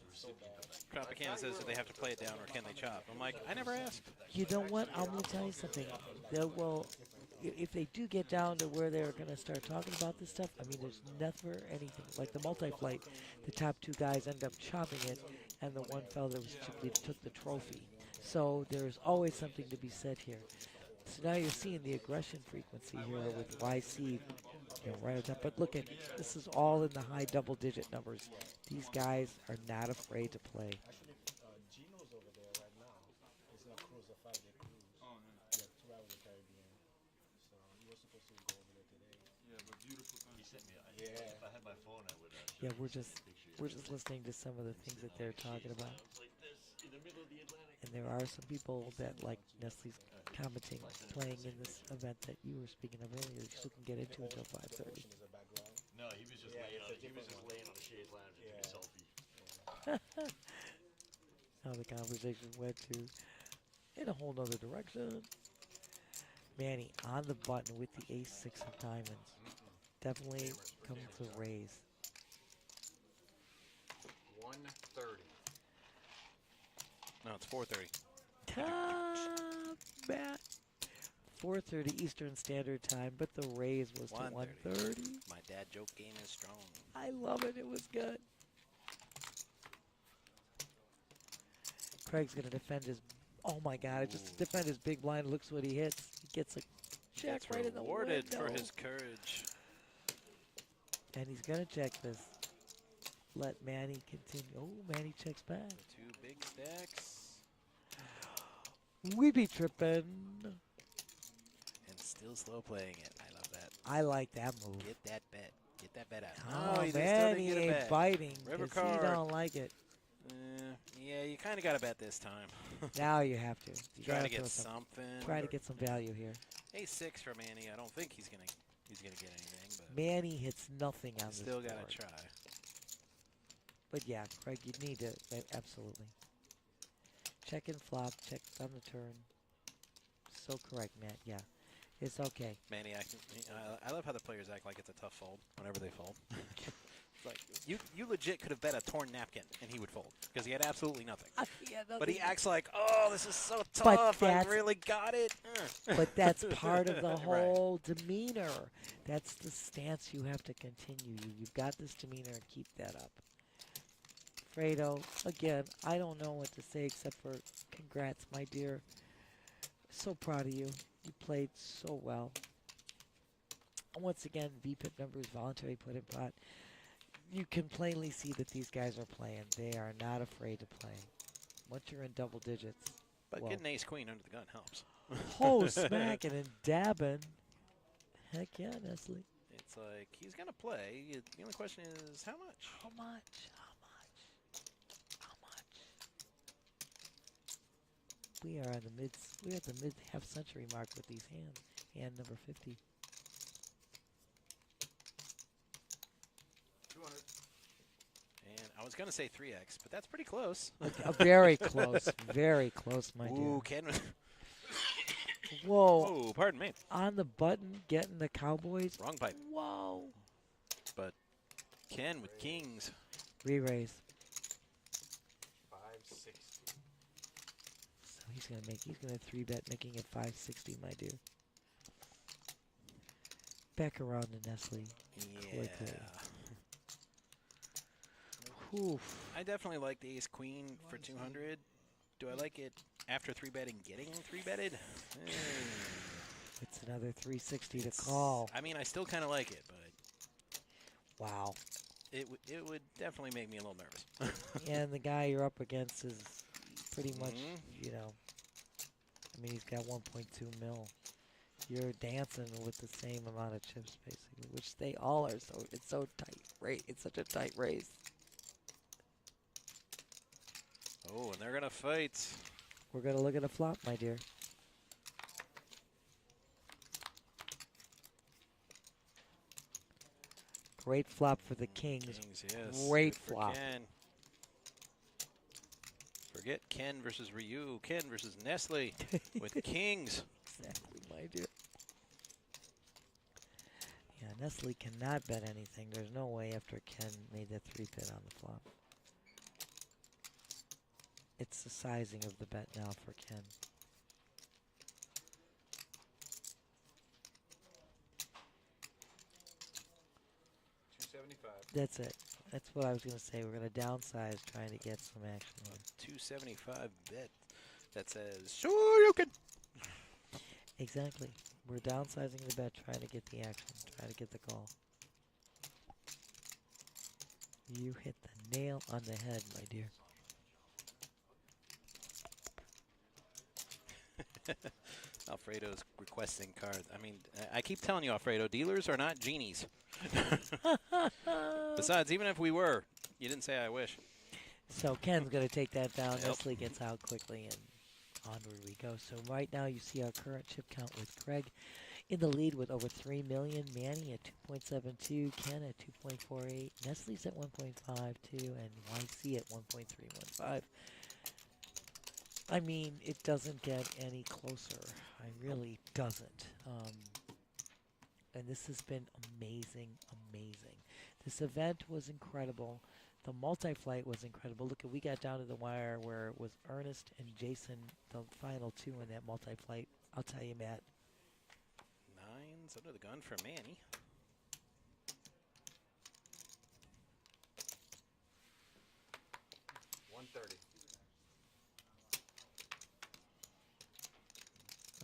Tropicana says that they have to play it down or can they chop. I'm like, I never asked. You know what? I'm going to tell you something. They will, if they do get down to where they're going to start talking about this stuff, I mean, there's never anything. Like the multi-flight, the top two guys end up chopping it, and the one fellow that was chip lead took the trophy. So there's always something to be said here. So now you're seeing the aggression frequency here with YC, you know, right on top. But look at, this is all in the high double-digit numbers. These guys are not afraid to play. Gino's over there right now. He's gonna cruise a 5-day cruise. Oh, yeah. Yeah, 2 hours of the Caribbean. So he was supposed to go over there today. Yeah, but beautiful country. He sent me. Yeah. If I had my phone, I would. Yeah, we're just listening to some of the things that they're talking about. Like this in the middle of the Atlantic. And there are some people that like Nestle's commenting, playing in this event that you were speaking of earlier. You still can get into until 5:30. Is a background. No, he was just laying on. He was just laying on the chaise lounge and took a selfie. How the conversation went to in a whole nother direction. Manny on the button with the ace-6 of diamonds. Definitely comes to raise. 130. No, it's 4:30. Top Matt. 4:30 Eastern Standard Time, but the raise was to 1:30. My dad joke game is strong. I love it. It was good. Craig's going to defend his... Oh, my God. Just defend his big blind. Looks what he hits. He gets a check Gets right in the rewarded window. for his courage. And he's going to check this. Let Manny continue. Oh, Manny checks back. 2 big stacks. We be tripping. And still slow playing it. I love that. I like that move. Get that bet. Get that bet out. Oh, he still man, didn't he get a ain't bet. biting River because he card. don't like it. Yeah, you kind of got to bet this time. Now you have to. You Try gotta to get throw some- something. Try to get some value here. A6 for Manny. I don't think he's gonna get anything, but Manny hits nothing on this still gotta board. try. But yeah, Craig, you need to absolutely check and flop, check on the turn. So correct, Matt. Yeah, it's okay. Manny, I love how the players act like it's a tough fold whenever they fold. It's like you legit could have bet a torn napkin and he would fold because he had absolutely nothing. Yeah, But he acts like, oh, this is so But tough. I that's- really got it. But that's part of the Right. whole demeanor. That's the stance you have to continue. You've got this demeanor and keep that up. Fredo, again, I don't know what to say except for congrats, my dear. So proud of you. You played so well. Once again, VPIP members, voluntary put in pot. You can plainly see that these guys are playing. They are not afraid to play. Once you're in double digits. But well, getting ace queen under the gun helps. oh, smacking and dabbing. Heck yeah, Nestle. It's like he's gonna play. The only question is how much. How much? How much? How much? We are at the mid half century mark with these hands. Hand number 50. I was gonna say 3x, but that's pretty close. Very close. Very close, my Ooh, dear. Ken. Was Whoa. oh, pardon me. On the button, getting the Cowboys. Wrong pipe. Whoa. But Ken with kings. Re-raise. 560. So he's gonna 3-bet, making it 560, my dear. Back around to Nestle. Yeah. Quickly. Oof. I definitely like the ace queen for 200. Do I like it after 3-betting getting 3-betted? It's another 360 to call. I mean, I still kind of like it, but Wow. it would definitely make me a little nervous. And the guy you're up against is pretty much, Mhm. you know, I mean, he's got 1.2 mil. You're dancing with the same amount of chips, basically, which they all are. So it's so tight, right? It's such a tight race. Oh, and they're gonna fight. We're gonna look at a flop, my dear. Great flop for the Kings. Kings, yes. Great Good for flop. Ken. Forget Ken versus Ryu. Ken versus Nestle with kings. Exactly, my dear. Yeah, Nestle cannot bet anything. There's no way after Ken made that 3-bet on the flop. It's the sizing of the bet now for Ken. That's it. That's what I was going to say. We're going to downsize trying to get some action here. 275 bet that says, sure you can. Exactly. We're downsizing the bet, trying to get the action, trying to get the call. You hit the nail on the head, my dear. Alfredo's requesting cards. I mean, I keep telling you, Alfredo, dealers are not genies. Besides, even if we were, you didn't say I wish. So Ken's going to take that down. Yep. Nestle gets out quickly, and onward we go. So right now you see our current chip count with Craig in the lead with over 3 million. Manny at 2.72. Ken at 2.48. Nestle's at 1.52. And YC at 1.315. I mean, it doesn't get any closer. I really doesn't. And this has been amazing, amazing. This event was incredible. The multi-flight was incredible. Look, we got down to the wire where it was Ernest and Jason, the final two in that multi-flight. I'll tell you, Matt. Nines under the gun for Manny.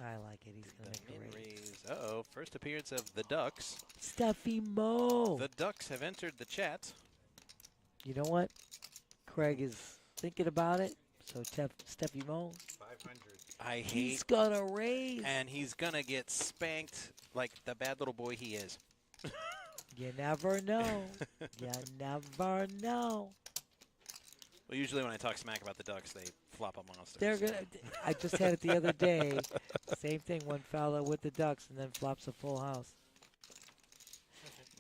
I like it. He's going to The make a min raise. raise. Uh-oh, first appearance of the Ducks. Steffi Mo. The Ducks have entered the chat. You know what? Craig is thinking about it. So Steffi Mo. 500. I He's hate, going to raise. and he's going to get spanked like the bad little boy he is. You never know. You never know. Well, usually when I talk smack about the Ducks, they flop a monster. They're gonna. I just had it the other day. Same thing. One fella with the Ducks and then flops a full house.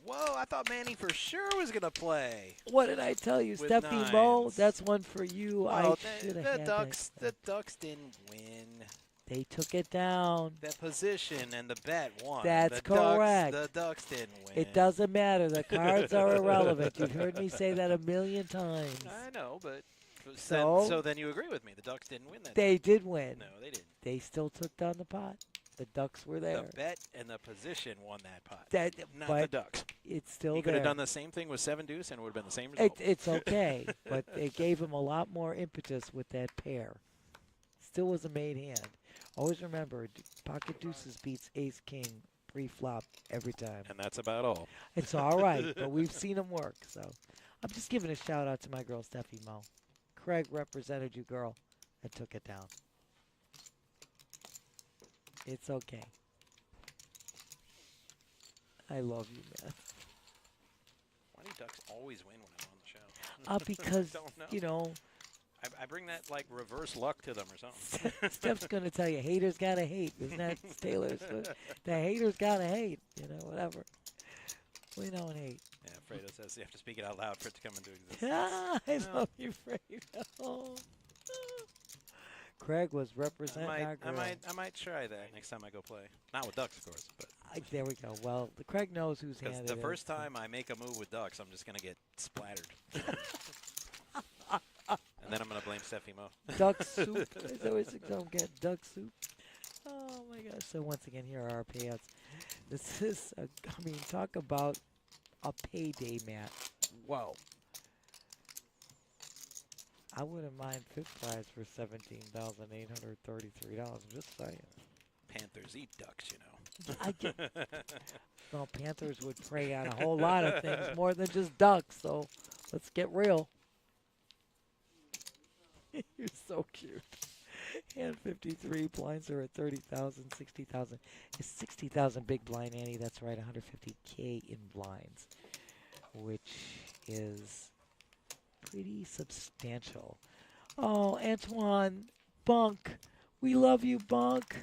Whoa, I thought Manny for sure was going to play. What did I tell you, With Steffi Mo? nines. That's one for you. Well, I should have the had Ducks, that. the Ducks didn't win. They took it down. The position and the bet won. That's the correct. Ducks, the Ducks didn't win. It doesn't matter. The cards are irrelevant. You've heard me say that a million times. I know, but So? then you agree with me. The Ducks didn't win that. They did win. No, they didn't. They still took down the pot. The Ducks were there. The bet and the position won that pot. That, Not but the Ducks. it's still He could there. have done the same thing with 7 deuce and it would have been the same result. It's okay, but it gave him a lot more impetus with that pair. Still was a made hand. Always remember, pocket deuces beats ace king pre-flop every time. And that's about all. It's all right, but we've seen him work. So I'm just giving a shout out to my girl Steffi Mo. Craig represented you, girl, and took it down. It's okay. I love you, man. Why do Ducks always win when I'm on the show? Because, Don't know. you know, I bring that like reverse luck to them or something. Steph's going to tell you, haters got to hate. Isn't that Taylor's? The haters got to hate. You know, whatever. We don't hate. Yeah, Fredo says you have to speak it out loud for it to come into existence. Ah, I No. love you, Fredo. Craig was representing our girl. I might try that next time I go play. Not with ducks, of course, but There we go. Well, the Craig knows whose because hand the it first is. time I make a move with ducks, I'm just gonna get splattered, and then I'm gonna blame Steffi Mo. Duck soup. I always don't get duck soup. Oh my gosh! So once again, here are our payouts. This is, talk about a payday match. Whoa! I wouldn't mind fifth prize for $17,833. I'm just saying. Panthers eat ducks, you know. I get. Well, Panthers would prey on a whole lot of things more than just ducks. So let's get real. You're so cute. And 53 blinds are at 30,000, 60,000. It's 60,000 big blind, Annie. That's right, 150K in blinds, which is pretty substantial. Oh, Antoine, Bunk, we love you, Bunk.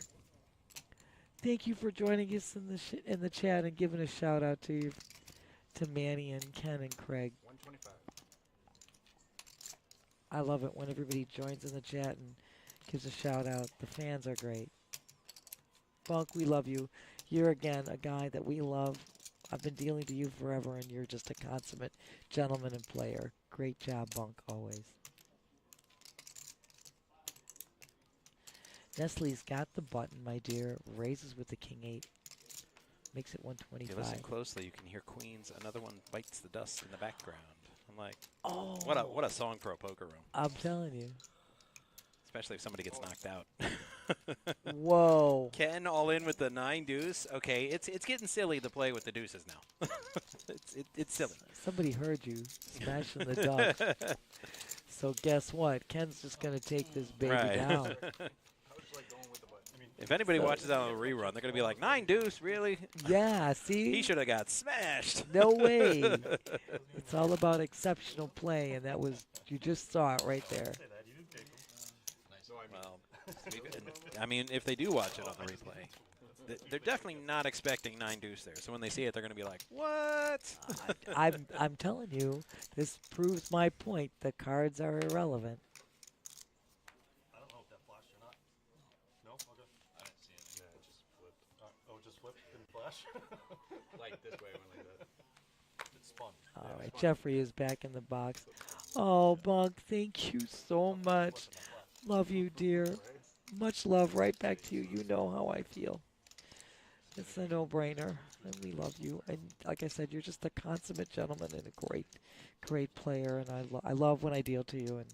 Thank you for joining us in the chat and giving a shout out to you, to Manny and Ken and Craig. 125. I love it when everybody joins in the chat and gives a shout out. The fans are great. Bunk, we love you. You're again a guy that we love. I've been dealing to you forever, and you're just a consummate gentleman and player. Great job, Bunk, always. Nestle's got the button, my dear. Raises with the king 8. Makes it If you 125. listen closely, you can hear Queens. Another one bites the dust in the background. I'm like, Oh, what a song for a poker room. I'm telling you. Especially if somebody gets knocked out. Whoa. Ken all in with the 9 deuce. Okay, it's getting silly to play with the deuces now. it's silly. Somebody heard you smashing the duck. So guess what? Ken's just going to take this baby Right. down. I was just like going with the button. I mean, If anybody So- watches that on a rerun, they're going to be like, 9 deuce, really? Yeah, see? He should have got smashed. No way. It's all about exceptional play, and that was, you just saw it right there. say that. You didn't take them. No, I mean, Well, I mean, if they do watch it on the replay, they're definitely not expecting 9 deuce there. So when they see it, they're going to be like, what? I'm telling you, this proves my point. The cards are irrelevant. I don't know if that flashed or not. No? Okay. I didn't see anything. Yeah, it just flipped. Oh, it just flipped? Didn't flash? Like this way, when like that. It spun. All Yeah, it right, spun. Jeffrey is back in the box. Oh, Bunk, thank you so much. Love you, dear. Much love right back to you. You know how I feel. It's a no-brainer, and we love you. And like I said, you're just a consummate gentleman and a great, great player. And I love when I deal to you, and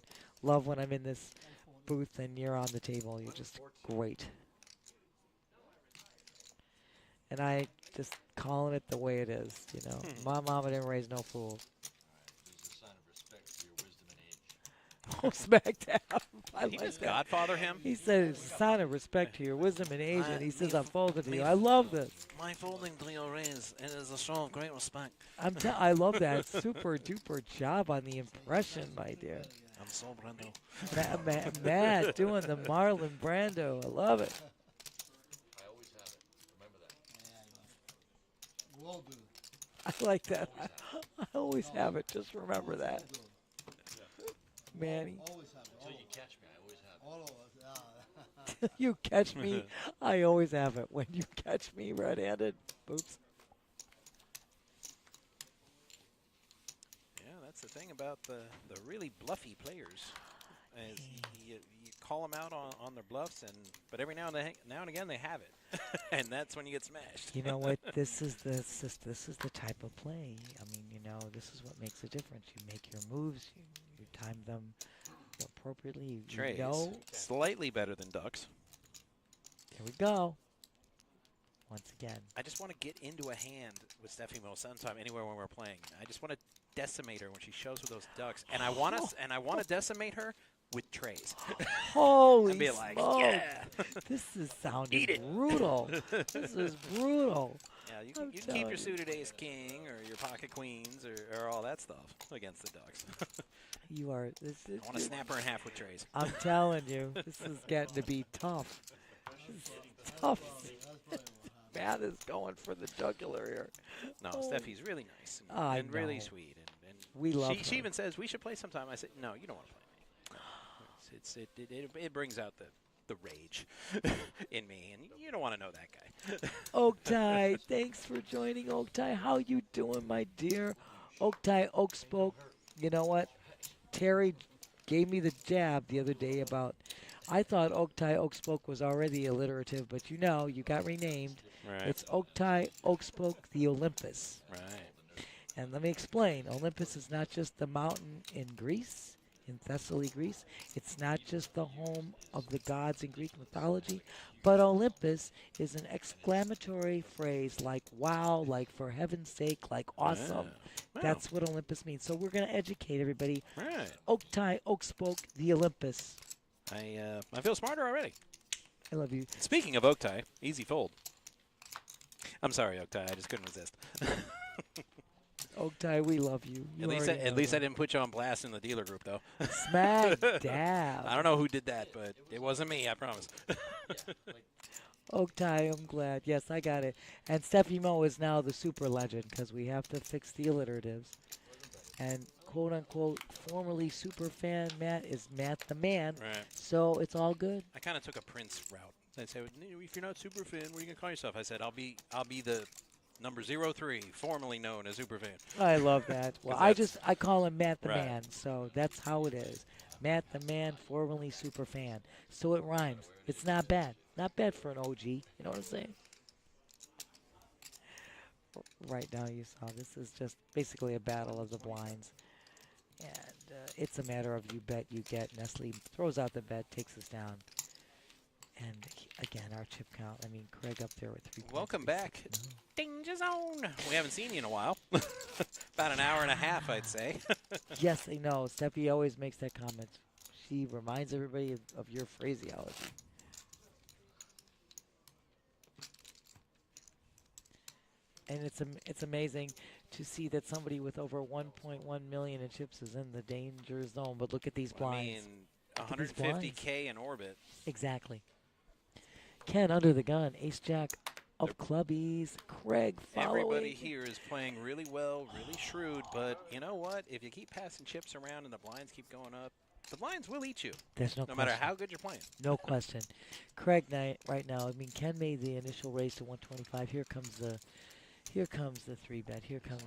love when I'm in this booth and you're on the table. You're just great. And I just calling it the way it is, you know. My mama didn't raise no fools. This is a sign of respect for your wisdom and age. Oh, smack down. I He like just that. Godfather him. He said it's a sign of respect to your wisdom and age, and he says I'm folded to you. I love this. My folding to your raise, it is a show of great respect. I love that. Super duper job on the impression, my dear. I'm so Brando. Matt doing the Marlon Brando. I love it. I always have it. Remember that. We all do. I like that. I always have it. Just remember that. Manny. Always have it. Until you catch me, I always have it. All of us. Yeah. You catch me. I always have it. When you catch me red-handed. Oops. Yeah, that's the thing about the really bluffy players. Is you call them out on their bluffs, but every now and again they have it, and that's when you get smashed. You know what? This is the type of play. I mean, you know, this is what makes a difference. You make your moves. You time them appropriately. You Trays, know. slightly better than ducks. Here we go. Once again. I just want to get into a hand with Steffi Mo sometime anywhere when we're playing. I just want to decimate her when she shows with those ducks, and I want to decimate her with trays. Holy And be like, smokes. yeah. This is sounding brutal. This is brutal. Yeah, you I'm can keep telling your you. suited ace king or your pocket queens or all that stuff against the ducks. You are. This is. I want to snap her in half with trays. I'm telling you, this is getting to be tough. This is tough. That's probably what happened. Matt is going for the jugular here. No, Oh. Steffi's really nice I and really know. sweet. And We love she her. even says, we should play sometime. I said, no, you don't want to play me. It brings out the rage in me, and you don't want to know that guy. Oaktai, thanks for joining, Oaktai. How you doing, my dear? Oaktai, Oak spoke. You know what? Terry gave me the jab the other day about, I thought Oaktai, Oak spoke was already alliterative, but you got renamed. Right. It's Oaktai, Oak spoke, the Olympus. Right. And let me explain. Olympus is not just the mountain in Greece, in Thessaly, Greece. It's not just the home of the gods in Greek mythology, but Olympus is an exclamatory phrase like wow, like for heaven's sake, like awesome. Wow. That's what Olympus means. So we're going to educate everybody. Right. Oaktai, Oak spoke, the Olympus. I feel smarter already. I love you. Speaking of Oaktai, easy fold. I'm sorry, Oaktai. I just couldn't resist. Oaktai, we love you. You At already know least I that. didn't put you on blast in the dealer group, though. Smack dab. I don't know who did that, but it wasn't me. I promise. Oaktai, I'm glad. Yes, I got it. And Steffi Mo is now the super legend because we have to fix the alliteratives. And quote unquote, formerly super fan Matt is Matt the man. Right. So it's all good. I kind of took a Prince route. They said, if you're not super fan, what are you gonna call yourself? I said, I'll be the number 03, formerly known as super fan. I love that. Well, 'Cause I call him Matt the Right. man. So that's how it is. Matt the man, formerly super fan. So it rhymes. It's not bad. Not bad for an OG. You know what I'm saying? Right now you saw this is just basically a battle of the blinds. And it's a matter of you bet, you get. Nestle throws out the bet, takes us down. And again, our chip count. I mean, Craig up there with 3. Welcome back, Danger Zone. We haven't seen you in a while. About an hour and a half, I'd say. Yes, I know. Steffi always makes that comment. She reminds everybody of your phraseology. And it's amazing to see that somebody with over 1.1 million in chips is in the danger zone. But look at these I blinds. mean, Look at these blinds. 150K in orbit. Exactly. Ken under the gun. Ace Jack of clubbies. Craig following. Everybody here is playing really well, really shrewd. But you know what? If you keep passing chips around and the blinds keep going up, the blinds will eat you. There's no No question. matter how good you're playing. No question. Craig right now. I mean, Ken made the initial raise to 125. Here comes the 3-bet. Here comes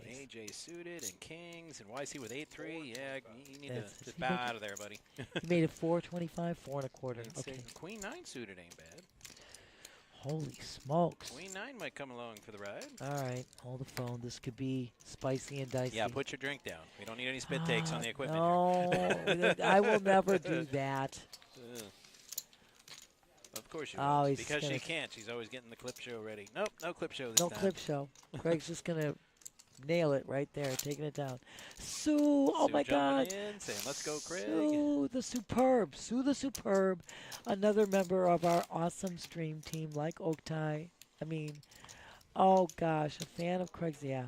ace. AJ suited and kings and YC with 8-3. Yeah, you need That's- to just he bow got- out of there, buddy. He made it 425, 4 1/4. I'd say Okay. Queen 9 suited ain't bad. Holy smokes. Queen 9 might come along for the ride. All right, hold the phone. This could be spicy and dicey. Yeah, put your drink down. We don't need any spit takes on the equipment No, I will never do that. here. Ugh. Of course you Oh, will. he's Because gonna- she can't. She's always getting the clip show ready. Nope, no clip show this No time. clip show. Craig's just going to nail it right there, taking it down. Sue, oh Sue my jumping God. in, saying, let's go, Craig. Sue the Superb. Sue the Superb. Another member of our awesome stream team like Oaktai. I mean, oh gosh, a fan of Craig's. Yeah.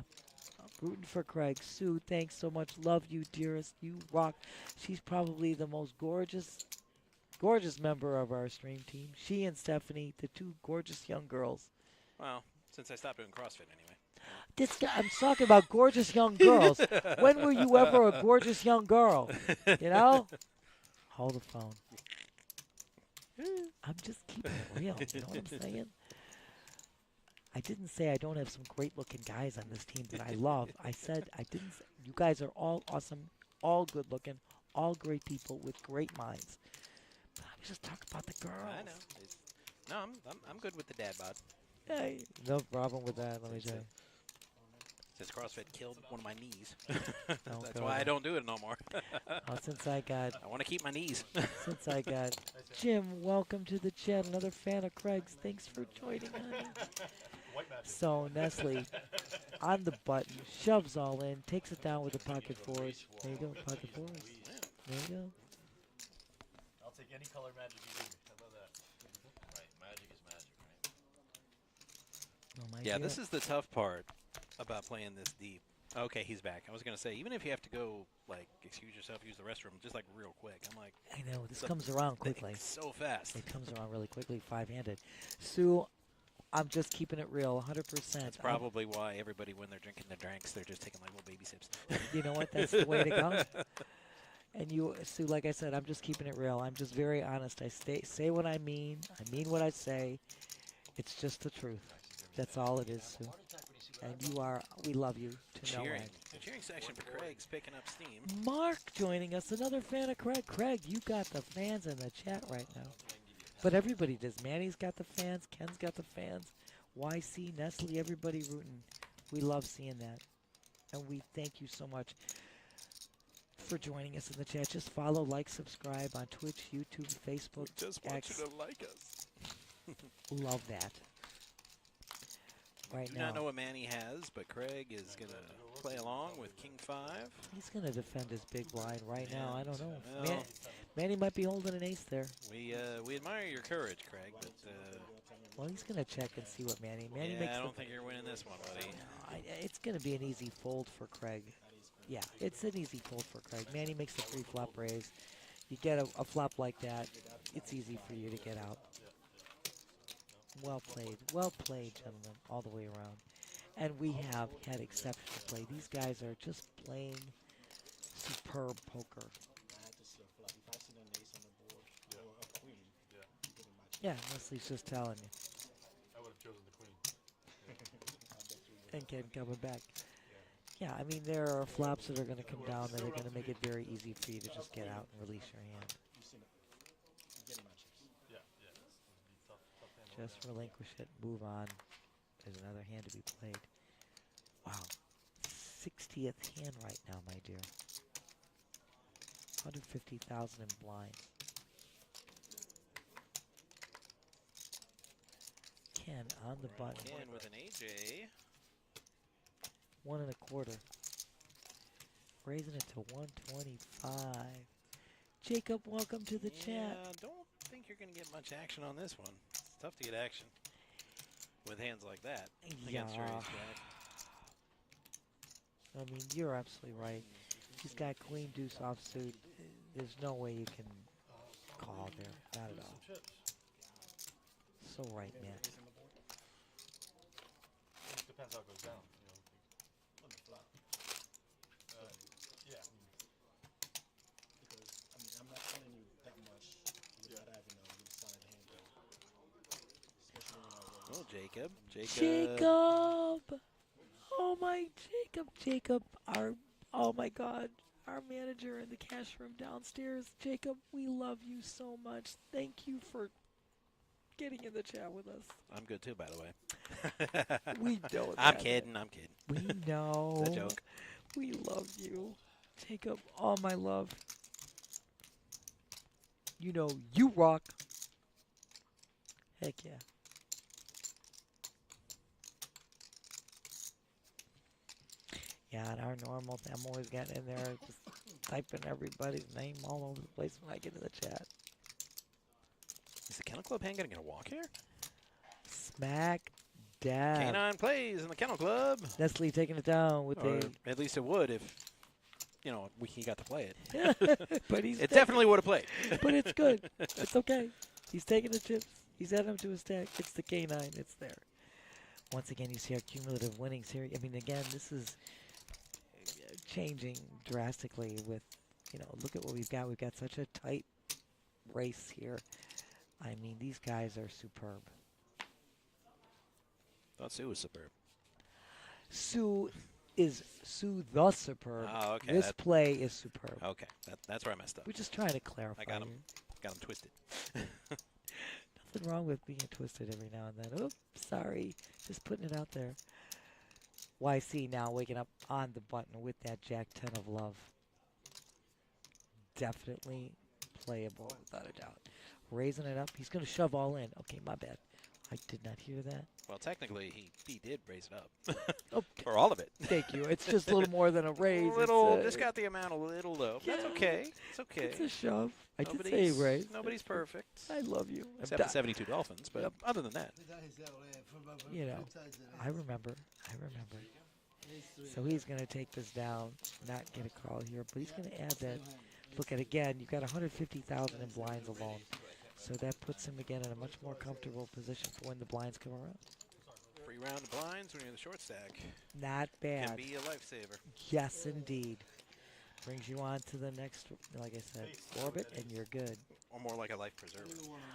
Rooting for Craig. Sue, thanks so much. Love you, dearest. You rock. She's probably the most gorgeous member of our stream team. She and Stephanie, the two gorgeous young girls. Well, since I stopped doing CrossFit anyway. This guy, I'm talking about gorgeous young girls. When were you ever a gorgeous young girl? You know? Hold the phone. I'm just keeping it real. You know what I'm saying? I didn't say I don't have some great-looking guys on this team that I love. I said I didn't. You guys are all awesome, all good-looking, all great people with great minds. But I was just talking about the girls. I know. No, I'm good with the dad bod. Hey, no problem with that. Let me tell you. Since CrossFit killed one of my knees. Don't That's go why I there. don't do it no more. Since I got I want to keep my knees. Jim, welcome to the chat. Another fan of Craig's. Thanks for joining, honey. So Nestle on the button, shoves all in, takes it down with the pocket fours. There you go, pocket fours. There you go. I'll take any color magic you give me. How about that? Right, magic is magic, right? Oh, my Yeah, dear. this is the tough part about playing this deep. Okay, he's back. I was going to say, even if you have to go, like, excuse yourself, use the restroom, just, like, real quick. I'm like, I know, this so- comes around quickly. so fast. It comes around really quickly, five-handed. Sue, I'm just keeping it real, 100%. That's probably why everybody, when they're drinking their drinks, they're just taking like little baby sips. You know what? That's the way to go. And you, Sue, like I said, I'm just keeping it real. I'm just very honest. I say what I mean. I mean what I say. It's just the truth. That's all it is, Sue. And you are, we love you to no Cheering. end. The cheering section for Craig's picking up steam. Mark joining us, another fan of Craig. Craig, you got the fans in the chat right now. But everybody does. Manny's got the fans. Ken's got the fans. YC, Nestle, everybody rooting. We love seeing that. And we thank you so much for joining us in the chat. Just follow, like, subscribe on Twitch, YouTube, Facebook, Just want X. you to like us. Love that. Right Do now. not know what Manny has, but Craig is going to play along with King 5. He's going to defend his big blind right now. I don't know. Well, Manny might be holding an ace there. we admire your courage, Craig, but Well, he's going to check and see what Manny yeah, makes. I don't think you're winning this one, buddy. It's going to be an easy fold for Craig. Yeah, it's an easy fold for Craig. Manny makes the pre-flop raise. You get a flop like that, it's easy for you to get out. Well played, gentlemen, all the way around. And we have had exceptional play. These guys are just playing superb poker. I had to see a flop. If I see an ace on the board or a queen, pretty much. Yeah, Leslie's just telling you. I would have chosen the queen. And Ken coming back. Yeah, I mean, there are flops that are going to come down that are going to make it very easy for you to just get out and release your hand. You've seen it. You're getting my chips. Yeah, yeah. It's tough hand. Just relinquish it, move on. There's another hand to be played. Wow. 60th hand right now, my dear. 150,000 in blinds. Ken on the button. Ken with an AJ. 1 1/4. Raising it to 125. Jacob, welcome to the chat. Don't think you're going to get much action on this one. It's tough to get action with hands like that against your ace jack. I mean, you're absolutely right. He's got queen deuce offsuit. There's no way you can call there. Not at all. So right, man. It depends how it goes down. On the flop. Yeah. Because, I mean, I'm not telling you that much without having a solid hand, though. Especially when I roll. Oh, Jacob. Jacob! Oh my Jacob, oh my God, our manager in the cash room downstairs. Jacob, we love you so much. Thank you for getting in the chat with us. I'm good too, by the way. We know that. I'm kidding. We know. It's a joke. We love you. Jacob, all my love. You know you rock. Heck yeah. Yeah, and our normal, I'm always getting in there, just typing everybody's name all over the place when I get to the chat. Is the Kennel Club hand going to get a walk here? Smack dab. Canine plays in the Kennel Club. Nestle taking it down with Or the... at least it would if, he got to play it. But he's It definitely would have played. But it's good. It's okay. He's taking the chips. He's adding them to his stack. It's the K9. It's there. Once again, you see our cumulative winnings here. I mean, again, this is changing drastically with, look at what we've got. We've got such a tight race here. I mean, these guys are superb. Thought Sue was superb. Sue the superb. Oh, okay. This play is superb. Okay, that's where I messed up. We're just trying to clarify. I got him. here. Got him twisted. Nothing wrong with being twisted every now and then. Oops, sorry. Just putting it out there. YC now waking up on the button with that Jack 10 of love. Definitely playable, without a doubt. Raising it up. He's going to shove all in. Okay, my bad. I did not hear that. Well, technically, he did raise it up. Okay. For all of it. Thank you. It's just a little more than a raise. Just got the amount a little low. That's Yeah. okay. It's okay. It's a shove. I did say raise. Nobody's perft. I love you. Except the 72 Dolphins, but other than that. I remember. So he's going to take this down, not get a call here, but he's going to add that. Look at again, you've got 150,000 in blinds alone. So that puts him again in a much more comfortable position for when the blinds come around. 3 round of blinds when you're in the short stack Not can bad. be a lifesaver. Yes, indeed. Brings you on to the next, like I said, orbit, and you're good. Or more like a life preserver.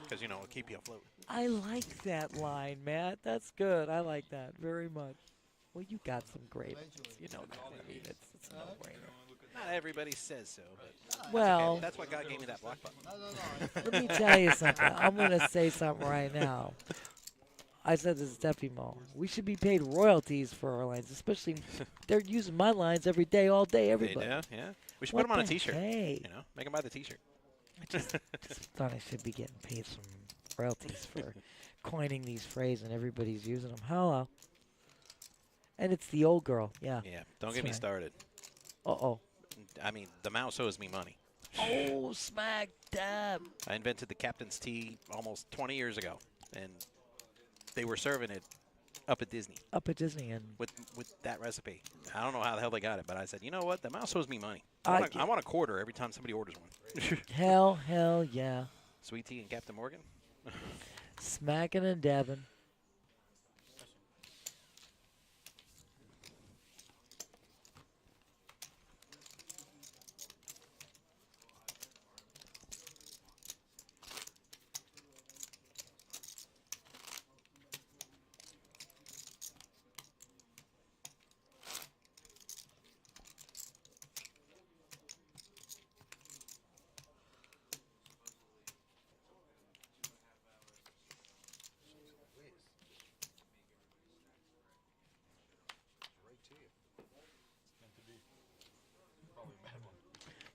Because, you know, it'll keep you afloat. I like that line, Matt. That's good. I like that very much. Well, you got some great ones. You know that. I mean, it's a no-brainer. Not everybody says so, but Well, that's what God gave me that block button. let me tell you something. I'm going to say something right now. I said this is Deputy Mo. We should be paid royalties for our lines, especially they're using my lines every day, all day, They everybody. do, yeah. We should What put them on a the T-shirt. hey? You know, make them buy the T-shirt. I just thought I should be getting paid some royalties for coining these phrases, and everybody's using them. Hello. And it's the old girl, yeah. Yeah, don't That's get me right. started. Uh-oh. I mean, the mouse owes me money. Oh, smack dab. I invented the captain's tea almost 20 years ago, and they were serving it up at Disney Up at Disney, and with that recipe. I don't know how the hell they got it, but I said, you know what? The mouse owes me money. I I want a quarter every time somebody orders one. hell yeah. Sweet tea and Captain Morgan. Smacking and dabbing.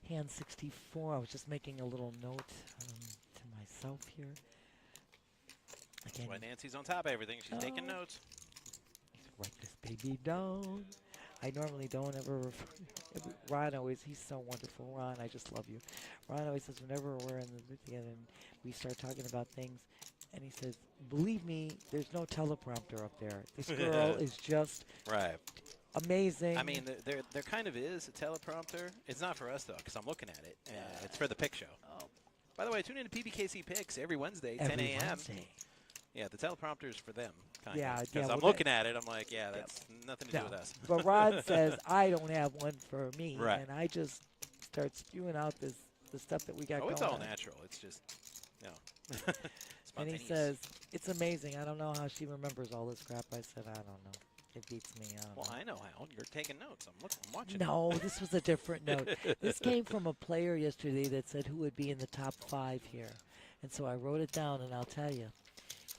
Hand 64. I was just making a little note to myself here. Again, Why Nancy's on top of everything. She's taking notes. write this baby down. I normally don't ever refer. Ron always, he's so wonderful. Ron, I just love you. Ron always says whenever we're in the booth together and we start talking about things, and he says, believe me, there's no teleprompter up there. This girl is just Right. amazing. I mean, there kind of is a teleprompter. It's not for us, though, because I'm looking at it. It's for the pick show. Oh. By the way, tune in to PBKC Picks every Wednesday, 10 Every a.m. Wednesday. Yeah, the teleprompter's for them. Kind Yeah, of. yeah, Because well, I'm looking at it, I'm like, yeah, that's nothing to do No. with us. But Ron says, I don't have one for me. Right. And I just start spewing out the stuff that we got Oh, going it's all on. natural. It's just, you know, And he spontaneous. says, it's amazing. I don't know how she remembers all this crap. I said, I don't know. It beats me. I don't Well, know. I know how. You're taking notes. I'm watching. No, this was a different note. This came from a player yesterday that said who would be in the top 5 here. And so I wrote it down, and I'll tell you.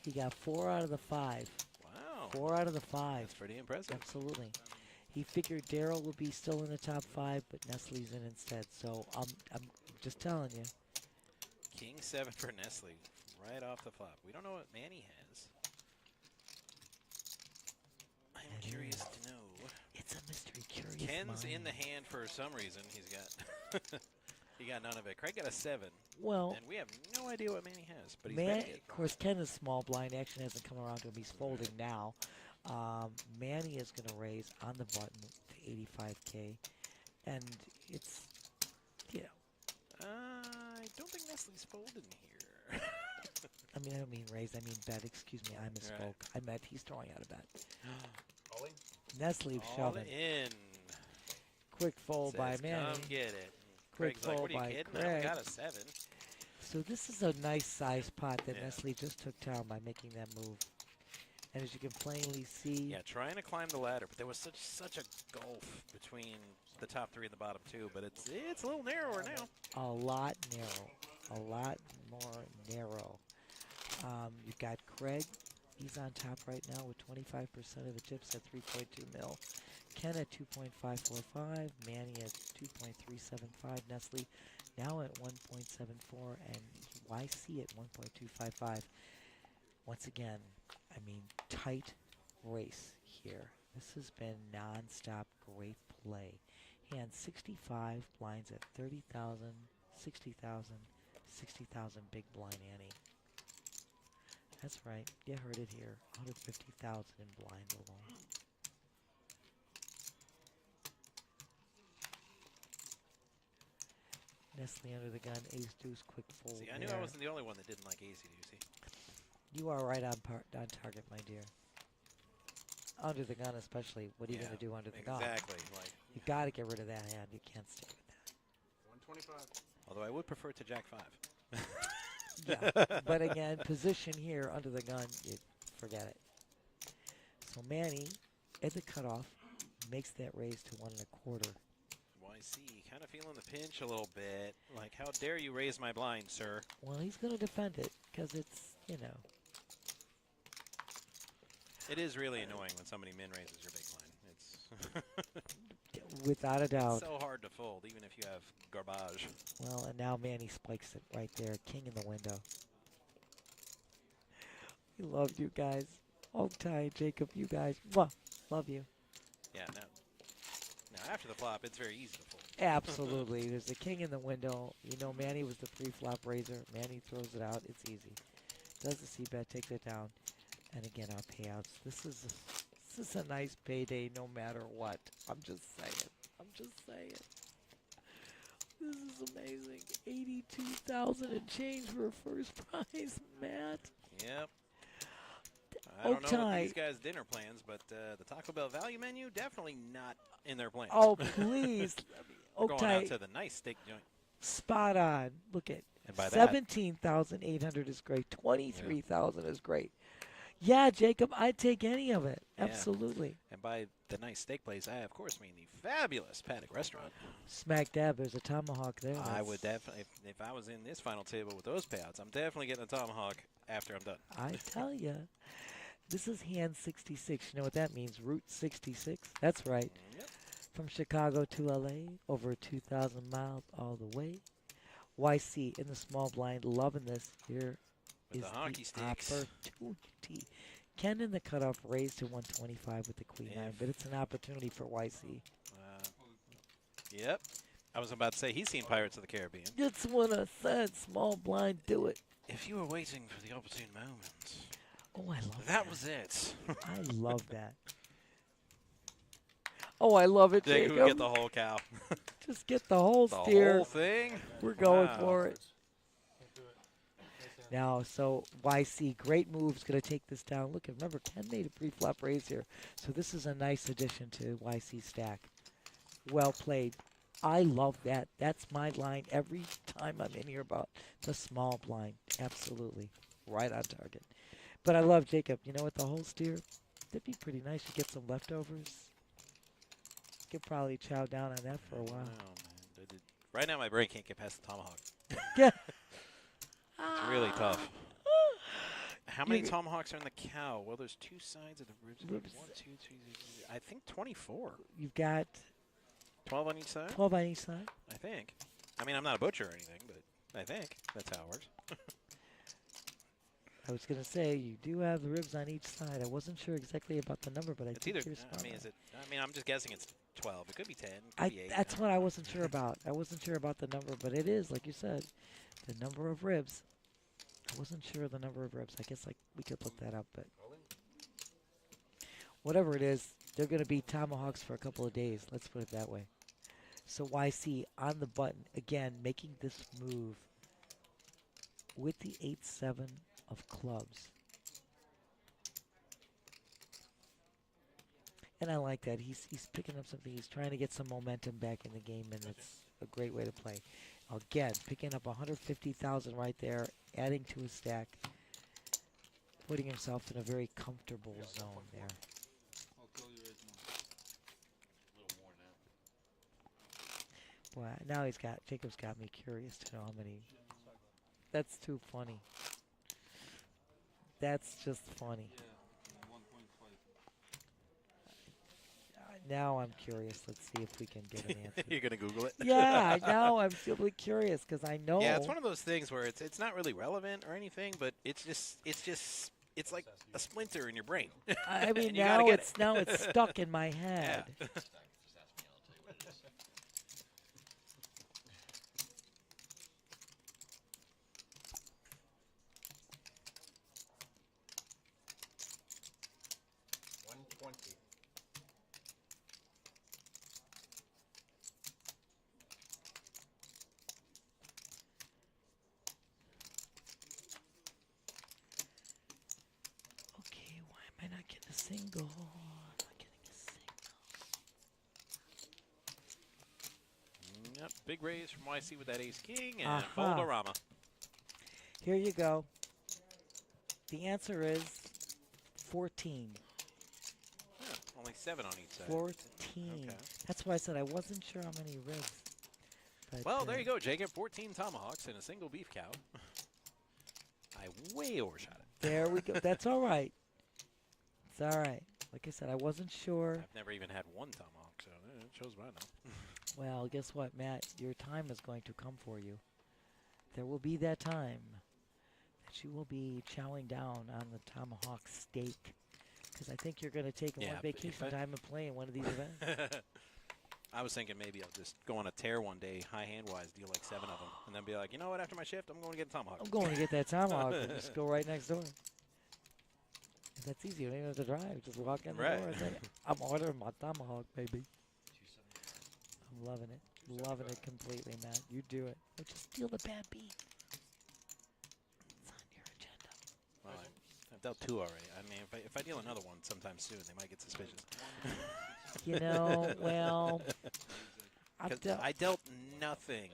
He got 4 out of the 5. Wow. 4 out of the 5. That's pretty impressive. Absolutely. He figured Daryl would be still in the top 5, but Nestle's in instead. So I'm just telling you. King 7 for Nestle, right off the flop. We don't know what Manny has. I'm curious to know. It's a mystery curious Ken's mind. in the hand for some reason. He's got he got none of it. Craig got a 7, Well, and we have no idea what Manny has, but he's Man, betting it. of course, Ken is small blind. Action hasn't come around to him. He's folding now. Manny is going to raise on the button to 85K. And it's, you know, I don't think Nestle's folding here. I mean, I don't mean raise. I mean bet. Excuse me. I misspoke. Right. I meant he's throwing out a bet. All in? Nestle All shoving. in. Quick fold by Says, Manny. come get it. Quick Craig's like, what are you fold by kidding? I Craig. got a 7. So this is a nice size pot that Yeah. Nestle just took down by making that move. And as you can plainly see, Yeah, trying to climb the ladder, but there was such a gulf between the top 3 and the bottom 2, but it's a little narrower now. a lot narrow. A lot more narrow. You've got Craig. He's on top right now with 25% of the chips at 3.2 mil. Ken at 2.545. Manny at 2.375. Nestle now at 1.74. And YC at 1.255. Once again, I mean, tight race here. This has been non-stop great play. Hand 65, blinds at 30,000, 60,000, 60,000 big blind ante. That's right, you heard it here. 150,000 in blind alone. Nestle under the gun, ace deuce, quick fold. See, I knew I wasn't the only one that didn't like AC, you see. You are right on target, my dear. under the gun especially. What are you Yeah, going to do under the gun? Exactly. Like, You got to get rid of that hand. You can't stay with that. 125. although I would prefer to jack 5. Yeah, but again, position here under the gun, you forget it. So Manny, at the cutoff, makes that raise to 1 1/4. YC kind of feeling the pinch a little bit. Like, how dare you raise my blind, sir? Well, he's going to defend it because it's, you know. It is really annoying when somebody min raises your big blind. It's Without a doubt. so hard to fold, even if you have garbage. Well, and now Manny spikes it right there. King in the window. We love you guys. Ty, Jacob, you guys. Mwah. Love you. Yeah, now after the flop, it's very easy to fold. Absolutely. There's a king in the window. You know, Manny was the pre-flop raiser. Manny throws it out. It's easy. Does the c-bet, takes it down. And again, our payouts. This is a nice payday no matter what. I'm just saying. This is amazing. 82,000 and change for a first prize, Matt. Yep. I don't know Ty. what these guys' dinner plans, but the Taco Bell value menu definitely not in their plans. Oh, please. We're going Ty, out to the nice steak joint. spot on. Look at And by that, 17,800 is great. 23,000 is great. Yeah, Jacob, I'd take any of it. Yeah. Absolutely. and by the nice steak place, I of course mean the fabulous Paddock Restaurant. Smack dab. There's a tomahawk there. I would definitely, if I was in this final table with those payouts, I'm definitely getting a tomahawk after I'm done. I tell you. This is hand 66. You know what that means? Route 66. That's right. Yep. From Chicago to LA, over 2,000 miles all the way. YC in the small blind, loving this. Here With is the hockey sticks. opportunity. Ken in the cutoff raised to 125 with the queen nine, but it's an opportunity for YC. Yep. I was about to say he's seen Pirates of the Caribbean. That's what I said. Small blind, do it. If you were waiting for the opportune moment, Oh, I love that was it. I love that. Oh, I love it, Jake, Jacob. who get the whole cow? Just get the whole The steer. whole thing? We're going Wow. for it. Now, so YC, great moves, going to take this down. Look, remember, Ken made a pre-flop raise here. So this is a nice addition to YC stack. Well played. I love that. That's my line every time I'm in here about the small blind. Absolutely. Right on target. But I love Jacob. You know what, the whole steer, that'd be pretty nice. You get some leftovers. Could probably chow down on that for a while. Oh, man. Right now, my brain can't get past the tomahawk. Yeah. It's really tough. How many You- tomahawks are in the cow? Well, there's two sides of the ribs. Ribs. 1, 2, 3, I think 24. You've got 12 on each side? 12 on each side. I think. I mean, I'm not a butcher or anything, but I think that's how it works. I was going to say, you do have the ribs on each side. I wasn't sure exactly about the number, but I It's think either. you're spot I mean, on. is it? I mean, I'm just guessing it's 12. It could be 10. It could be 8. That's what I wasn't sure about. I wasn't sure about the number, but it is, like you said, the number of ribs. I wasn't sure of the number of ribs. I guess we could look that up, but whatever it is, they're going to be tomahawks for a couple of days. Let's put it that way. So YC on the button, again, making this move with the 8-7 of clubs. And I like that. He's picking up something. He's trying to get some momentum back in the game, and it's a great way to play. Again, picking up 150,000 right there, adding to his stack, putting himself in a very comfortable zone there. I'll tell you right now. A little more now. Boy, now Jacob's got me curious to know how many. That's too funny. That's just funny. Yeah, 1.5. Now I'm curious. Let's see if we can get an answer. You're gonna Google it. Yeah, now I'm really curious because I know. Yeah, it's one of those things where it's not really relevant or anything, but it's like a splinter in your brain. I mean, And you gotta get now it's stuck in my head. Yeah. Just ask me and I'll tell you what it is. $120. Okay, why am I not getting a single? Yep, big raise from YC with that ace king and Aha. Boulderama. Here you go. The answer is 14. Yeah, only 7 on each side. 14. Okay. That's why I said I wasn't sure how many ribs. But, Well, there you go, Jacob. 14 tomahawks and a single beef cow. I way overshot it. There we go. That's all right. It's all right. Like I said, I wasn't sure. I've never even had one tomahawk, so it shows what I know. Well, guess what, Matt? Your time is going to come for you. There will be that time that you will be chowing down on the tomahawk steak. Because I think you're going to take Yeah, one vacation time and play in one of these events. I was thinking maybe I'll just go on a tear one day, high hand-wise, deal like 7 of them, and then be like, you know what, after my shift, I'm going to get a tomahawk. I'm going to get that tomahawk and just go right next door. That's easy. You don't even have to drive. Just walk in the door and say, I'm ordering my tomahawk, baby. I'm loving it. Loving it completely, Matt. You do it. Or just steal the bad beat. It's on your agenda. Well, I've dealt 2 already. I mean, if I deal another one sometime soon, they might get suspicious. You know, well, I dealt nothing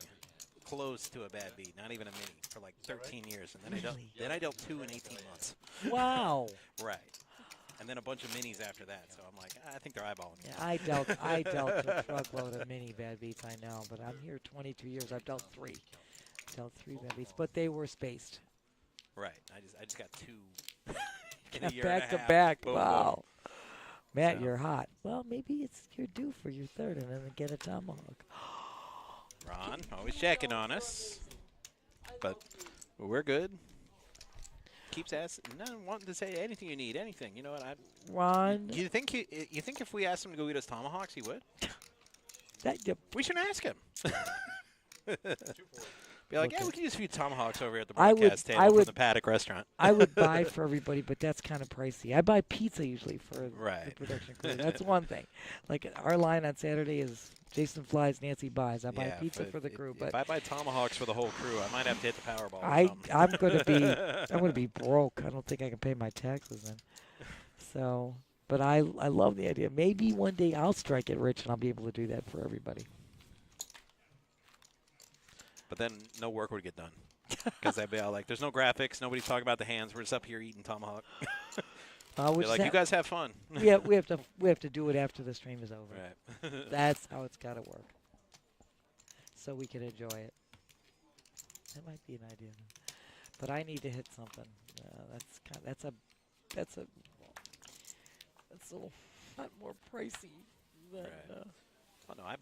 close to a bad beat, not even a mini, for like 13 years, and then I dealt 2 in 18 months. Wow. Right. And then a bunch of minis after that. So I'm like, I think they're eyeballing me. Yeah, I dealt a truckload of mini bad beats, I know, but I'm here 22 years. I've dealt 3. Dealt 3 bad beats, but they were spaced. Right. I just got 2 in a year Back and a to half. back. Boom, Wow. boom. Matt, So. you're hot. Well, maybe you're due for your 3rd and then get a tomahawk. Ron, always checking on us. But we're good. Keeps asking, not wanting to say anything you need, anything. You know what? Ron. You think if we asked him to go eat us tomahawks, he would? We should ask him. Be like, yeah, we can use a few tomahawks over here at the broadcast table from the Paddock restaurant. I would buy for everybody, but that's kind of pricey. I buy pizza usually for the production crew. That's one thing. Like our line on Saturday is Jason flies, Nancy buys. I buy pizza for the crew. But if I buy tomahawks for the whole crew, I might have to hit the Powerball. Or I'm gonna be broke. I don't think I can pay my taxes then. So, but I love the idea. Maybe one day I'll strike it rich and I'll be able to do that for everybody. But then no work would get done. Because they'd be all like, there's no graphics, nobody's talking about the hands, we're just up here eating tomahawk. Be like, you guys have fun. Yeah, we have to do it after the stream is over. Right. That's how it's got to work. So we can enjoy it. That might be an idea. But I need to hit something. That's a lot more pricey than. Right. Oh no, I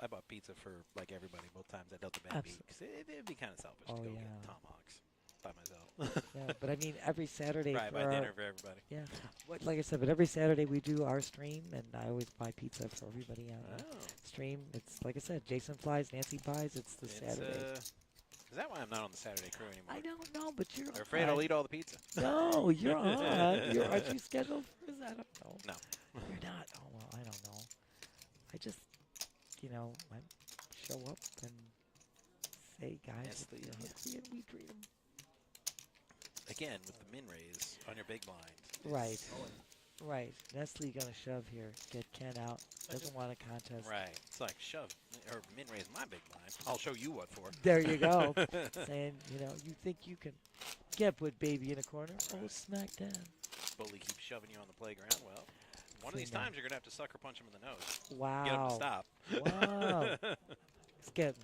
bought pizza for like everybody both times I dealt the bad beat. 'Cause it'd be kind of selfish to go get tomahawks by myself. Yeah, but I mean every Saturday. Right, buy dinner for everybody. Yeah, like I said, but every Saturday we do our stream, and I always buy pizza for everybody on the stream. It's like I said, Jason flies, Nancy buys. It's the Saturday. Is that why I'm not on the Saturday crew anymore? I don't know, but you're. They're afraid I'll eat all the pizza. No, you're on. Aren't you scheduled for this? I don't know. No. You're not. Oh well, I don't know. I just, I show up and say, guys, if you're hungry, and we treat them. Again, with the min raise on your big blind. Right. Right. Nestle gonna shove here. Get Ken out. Doesn't want a contest. Right. It's like shove or min raise my big blind. I'll show you what for. There you go. Saying, you think you can put baby in a corner? Oh, smack down. Bully keeps shoving you on the playground. Well, one of these times you're gonna have to sucker punch him in the nose. Wow. Get him to stop. Wow. It's getting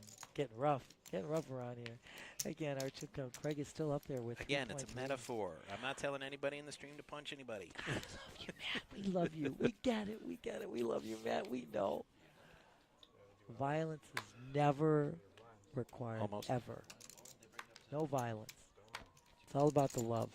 rough. Getting rough around here. Again, our chip code Craig is still up there with. Again, it's a metaphor. I'm not telling anybody in the stream to punch anybody. I love you, Matt. We love you. We get it. We get it. We love you, Matt. We know. Violence is never required. Almost. Ever. No violence. It's all about the love.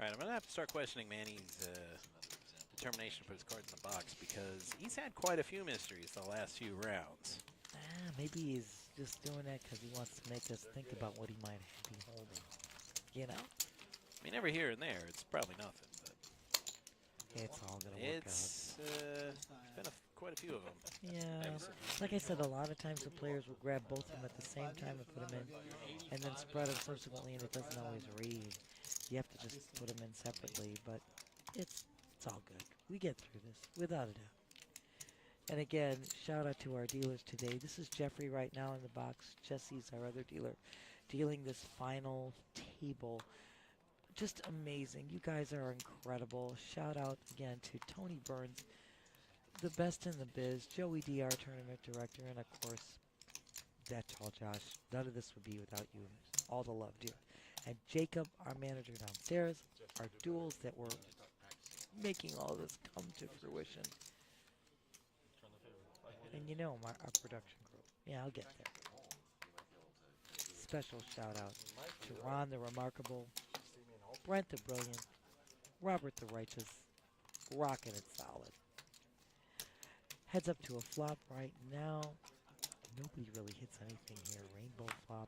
All right, I'm going to have to start questioning Manny's determination to put his cards in the box because he's had quite a few mysteries the last few rounds. Maybe he's just doing that because he wants to make us think about what he might be holding. I mean, every here and there, it's probably nothing. But it's all going to work out. it's been quite a few of them. Yeah, like I said, a lot of times the players will grab both of them at the same time and put them in, and then spread them subsequently, and it doesn't always read. You have to just put them in separately, but it's all good. We get through this, without a doubt. And again, shout out to our dealers today. This is Jeffrey right now in the box. Jesse's our other dealer, dealing this final table. Just amazing. You guys are incredible. Shout out again to Tony Burns, the best in the biz, Joey D, our tournament director, and of course, that tall Josh. None of this would be without you. All the love, dear. And Jacob, our manager downstairs, our duels that were making all this come to fruition. And you know, our production group. Yeah, I'll get there. Special shout out to Ron the Remarkable, Brent the Brilliant, Robert the Righteous, rocking it solid. Heads up to a flop right now. Nobody really hits anything here. Rainbow flop.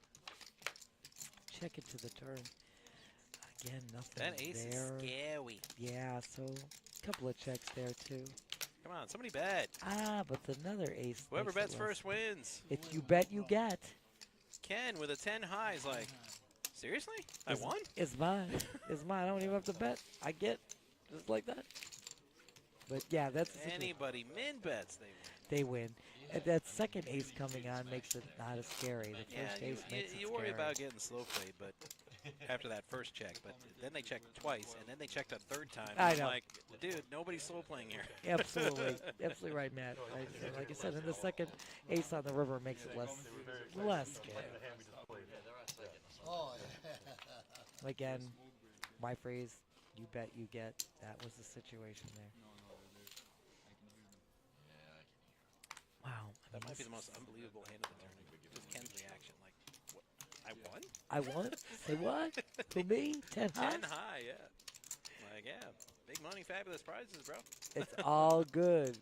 Check it to the turn. Again, nothing That ace there. is scary. Yeah, so a couple of checks there too. Come on, somebody bet. Ah, but another ace. Whoever makes it bets less. first wins. If you bet, you get. Ken with a 10 high is like, seriously? I won? It's mine. It's mine. I don't even have to bet. I get just like that. But yeah, that's the situation. Anybody min bets, they win. They win. And that second ace coming on makes it not as scary. The Yeah, first ace makes it you worry scary. about getting slow played, but after that first check, but then they checked twice, and then they checked a third time. I I'm know. like, dude, nobody's slow playing here. Absolutely. Absolutely right, Matt. Like I said, and the second ace on the river makes it less scary. Oh, Again, my phrase, you bet, you get. That was the situation there. Wow. I That mean, might be this the most is- unbelievable hand of the tournament. Just Ken's reaction, like, what? I won? I won? Say what? To me? 10 high? 10 high, yeah. Like, yeah, big money, fabulous prizes, bro. It's all good.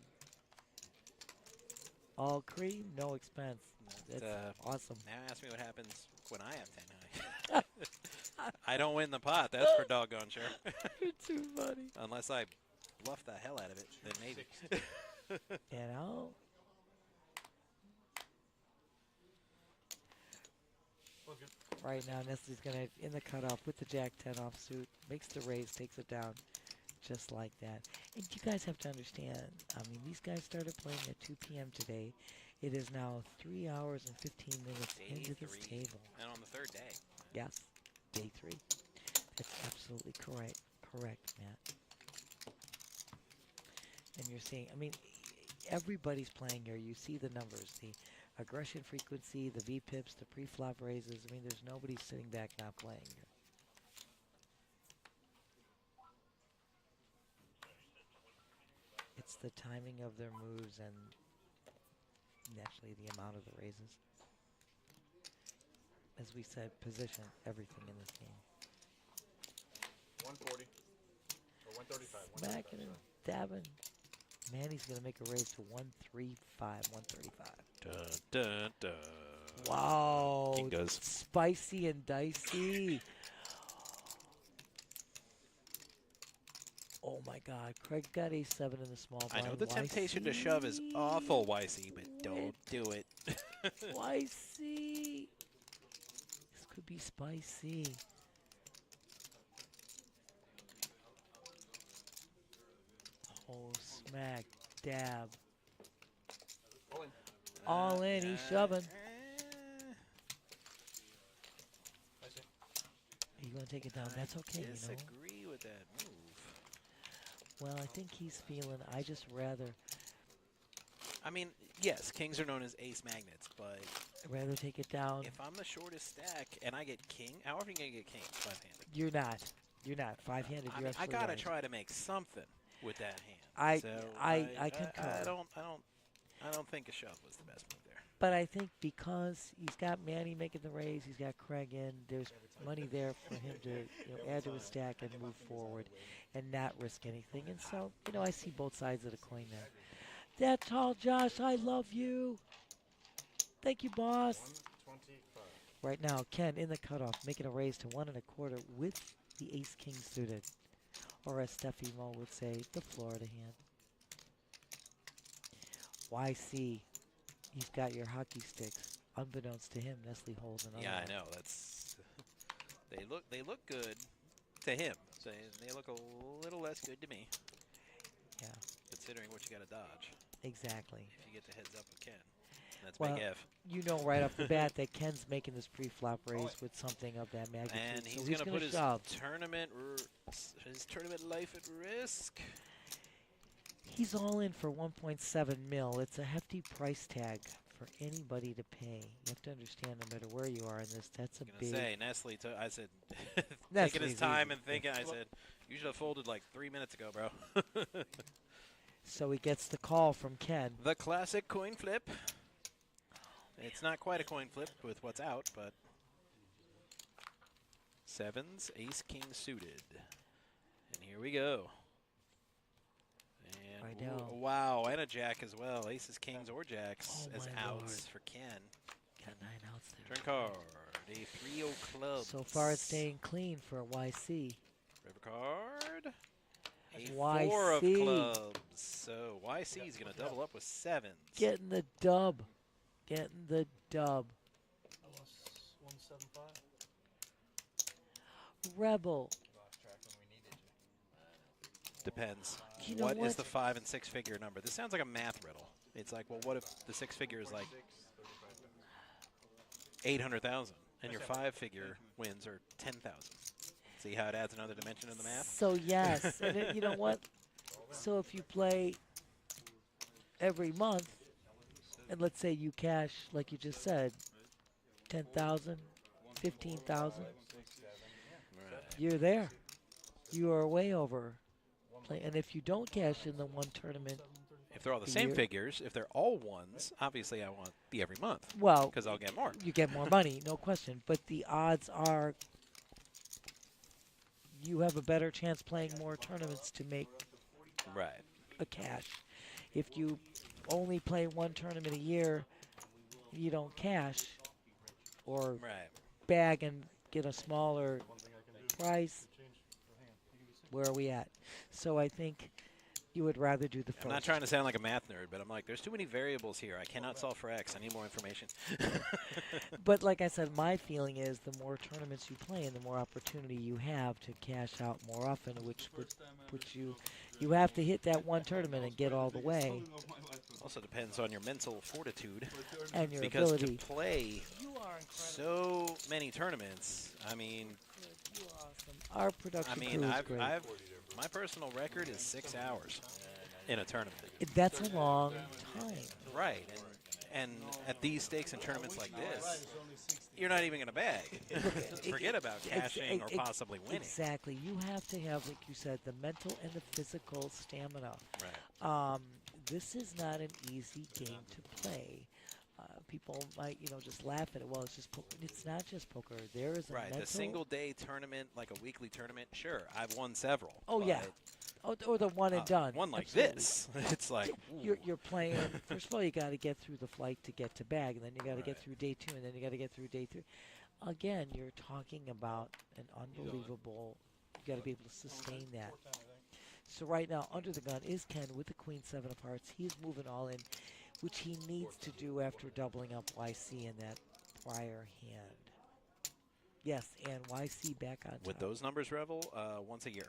All cream, no expense. That's awesome. Now ask me what happens when I have 10 high. I don't win the pot, that's for doggone sure. You're too funny. Unless I bluff the hell out of it, then maybe. You know? Right now, Nestle's going to, in the cutoff with the Jack-10 offsuit, makes the raise, takes it down just like that. And you guys have to understand, I mean, these guys started playing at 2 p.m. today. It is now 3 hours and 15 minutes Day into this 3. table. And on the third day. Yes, day 3. That's absolutely correct. Correct, Matt. And you're seeing, I mean, everybody's playing here. You see the numbers, the aggression frequency, the VPIPs, the pre-flop raises. I mean, there's nobody sitting back not playing here. It's the timing of their moves and naturally the amount of the raises. As we said, position, everything in this game. 140 or 135. Smacking and dabbing. Manny's going to make a raise to 135, 135. Dun, dun, dun. Wow. King goes. Spicy and dicey. Oh my God. Craig got a7 in the small blind. I know the temptation to shove is awful, YC, but don't do it. YC. This could be spicy. Oh, smack, dab. All in. All in, he's shoving. I see. Are you going to take it down? That's okay, you know. Disagree with that move. Well, I think he's feeling, I just rather I mean, yes, kings are known as ace magnets, but I'd rather take it down. if I'm the shortest stack and I get king, how often can I get king five-handed? You're not. You're not. Five-handed, I you're mean, I absolutely gotta right. try to make something with that hand. I I concur. don't think a shove was the best move there. But I think because he's got Manny making the raise, he's got Craig in, there's money there for him to add to his stack and move forward and not risk anything. And so, I see both sides of the coin there. That tall Josh, I love you. Thank you, boss. 125. Right now, Ken in the cutoff, making a raise to 1.25 with the ace-king suited. Or as Steffi Mo would say, the Florida hand. YC, he's got your hockey sticks. Unbeknownst to him, Nestle holds another Yeah, I one. know. That's they look good to him. They look a little less good to me. Yeah. Considering what you got to dodge Exactly. if you get the heads up with Ken. That's Well, big F. you know right off the bat that Ken's making this pre-flop raise with something of that magnitude. And so he's he's going to gonna put his shove. tournament life at risk. He's all in for 1.7 mil. It's a hefty price tag for anybody to pay. You have to understand, no matter where you are in this, that's a I was big. going to say, Nestle, I said, taking Nestle's his time easy. and thinking, I said, you should have folded like 3 minutes ago, bro. So he gets the call from Ken. The classic coin flip. It's not quite a coin flip with what's out, but sevens, ace, king suited. And here we go. And Right now. wow, and a jack as well. Aces, kings, or jacks Oh as my outs Lord. for Ken. Got 9 outs there. Turn card, a 3-0 club. So far it's staying clean for YC. River card. A YC. 4 of clubs. So YC is going to double up with sevens. Getting the dub. Getting the dub. I lost 175. Rebel. Lost track when we needed you. Depends. You know What is what? the 5 and 6 figure number? This sounds like a math riddle. It's like, well, what if the 6 figure is like 800,000 and your 5 figure wins are 10,000? See how it adds another dimension in the math? So yes, and you know what? So if you play every month, and let's say you cash, like you just said, 10,000, 15,000, Right. you're there. You are way over. And if you don't cash in the one tournament, If they're all the The same year- figures, if they're all ones, obviously I want the every month well, because I'll get more. you get more money, no question. But the odds are you have a better chance playing more tournaments to make Right. a cash. If you only play one tournament a year, you don't cash or Right. bag and get a smaller price. Where are we at? So I think you would rather do the first. I'm not trying to sound like a math nerd, but I'm like, there's too many variables here. I cannot solve for X. I need more information. But like I said, my feeling is the more tournaments you play and the more opportunity you have to cash out more often, which would put you have to hit that one tournament and get all the way. Also depends on your mental fortitude. And your Because ability. to play You are incredible. so many tournaments, I mean, You are awesome. Our production crew is great. my personal record is 6 hours in a tournament. That's a long time. Right. And at these stakes and tournaments like this, you're not even going to bag. Forget about cashing or possibly winning. Exactly. You have to have, like you said, the mental and the physical stamina. Right. This is not an easy game to play. People might, just laugh at it. Well, it's just poker. It's not just poker. There is a Right. mental. The single day tournament, like a weekly tournament, sure, I've won several. Oh yeah. Or the one and done. One like Absolutely. this. It's like, You're playing. First of all, you got to get through the flight to get to bag, and then you got to get through day 2, and then you got to get through day 3. Again, you're talking about an unbelievable. You got to be able to sustain that. So right now, under the gun is Ken with the Queen 7 of Hearts. He's moving all in, which he needs to do after doubling up YC in that prior hand. Yes, and YC back on top. with those numbers, Revel, once a year.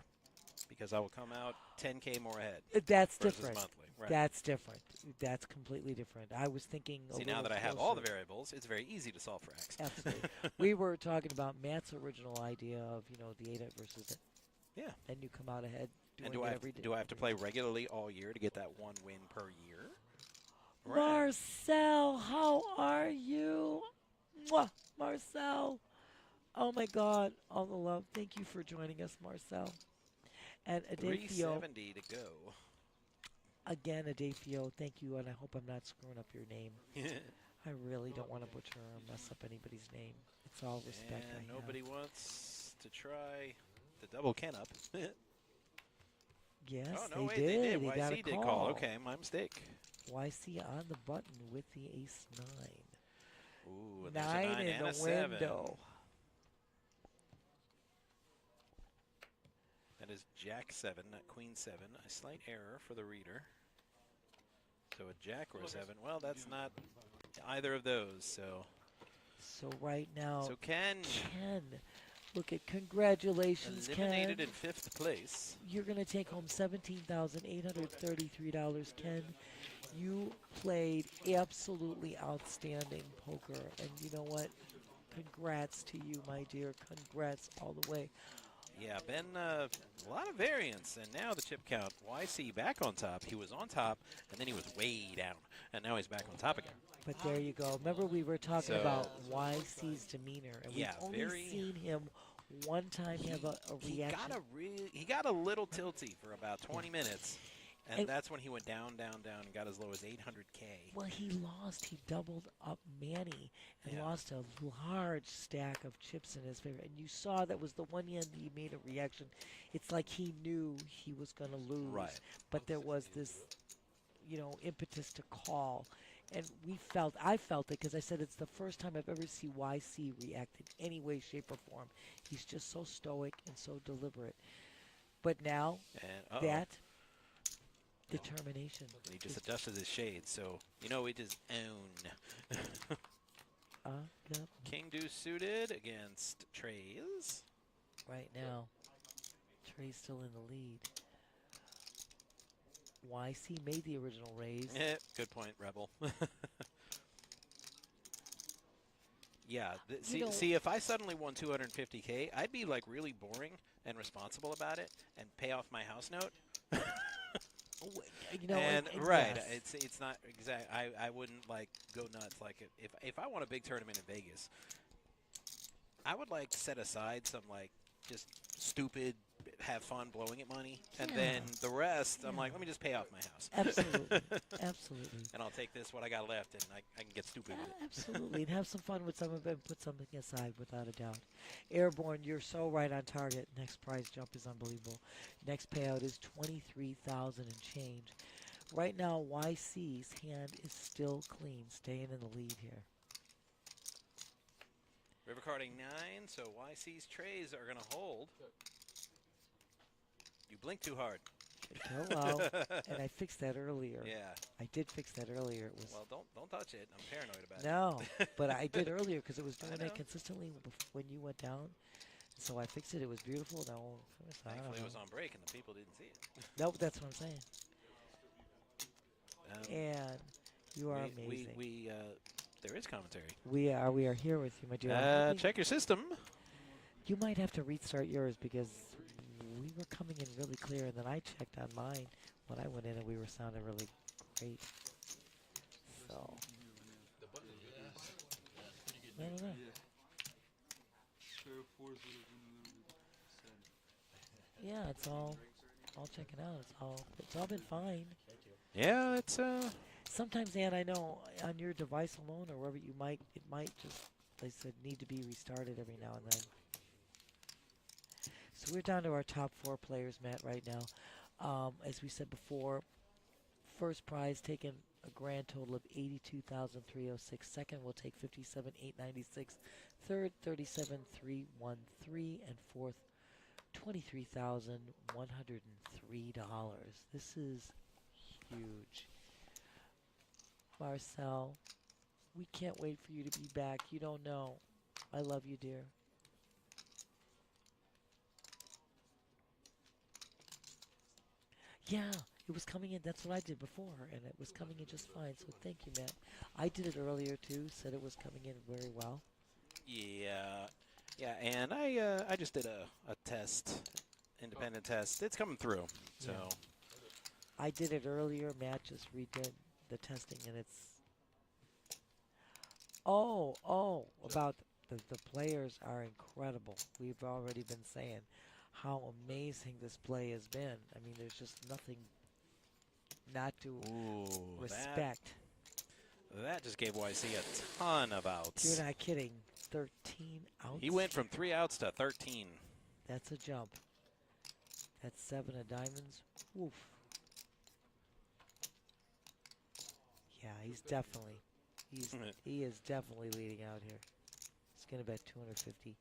Because I will come out 10K more ahead. That's versus different. monthly. Right. That's different. That's completely different. I was thinking. See, now that I have all the variables, it's very easy to solve for X. Absolutely. We were talking about Matt's original idea of the 8 versus it. Yeah. And you come out ahead. And doing do it I every day. do I have to play regularly all year to get that one win per year? Marcel, how are you? Mwah, Marcel. Oh my God, all the love. Thank you for joining us, Marcel. And Adefio, 370 to go. again, Adefio, thank you, and I hope I'm not screwing up your name. I really don't want to butcher or mess up anybody's name. It's all respect I And have. nobody wants to try the double Ken up. Yes, oh, no, they wait, did. they did. He got a YC did call. Okay, my mistake. YC on the button with the ace 9. Ooh, and there's a 9 9 in and the a 7. window. That is Jack 7, not Queen 7. A slight error for the reader. So a jack or a 7. Well, that's not either of those. So right now, So Ken Ken, look at congratulations, eliminated Ken. in 5th place. You're going to take home $17,833, Ken. You played absolutely outstanding poker, and you know what? Congrats to you, my dear. Congrats all the way. Yeah, been a lot of variance, and now the chip count. YC back on top. He was on top, and then he was way down, and now he's back on top again. But there you go. Remember we were talking So- about YC's demeanor, and Yeah, we've only very- seen him one time have a reaction. He got a little tilty for about 20 minutes, and And- that's when he went down, down, down, and got as low as 800K. Well, he lost. He doubled up Manny and Yeah. lost a large stack of chips in his favor. And you saw that was the one hand he made a reaction. It's like he knew he was going to lose. Right. But there was this, impetus to call. And I felt it because I said it's the first time I've ever seen YC react in any way, shape, or form. He's just so stoic and so deliberate. But now, And that determination. he just adjusted his shades, so we just own. Yep. King Deuce suited against Trays. Right now, Trey's still in the lead. YC made the original raise. Good point, Rebel. Yeah, know- see, if I suddenly won 250K, I'd be like really boring and responsible about it and pay off my house note. And right, yes. it's not exact. I wouldn't like go nuts. Like if I won a big tournament in Vegas, I would like set aside some like just stupid, have fun blowing it money, and then the rest I'm like, let me just pay off my house. Absolutely. Absolutely. And I'll take this what I got left, and I can get stupid with it. Absolutely. And have some fun with some of it and put something aside without a doubt. Airborne, you're so right on target. Next prize jump is unbelievable. Next payout is $23,000 and change. Right now, YC's hand is still clean, staying in the lead here. River carding 9, so YC's trays are gonna hold. You blink too hard. Oh, well, and I fixed that earlier. Yeah. I did fix that earlier. It was Well, don't touch it. I'm paranoid about it. no, but I did earlier because it was doing know. it consistently when you went down. So I fixed it. It was beautiful. Now, I don't Thankfully, it was know. on break and the people didn't see it. Nope, that's what I'm saying. And you are we, amazing. there is commentary. We are here with you, my dear. Check your system. You might have to restart yours because we were coming in really clear, and then I checked on mine when I went in, and we were sounding really great. So I don't know. Yeah, it's all checking out. It's all been fine. Yeah, it's Sometimes, Ann, I know on your device alone or wherever it might just, like I said, need to be restarted every now and then. So we're down to our top 4 players, Matt, right now. As we said before, first prize taking a grand total of $82,306. Second, we'll take $57,896. Third, $37,313, and fourth, $23,103. This is huge. Marcel, we can't wait for you to be back. You don't know. I love you, dear. Yeah, it was coming in. That's what I did before, and it was coming in just fine. So thank you, Matt. I did it earlier too. Said it was coming in very well. yeah, and I just did a test, independent test. It's coming through. So Yeah. I did it earlier. Matt just redid the testing, and it's about the players are incredible. We've already been saying how amazing this play has been. I mean, there's just nothing not to respect. That just gave YC a ton of outs. You're not kidding. 13 outs. He went from 3 outs to 13. That's a jump. That's 7 of diamonds. Woof. Yeah, he is definitely leading out here. He's gonna bet 250.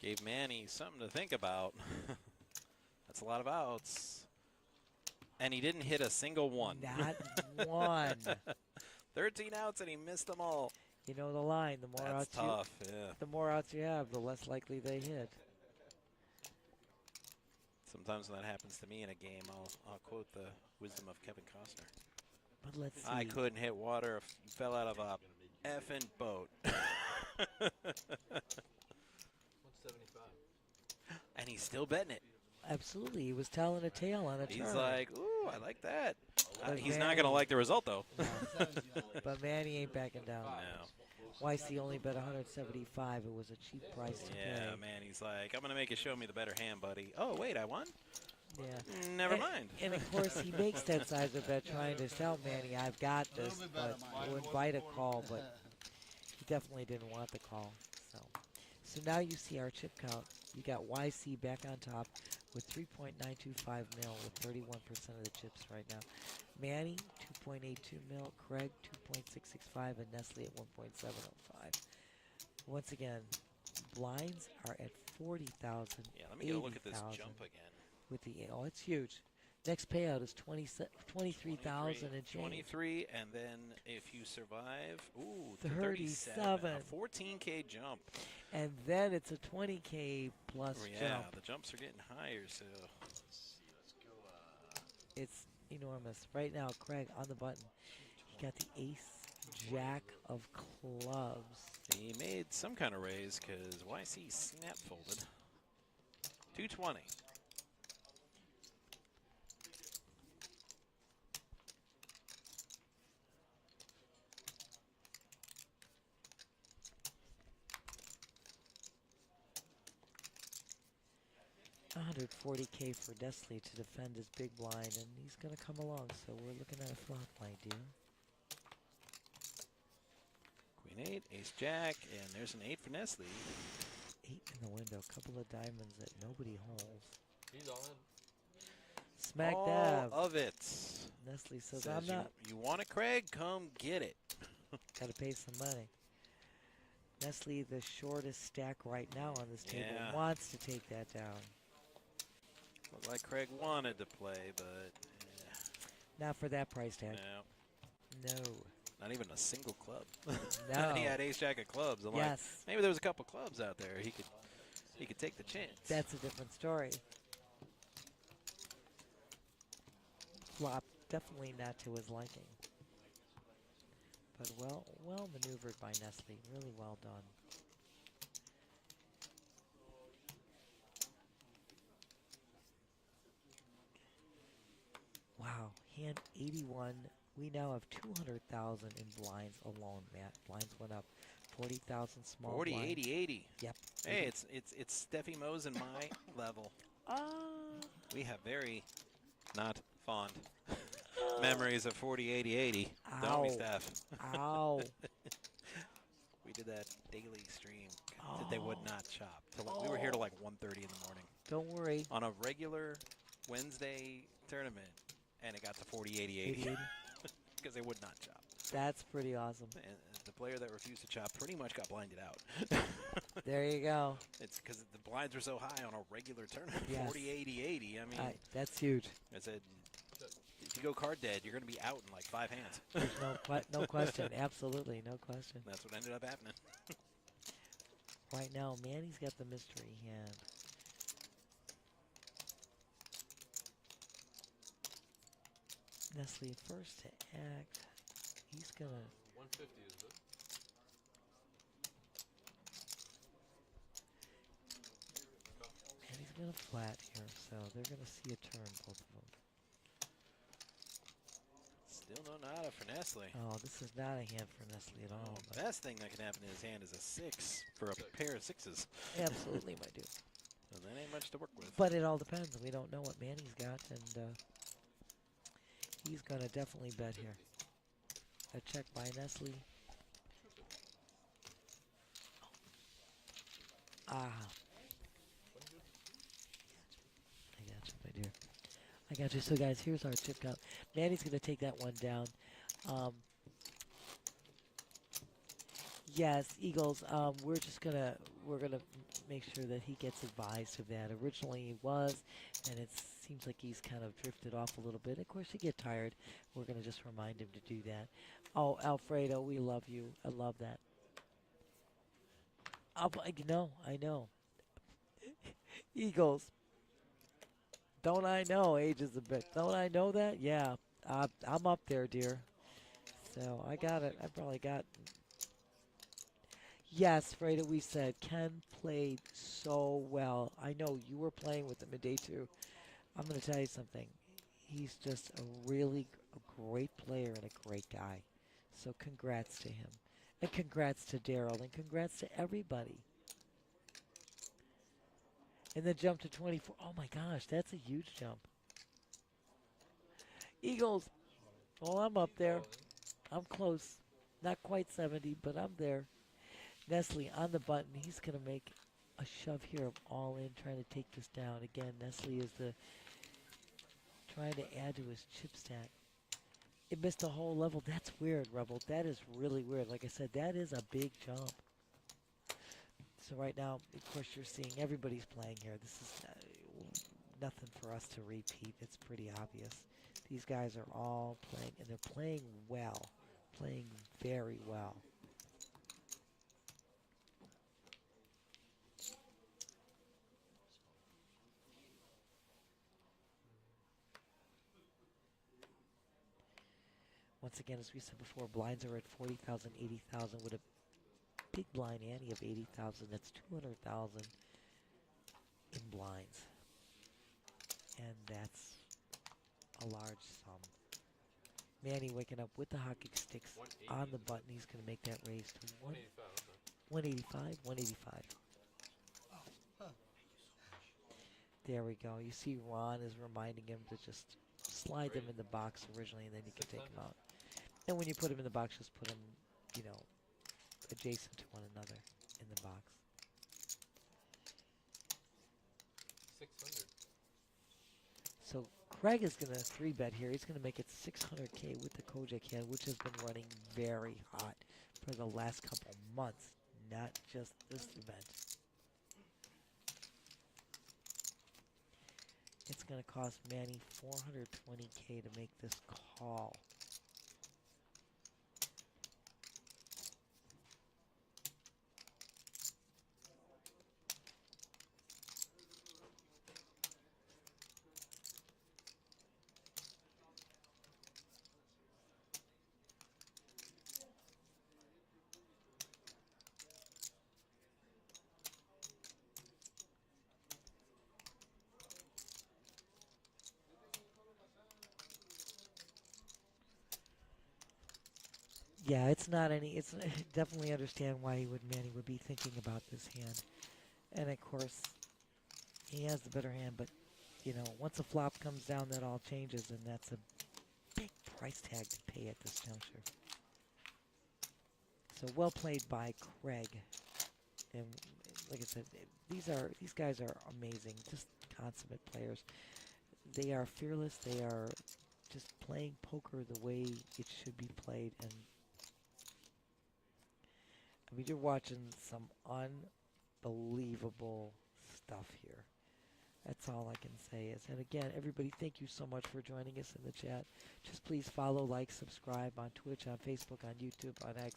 Gave Manny something to think about. That's a lot of outs. And he didn't hit a single one. Not one. 13 outs, and he missed them all. You know the line. The more That's outs tough, yeah. the more outs you have, the less likely they hit. Sometimes when that happens to me in a game, I'll quote the wisdom of Kevin Costner. But let's see. I couldn't hit water if you fell out of a effing boat. 175. And he's still betting it. Absolutely. He was telling a tale on a turn. He's like, ooh, I like that. But He's not going to like the result, though. But Manny ain't backing down. No. YC only bet 175. It was a cheap price to Yeah, pay. man, he's like, I'm going to make you show me the better hand, buddy. Oh, wait, I won? Yeah. Never mind. And of course, he makes that size of bet trying to tell Manny, I've got this, but we'll invite a call, but he definitely didn't want the call. So now you see our chip count. You got YC back on top with 3.925 mil with 31% of the chips right now. Manny, 2.82 mil. Craig, 2.665. And Nestle at 1.705. Once again, blinds are at 40,000. Yeah, let me go look at this jump again. With the it's huge. Next payout is 23,000 and change. 23, and then if you survive, ooh, 37. A 14K jump. And then it's a 20K plus Yeah, jump. the jumps are getting higher, so. Let's go. It's enormous. Right now, Craig, on the button, you got the ace, jack of clubs. He made some kind of raise because YC snap folded. 220. $140K for Nestle to defend his big blind, and he's going to come along, so we're looking at a flop, my dear. Queen 8, ace jack, and there's an 8 for Nestle. 8 in the window, couple of diamonds that nobody holds. He's all in. Smack All dab. of it. Nestle says, Says I'm not. You want it, Craig? Come get it. Got to pay some money. Nestle, the shortest stack right now on this table, Yeah. wants to take that down. Looked like Craig wanted to play, but Not for that price tag. no, No. not even a single club. No. He had ace jack of clubs. I'm Yes. like, maybe there was a couple clubs out there. He could take the chance. That's a different story. Flop, definitely not to his liking. But well maneuvered by Nestle. Really well done. Wow, hand 81. We now have 200,000 in blinds alone, Matt. Blinds went up 40,000 small 40, blind. 80, 80. Yep. Hey, it's Steffi Mose and my level. We have very not fond memories of 40, 80, 80. Don't we, Ow. Steph? Ow. We did that daily stream that they would not chop. We were here till like 1:30 in the morning Don't worry. on a regular Wednesday tournament, and it got to 40, 80, 80 80. because they would not chop. That's pretty awesome. And the player that refused to chop pretty much got blinded out. There you go. It's because the blinds were so high on a regular tournament. Yes. 40, 80, 80. I mean, That's huge. I said, if you go card dead, you're going to be out in like 5 hands. There's no question. Absolutely, no question. That's what ended up happening. Right now, Manny's got the mystery hand. Nestle first to act. He's gonna. 150 is good. And he's gonna flat here, so they're gonna see a turn, both of them. Still no nada for Nestle. Oh, this is not a hand for Nestle at all. The best thing that can happen in his hand is a 6 for a pair of 6s. Absolutely, my dude. And that ain't much to work with. But it all depends. We don't know what Manny's got, and he's gonna definitely bet here. A check by Nestle. Ah. I got you, my dear. I got you. So, guys, here's our chip count. Manny's going to take that one down. Yes, Eagles. We're gonna make sure that he gets advised of that. Originally he was, and it seems like he's kind of drifted off a little bit. Of course, you get tired. We're going to just remind him to do that. Oh, Alfredo, we love you. I love that. I know. Eagles. Don't I know? Ages a bit. Don't I know that? Yeah. I'm up there, dear. So I got it. I probably got. Yes, Freda, we said Ken played so well. I know you were playing with him in day 2. I'm going to tell you something. He's just a great player and a great guy. So congrats to him. And congrats to Daryl. And congrats to everybody. And then jump to 24. Oh my gosh, that's a huge jump. Eagles. Well, I'm up there. I'm close. Not quite 70, but I'm there. Nestle on the button. He's going to make a shove here of all in, trying to take this down. Again, Nestle is trying to add to his chip stack. It missed a whole level. That's weird, Rebel. That is really weird. Like I said, that is a big jump. So right now, of course, you're seeing everybody's playing here. This is nothing for us to repeat. It's pretty obvious. These guys are all playing, and they're playing well. Playing very well. Once again, as we said before, blinds are at 40,000, 80,000 with a big blind ante of 80,000. That's 200,000 in blinds. And that's a large sum. Manny waking up with the hockey sticks on the button. He's going to make that raise to 185, 185. There we go. You see Ron is reminding him to just slide them in the box originally, and then you can take them out. And when you put them in the box, just put them, adjacent to one another in the box. 600. So Craig is going to 3-bet here. He's going to make it 600K with the Kojak hand, which has been running very hot for the last couple months, not just this event. It's going to cost Manny 420K to make this call. Yeah, it's not any. It's definitely understand why Manny would be thinking about this hand, and of course, he has the better hand. But once a flop comes down, that all changes, and that's a big price tag to pay at this juncture. So well played by Craig, and like I said, these guys are amazing, just consummate players. They are fearless. They are just playing poker the way it should be played, and I mean, you're watching some unbelievable stuff here. That's all I can say is, and again, everybody, thank you so much for joining us in the chat. Just please follow, like, subscribe on Twitch, on Facebook, on YouTube, on X.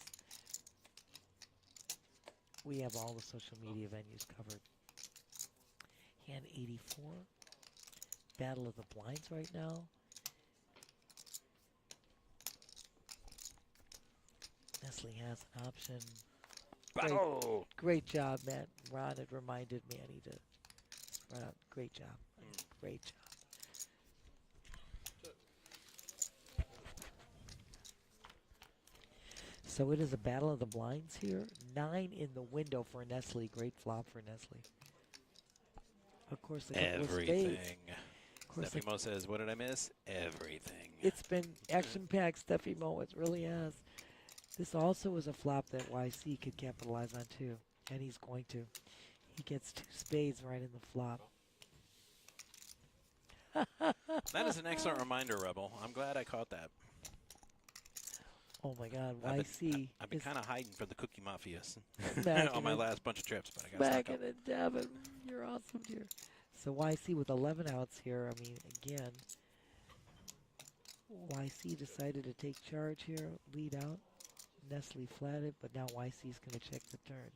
We have all the social media venues covered. Hand 84. Battle of the Blinds right now. Nestle has an option. Great job, Matt. Ron had reminded me I need to spread out. Great job. Great job. So it is a battle of the blinds here. 9 in the window for Nestle. Great flop for Nestle. Of course, the couple of spades. Everything. Of course, Steffi Mo says, what did I miss? Everything. it's been action-packed, Steffi Mo. It really has. This also is a flop that YC could capitalize on too, and he's going to. He gets 2 spades right in the flop. That is an excellent reminder, Rebel. I'm glad I caught that. Oh my God, I've been- YC I've been is kind of hiding from the cookie mafias smacking on my it. last bunch of trips, but I got stuck Smacking up. it, Devin. You're awesome, dear. So YC with 11 outs here. I mean, again, YC decided to take charge here, lead out. Nestle flatted, but now YC's going to check the turn.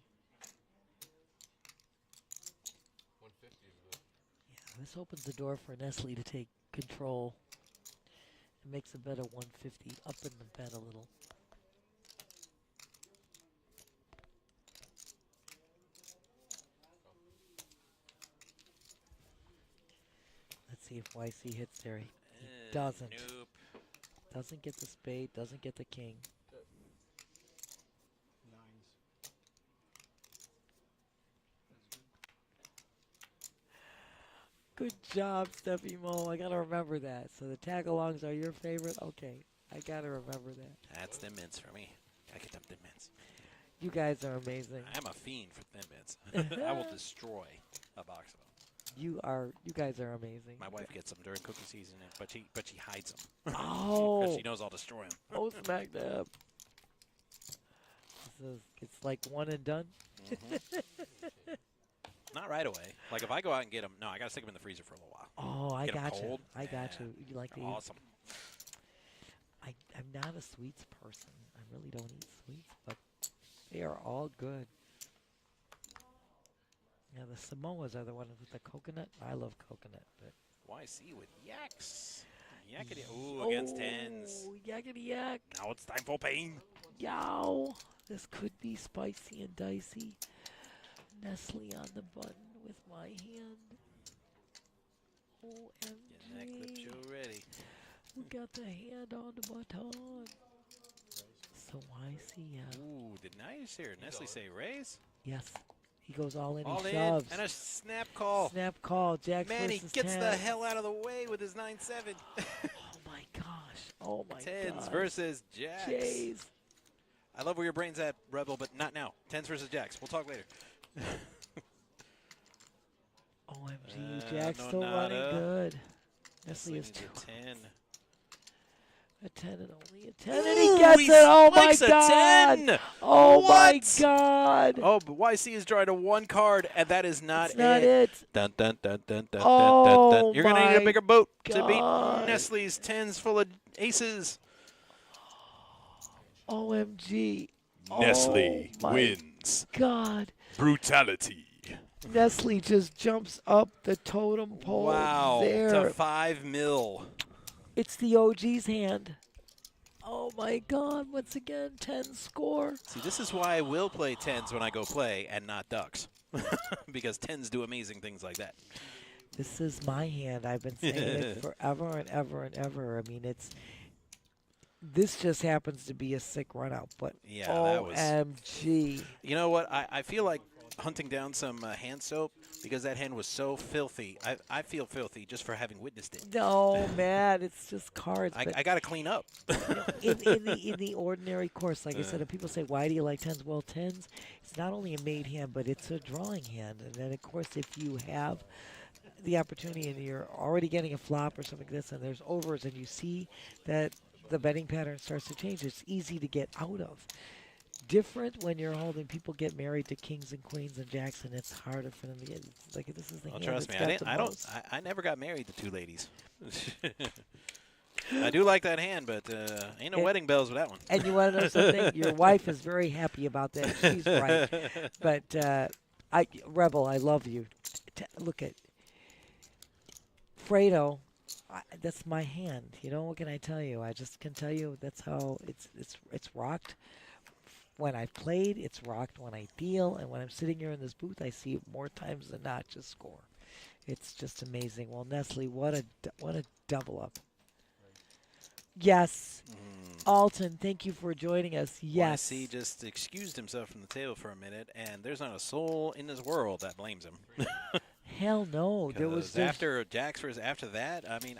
150 is good. Yeah, this opens the door for Nestle to take control. It makes a bet of 150, up in the bet a little. Let's see if YC hits there. He doesn't. Nope. Doesn't get the spade, doesn't get the king. Nines. Good job, Steffi Mo. I gotta remember that. So the tag-alongs are your favorite? Okay, I gotta remember that. That's thin mints for me. Gotta get them thin mints. You guys are amazing. I'm a fiend for thin mints. I will destroy a box of them. You guys are amazing. My wife gets them during cookie season, but she hides them. Oh. Because she knows I'll destroy them. Oh, smack dab. It's like one and done. Not right away. Like if I go out and get them, no, I gotta stick them in the freezer for a little while. Oh, I Get 'em got you. cold? I got Yeah. you. You like to eat? Awesome. I'm not a sweets person. I really don't eat sweets, but they are all good. Yeah, the Samoas are the ones with the coconut. I love coconut, but YC with yaks. Yakety. Ooh, against tens. Oh, yakety yak. Now it's time for pain. Yow. This could be spicy and dicey. Nestle on the button with my hand. Getting that clip OMG. show ready. We got the hand on the button. So YC, Ooh, did nice here. Nestle say raise? yes. He goes all in. All he in. shoves. And a snap call. Snap call. Jacks Man, he versus gets the tens. hell out of the way with his 9-7. Oh my gosh. Oh my Tens gosh. versus jacks. Jays. I love where your brain's at, Rebel, but not now. Tens versus jacks. We'll talk later. OMG. Jack's no still running nada. good. Nestle Nestle is needs two. a 10. A 10 and only a 10. And Ooh, he gets he it. Oh my spikes a God. 10. Oh my What? God. Oh, but YC is drawing a 1 card, and that is not It's not it. it. Dun, dun, dun, dun, dun, Oh dun, dun, dun. You're going to need a my bigger boat to God. beat Nestle's 10s full of aces. OMG. Nestle Oh my wins. God. Brutality. Nestle just jumps up the totem pole Wow. there. To 5 mil. It's the OG's hand. Oh my God. Once again, 10 score. See, this is why I will play 10s when I go play and not ducks. Because 10s do amazing things like that. This is my hand. I've been saying it forever and ever and ever. I mean, this just happens to be a sick run out, but Yeah, that was. OMG. You know what? I feel like hunting down some hand soap because that hand was so filthy. I feel filthy just for having witnessed it. No, man, it's just cards. I but got to clean up. in the ordinary course, like I said, if people say, why do you like tens? Well, tens, it's not only a made hand, but it's a drawing hand. And then, of course, if you have the opportunity and you're already getting a flop or something like this and there's overs and you see that the betting pattern starts to change, it's easy to get out of. Different when you're holding, people get married to kings and queens and jacks, and it's harder for them to get. It's like this is the Well, hand trust that's me, got the most. I never got married to 2 ladies. I do like that hand, but ain't no And- wedding bells with that one. And you want to know something? Your wife is very happy about that. She's right. But Rebel, I love you. Look at Fredo. That's my hand. You know, what can I tell you? I just can tell you that's how it's rocked. When I've played, it's rocked when I deal, and when I'm sitting here in this booth, I see it more times than not just score. It's just amazing. Well, Nestle, what a double up. Yes. Alton, thank you for joining us. Yes. YC just excused himself from the table for a minute, and there's not a soul in this world that blames him. Hell no. There was 'Cause after Jacks versus after that, I mean,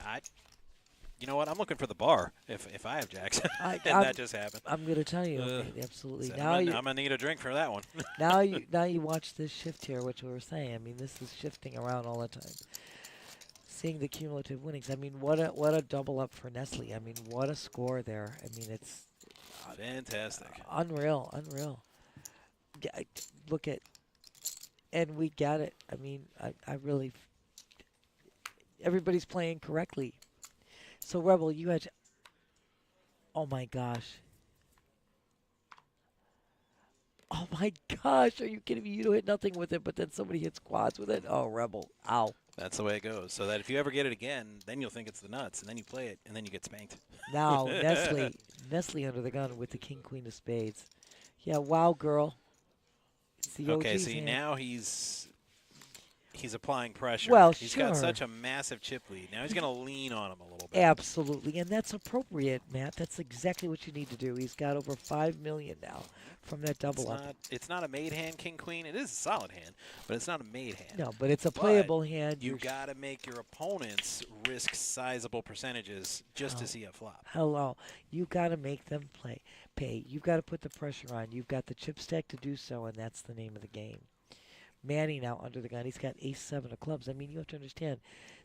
you know what? I'm looking for the bar if I have Jacks, and that just happened. I'm going to tell you, okay, absolutely. So Now I'm gonna need a drink for that one. now you watch this shift here, which we were saying. I mean, this is shifting around all the time. Seeing the cumulative winnings. I mean, what a double up for Nestle. I mean, what a score there. I mean, it's Fantastic. Unreal, unreal. Look at, and we got it. I mean, I really, everybody's playing correctly. So Rebel, you had, oh my gosh. Oh my gosh, are you kidding me? You don't hit nothing with it, but then somebody hits quads with it. Oh, Rebel, ow. That's the way it goes. So that if you ever get it again, then you'll think it's the nuts, and then you play it, and then you get spanked. Now, Nestle under the gun with the king, queen of spades. Yeah, wow, girl. It's the Okay, OG's see, hand. now he's applying pressure. Well, He's got sure. such a massive chip lead. Now he's going to lean on him a little bit. Absolutely, and that's appropriate, Matt. That's exactly what you need to do. He's got over $5 million now from that double up. It's not a made hand, king, queen. It is a solid hand, but it's not a made hand. No, but it's a But playable hand. You got to make your opponents risk sizable percentages just to see a flop. Hello, you got to make them pay. You've got to put the pressure on. You've got the chip stack to do so, and that's the name of the game. Manny now under the gun. He's got ace-7 of clubs. I mean, you have to understand,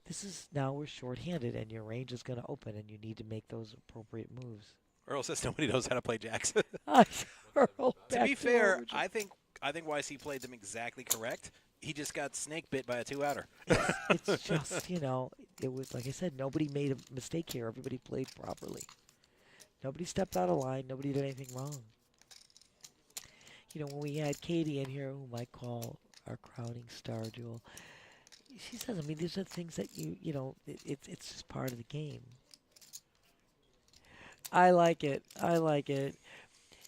this is now we're short-handed, and your range is going to open, and you need to make those appropriate moves. Earl says nobody knows how to play jacks. Earl, To be fair, I think YC played them exactly correct. He just got snake bit by a 2-outer. It's just, you know, it was, like I said, nobody made a mistake here. Everybody played properly. Nobody stepped out of line. Nobody did anything wrong. You know, when we had Katie in here, whom I call our crowning star duel, she says, I mean, these are things that you know, it's just part of the game. I like it. I like it.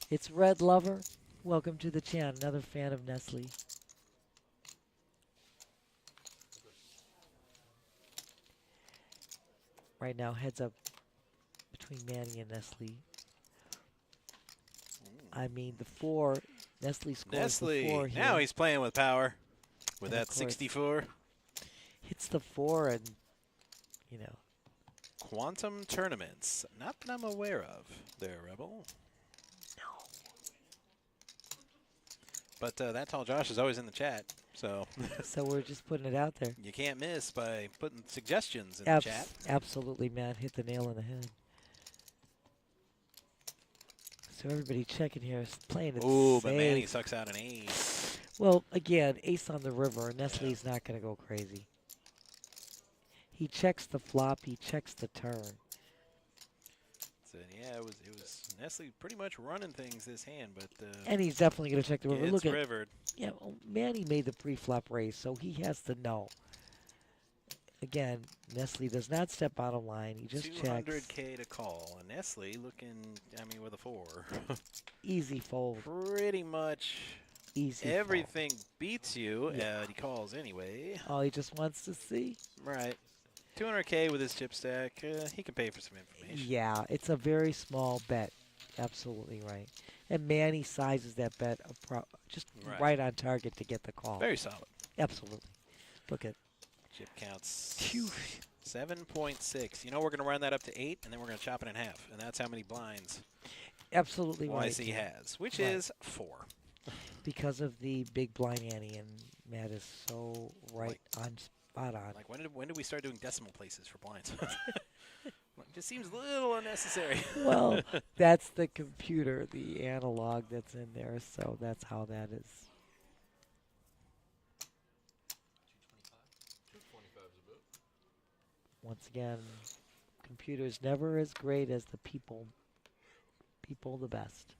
It's Red Lover. Welcome to the channel. Another fan of Nestle. Right now, heads up between Manny and Nestle. I mean, the 4, Nestle scores the 4 here. Now he's playing with power with And of that course, 64. hits the 4 and, you know. Quantum tournaments. Not that I'm aware of there, Rebel. No. But that tall Josh is always in the chat, so So we're just putting it out there. you can't miss by putting suggestions in the chat. Absolutely, Matt. Hit the nail on the head. So everybody checking here is playing it Ooh, safe. but Manny sucks out an ace. Well, again, ace on the river. Nestle's not going to go crazy. He checks the flop. He checks the turn. So, yeah, it was Nestle pretty much running things this hand, but And he's definitely going to check the river. it's Look at, rivered. yeah, well, Manny made the pre-flop raise, so he has to know. Again, Nestle does not step out of line. He just checks. 200K to call. And Nestle looking, I mean, with a 4. Easy fold. Pretty much Easy everything beats you. Yeah. He calls anyway. fold. All he just wants to see. Right. 200K with his chip stack. He can pay for some information. Yeah, it's a very small bet. Absolutely right. And Manny sizes that bet just right on target to get the call. Very solid. Absolutely. Look at Chip counts Phew. 7.6. You know, we're going to run that up to 8, and then we're going to chop it in half. And that's how many blinds absolutely right. YC has, which Right. is 4. Because of the big blind ante, and Matt is so right on spot on. Like, when did we start doing decimal places for blinds? It just seems a little unnecessary. Well, that's the computer, the analog that's in there, so that's how that is. 225 is a bit. Once again, computer's never as great as the people. People the best.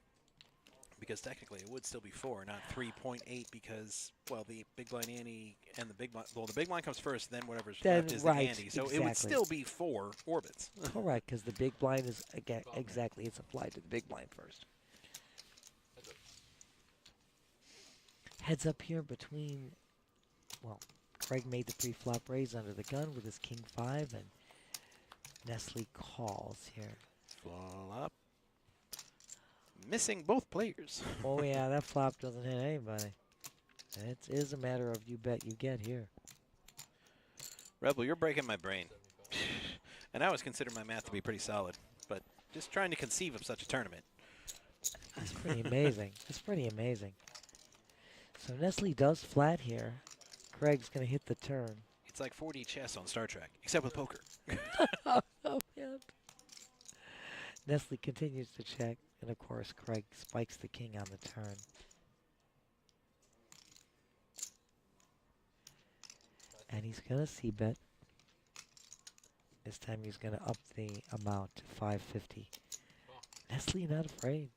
Because technically it would still be 4, not 3.8, because, well, the big blind ante and the big blind, well, the big blind comes first, then whatever's Then, left is right, the ante. So it would exactly. still be 4 orbits. Correct, because the big blind is, again, exactly, it's applied to the big blind first. Heads up here between, well, Craig made the pre-flop raise under the gun with his king 5, and Nestle calls here. Flop. Missing both players. Oh yeah, that flop doesn't hit anybody. It is a matter of you bet you get here. Rebel, you're breaking my brain. And I always consider my math to be pretty solid, but just trying to conceive of such a tournament. That's pretty amazing. That's pretty amazing. So Nestle does flat here. Craig's going to hit the turn. It's like 4D chess on Star Trek, except with poker. Oh, man. Nestle continues to check. And of course, Craig spikes the king on the turn. And he's going to c-bet. This time he's going to up the amount to 550. Nestle not afraid.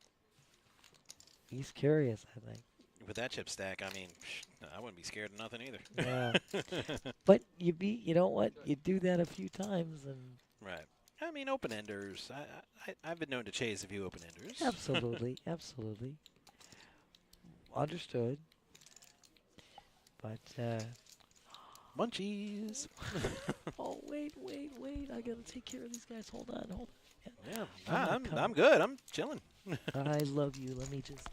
He's curious, I think. With that chip stack, I mean, I wouldn't be scared of nothing either. Yeah. But you know what? You do that a few times and... Right. I mean, open-enders. I've been known to chase a few open-enders. Absolutely, absolutely. Understood. But, Munchies. oh, wait. I gotta take care of these guys. Hold on. Yeah, I'm not I'm good. I'm chilling. I love you. Let me just...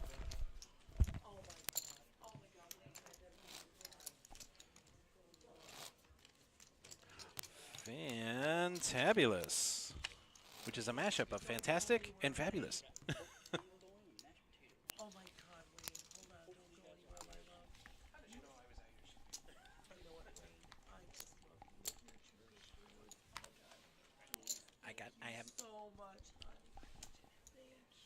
Fantabulous, which is a mashup of fantastic and fabulous. Oh my God, Wayne. Hold on. Don't go anywhere, my love. How did you know I was at your show? You know what, Wayne? I just love you. I have. So much. Thank you.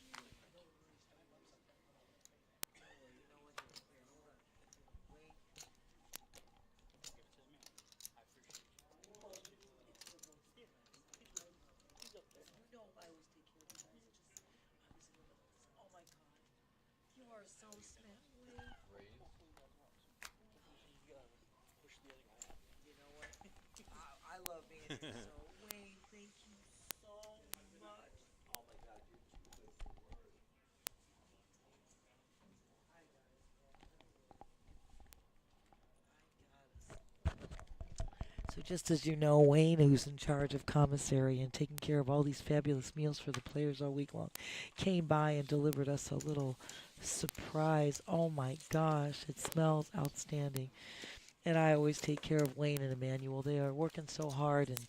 Oh my God. You are so smart, Wayne. You know what? I love Andy so. Wayne, thank you so much. Oh my God, you're too good for words. So just as you know, Wayne, who's in charge of commissary and taking care of all these fabulous meals for the players all week long, came by and delivered us a little surprise. Oh my gosh, it smells outstanding. And I always take care of Wayne and Emmanuel. They are working so hard, and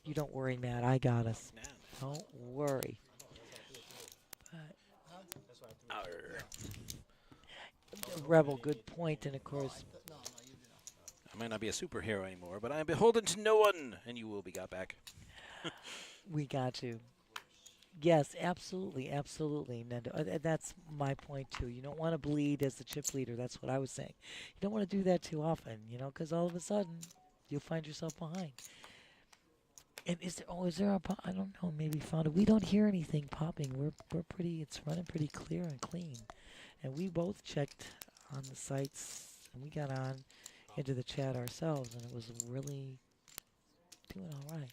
you don't worry, Matt. I got us. Don't worry. Rebel, good point, and of course... I might not be a superhero anymore, but I am beholden to no one, and you will be got back. We got to. Yes, absolutely, Nando. That's my point, too. You don't want to bleed as the chip leader. That's what I was saying. You don't want to do that too often, because all of a sudden, you'll find yourself behind. And is there a pop? I don't know, maybe found it. We don't hear anything popping. We're pretty, it's running pretty clear and clean. And we both checked on the sites, and we got on into the chat ourselves, and it was really doing all right.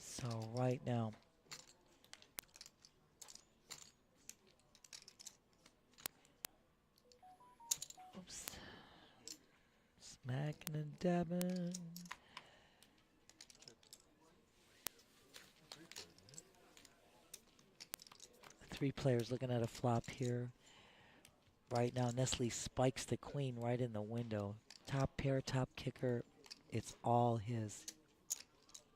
So right now, oops, smacking and dabbing. 3 players looking at a flop here. Right now, Nestle spikes the queen right in the window. Top pair, top kicker. It's all his.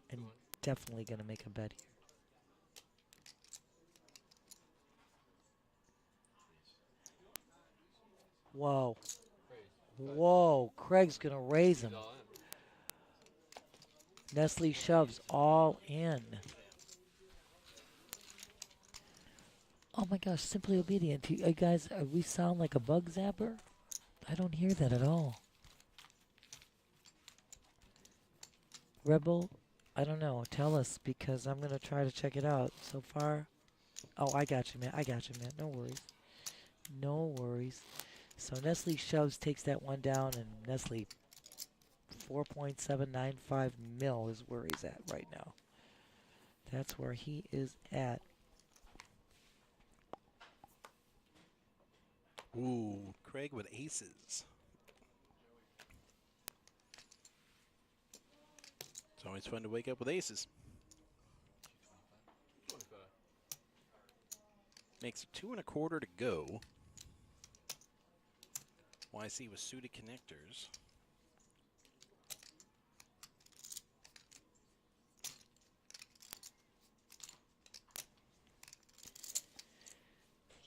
And definitely going to make a bet here. Whoa. Whoa. Craig's going to raise him. Nestle shoves all in. Oh my gosh, simply obedient. You guys, we sound like a bug zapper? I don't hear that at all. Rebel, I don't know. Tell us, because I'm going to try to check it out. So far, oh, I got you, man. No worries. No worries. So Nestle shoves, takes that one down, and Nestle 4.795 mil is where he's at right now. That's where he is at. Ooh, Craig with aces. It's always fun to wake up with aces. Makes 2 1/4 to go. YC with suited connectors.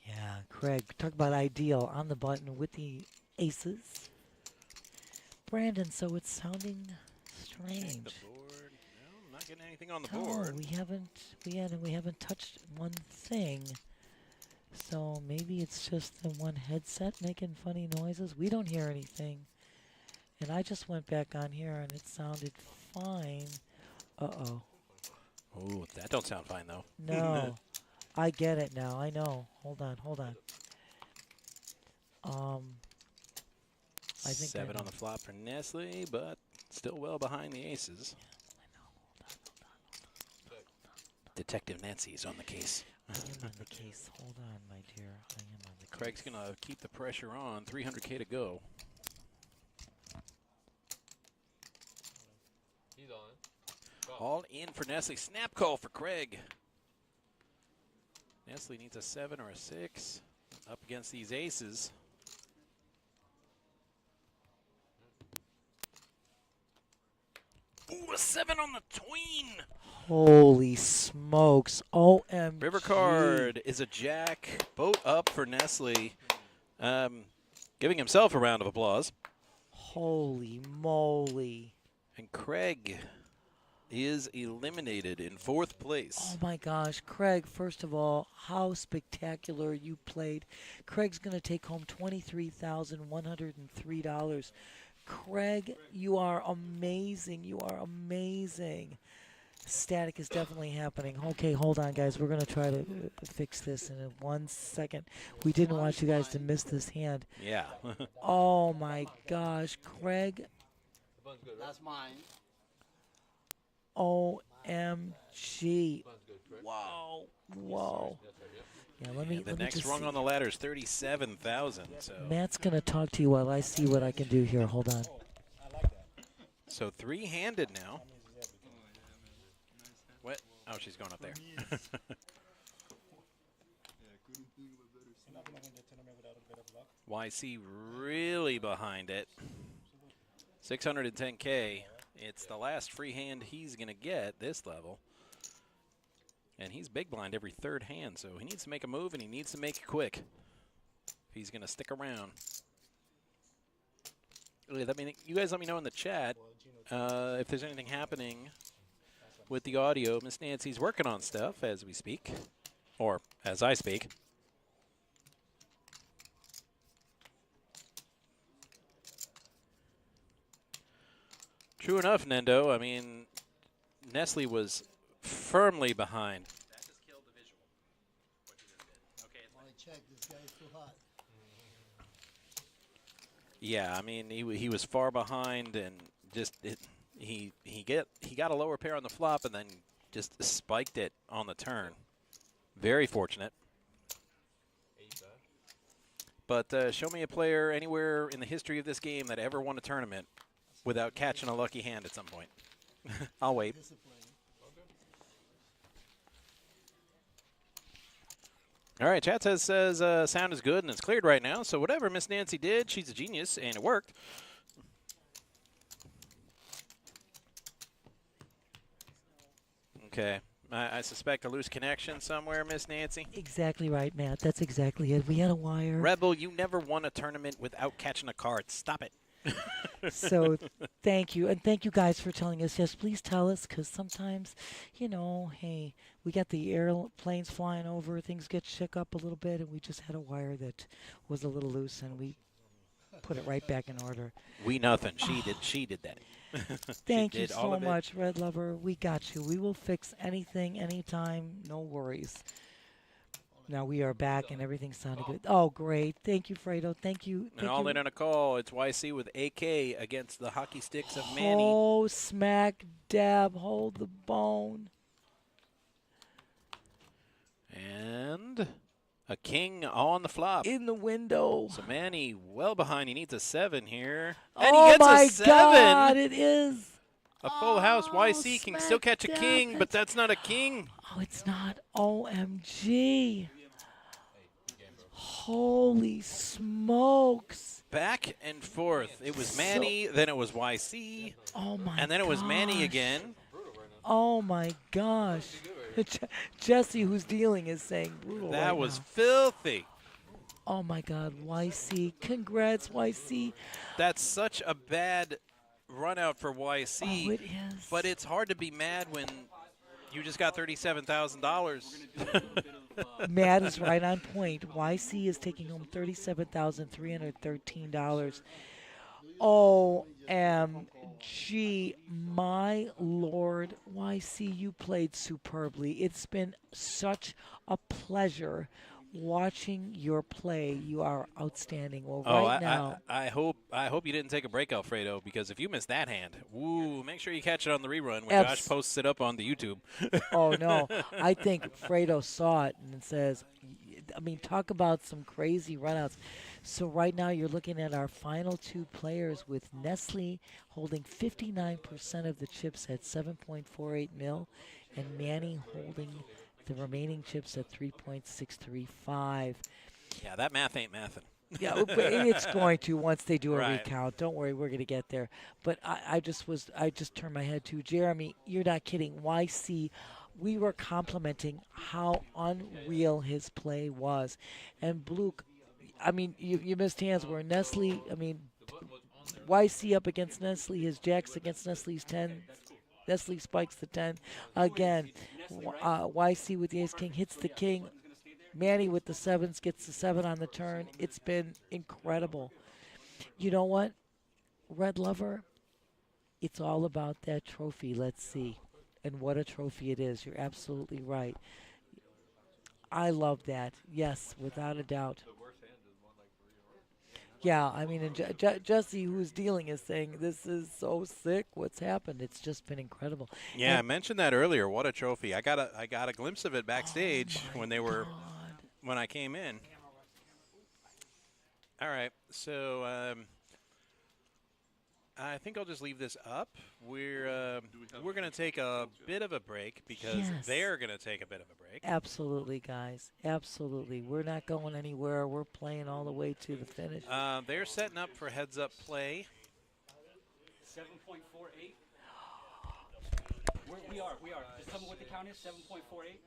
Yeah, Craig, talk about ideal on the button with the aces. Brandon, so it's sounding Check strange. the board. No, not not getting anything on the No, board. we haven't touched one thing. So maybe it's just the one headset making funny noises. We don't hear anything. And I just went back on here and it sounded fine. Uh-oh. Ooh, that don't sound fine though. No. I get it now. I know. Hold on. I think 7 on the flop for Nestle, but still well behind the aces. Detective Nancy's on the case. I am on the case. Hold on, my dear. I am on the case. Craig's going to keep the pressure on. 300K to go. He's on. All in for Nestle. Snap call for Craig. Nestle needs a 7 or a 6 up against these aces. Ooh, a 7 on the tween. Holy smokes. OMG. River card is a jack. Boat up for Nestle. Giving himself a round of applause. Holy moly. And Craig is eliminated in 4th place. Oh my gosh, Craig, first of all, how spectacular you played. Craig's going to take home $23,103. Craig, you are amazing. You are amazing. Static is definitely happening. Okay, hold on, guys. We're going to try to fix this in 1 second. We didn't want you guys to miss this hand. Yeah. Oh my gosh, Craig. That's mine. OMG. Whoa. Whoa. Yeah, let me the let me next just rung see. on the ladder is 37,000. So Matt's going to talk to you while I see what I can do here. Hold on. so 3-handed now. What? Oh, she's going up there. YC really behind it. 610K. It's the last free hand he's going to get this level. And he's big blind every 3rd hand, so he needs to make a move, and he needs to make it quick if he's going to stick around. You guys let me know in the chat if there's anything happening with the audio. Miss Nancy's working on stuff as we speak, or as I speak. True enough, Nendo. I mean, Nestle was firmly behind. That just killed the visual. What you just did. Okay. I check. This guy is too hot. Yeah, I mean, he was far behind, and just he got a lower pair on the flop, and then just spiked it on the turn. Very fortunate. But show me a player anywhere in the history of this game that ever won a tournament without catching a lucky hand at some point. I'll wait. All right, chat says sound is good and it's cleared right now. So whatever Miss Nancy did, she's a genius, and it worked. Okay. I suspect a loose connection somewhere, Miss Nancy. Exactly right, Matt. That's exactly it. We had a wire. Rebel, you never won a tournament without catching a card. Stop it. So thank you. And thank you guys for telling us. Yes, please tell us, because sometimes, you know, hey, we got the airplanes flying over. Things get shook up a little bit, and we just had a wire that was a little loose, and we put it right back in order. We nothing. She did that. Thank She you did all so of it. much, Red Lover. We got you. We will fix anything, anytime. No worries. Now we are back, and everything sounded good. Oh, great. Thank you, Fredo. Thank you. And all in on a call. It's YC with AK against the hockey sticks of Manny. Oh, smack dab. Hold the bone. And a king on the flop. In the window. So Manny well behind. He needs a 7 here. And Oh, he gets my a 7. God, it is. A full house. Oh, YC can still catch a smack king, dab. but that's not a king. Oh, it's not. OMG. Holy smokes. Back and forth. It was Manny, then it was YC, Oh, my and then it was Manny gosh. again. Oh, my gosh. Jesse, who's dealing, is saying brutal That right was now. filthy. Oh, my God. YC. Congrats, YC. That's such a bad run out for YC. Oh, it is. But it's hard to be mad when you just got $37,000. Matt is right on point. YC is taking home $37,313. OMG, my lord, YC, you played superbly. It's been such a pleasure watching your play. You are outstanding. Well, right now, I hope you didn't take a break, Alfredo, because if you missed that hand, woo, make sure you catch it on the rerun when Josh posts it up on the YouTube. Oh, no. I think Fredo saw it and says, I mean, talk about some crazy runouts. So right now you're looking at our final two players with Nestle holding 59% of the chips at 7.48 mil and Manny holding the remaining chips at 3.635. Yeah, that math ain't mathin'. Yeah, but it's going to once they do a Right. recount. Don't worry, we're going to get there. But I just turned my head to Jeremy. You're not kidding. YC, we were complimenting how unreal his play was, and Bluk. I mean, you missed hands where Nestle. I mean, YC up against Nestle. His jacks against Nestle's 10. Nestle spikes the 10 again. YC with the ace king hits the king. Manny with the sevens gets the 7 on the turn. It's been incredible. You know what, Red Lover? It's all about that trophy. Let's see. And what a trophy it is. You're absolutely right. I love that. Yes, without a doubt. Yeah, I mean, and Jesse, who's dealing, is saying, this is so sick. What's happened? It's just been incredible. Yeah, And I mentioned that earlier. What a trophy. I got a glimpse of it backstage when I came in. All right, so I think I'll just leave this up. We're going to take a bit of a break because they're going to take a bit of a break. Absolutely, guys. Absolutely. We're not going anywhere. We're playing all the way to the finish. They're setting up for heads-up play. 7.48. We are. Just tell me what the count is. 7.48.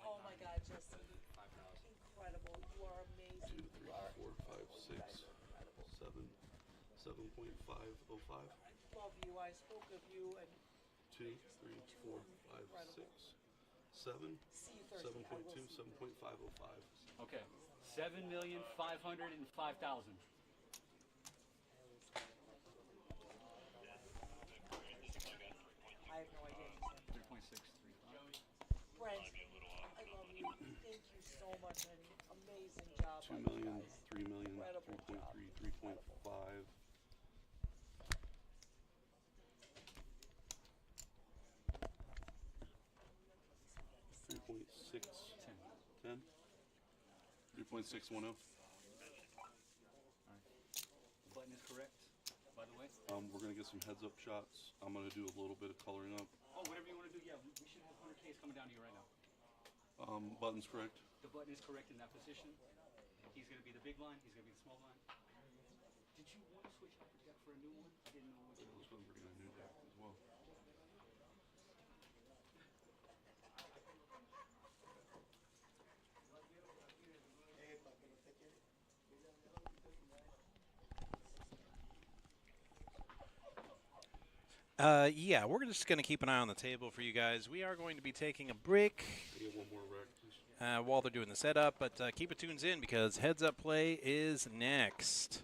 Oh my God, Jesse. Incredible. You are amazing. 2, 3, 4, 5, 6, 7, 7.505. Love you. I spoke of you and 2, 3, 4, 5, 6, 7, see you Thursday. 7.2, 7.505. Okay. 7,505,000. I have no idea. 3.635. Brent, I love you. Thank you so much, honey. Amazing job. 2 million, 3 million, 3.3, 3.5. 3.6, 10. 3.610. Button is correct, by the way. We're gonna get some heads-up shots. I'm gonna do a little bit of coloring up. Oh, whatever you want to do. Yeah, we should have 100Ks coming down to you right now. Button's correct. The button is correct in that position. He's going to be the big line. He's going to be the small line. Did you want to switch up deck for a new one? I didn't know what you This one's bringing a new deck as well. Yeah, we're just going to keep an eye on the table for you guys. We are going to be taking a break Can we get one more rec, please? while they're doing the setup, but keep it tuned in because heads up play is next.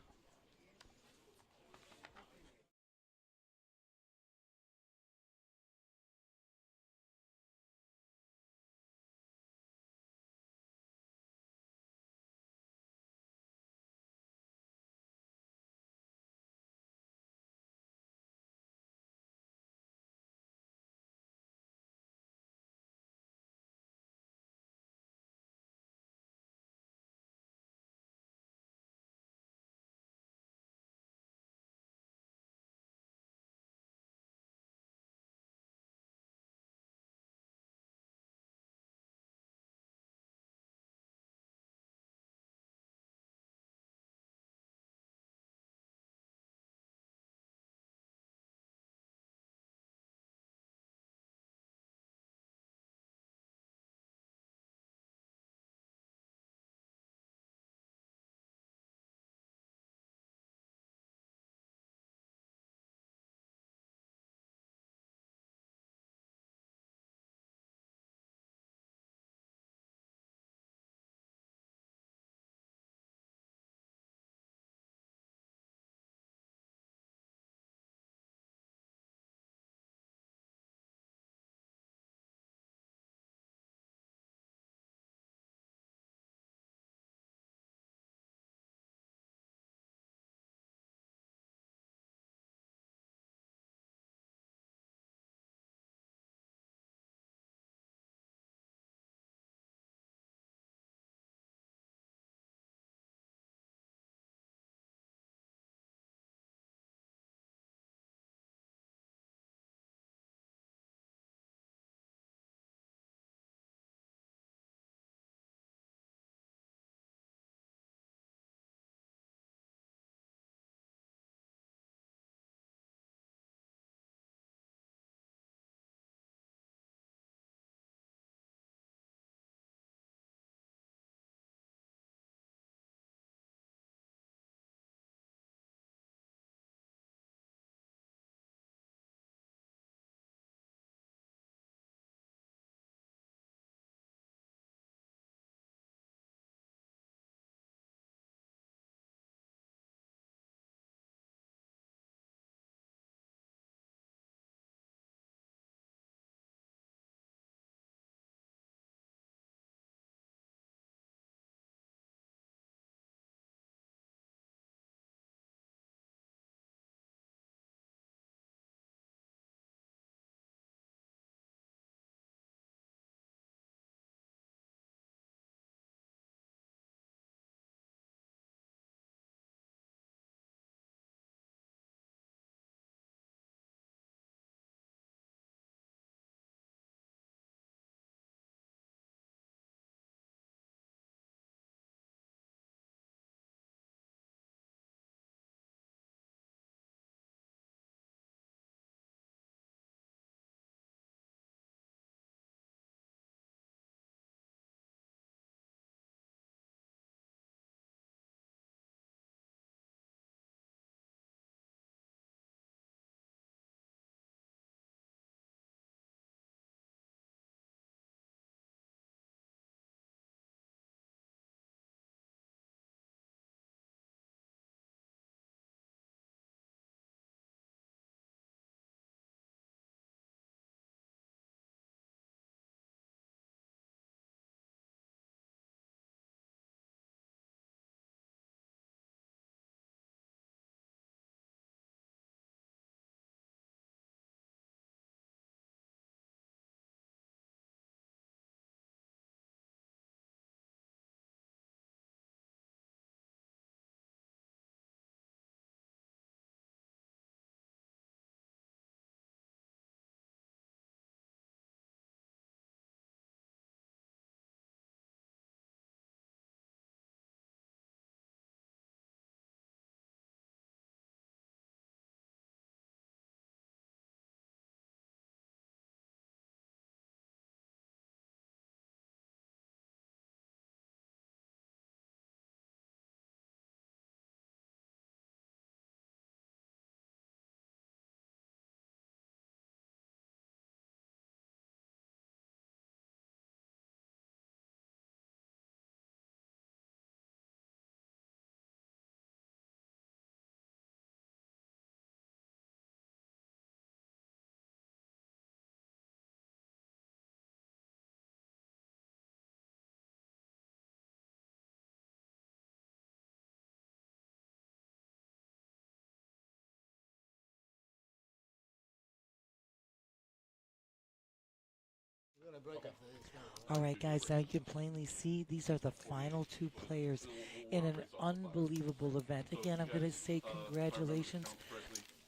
break after this one. All right, guys, now you can plainly see these are the final two players in an unbelievable event. Again, I'm going to say congratulations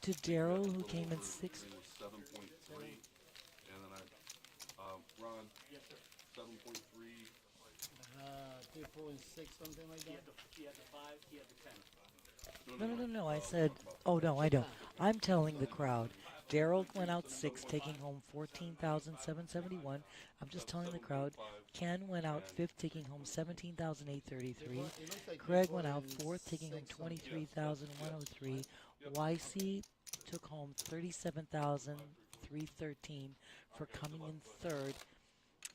to Daryl, who came in sixth. It was 7.3, and then Ron, 7.3. 3.6, something like that. He had the 5, he had the 10. No. I said, oh, no, I don't. I'm telling the crowd. Daryl went out sixth, taking home $14,771. I'm just telling the crowd. Ken went out fifth, taking home $17,833. Craig went out fourth, taking home $23,103. YC took home $37,313 for coming in third.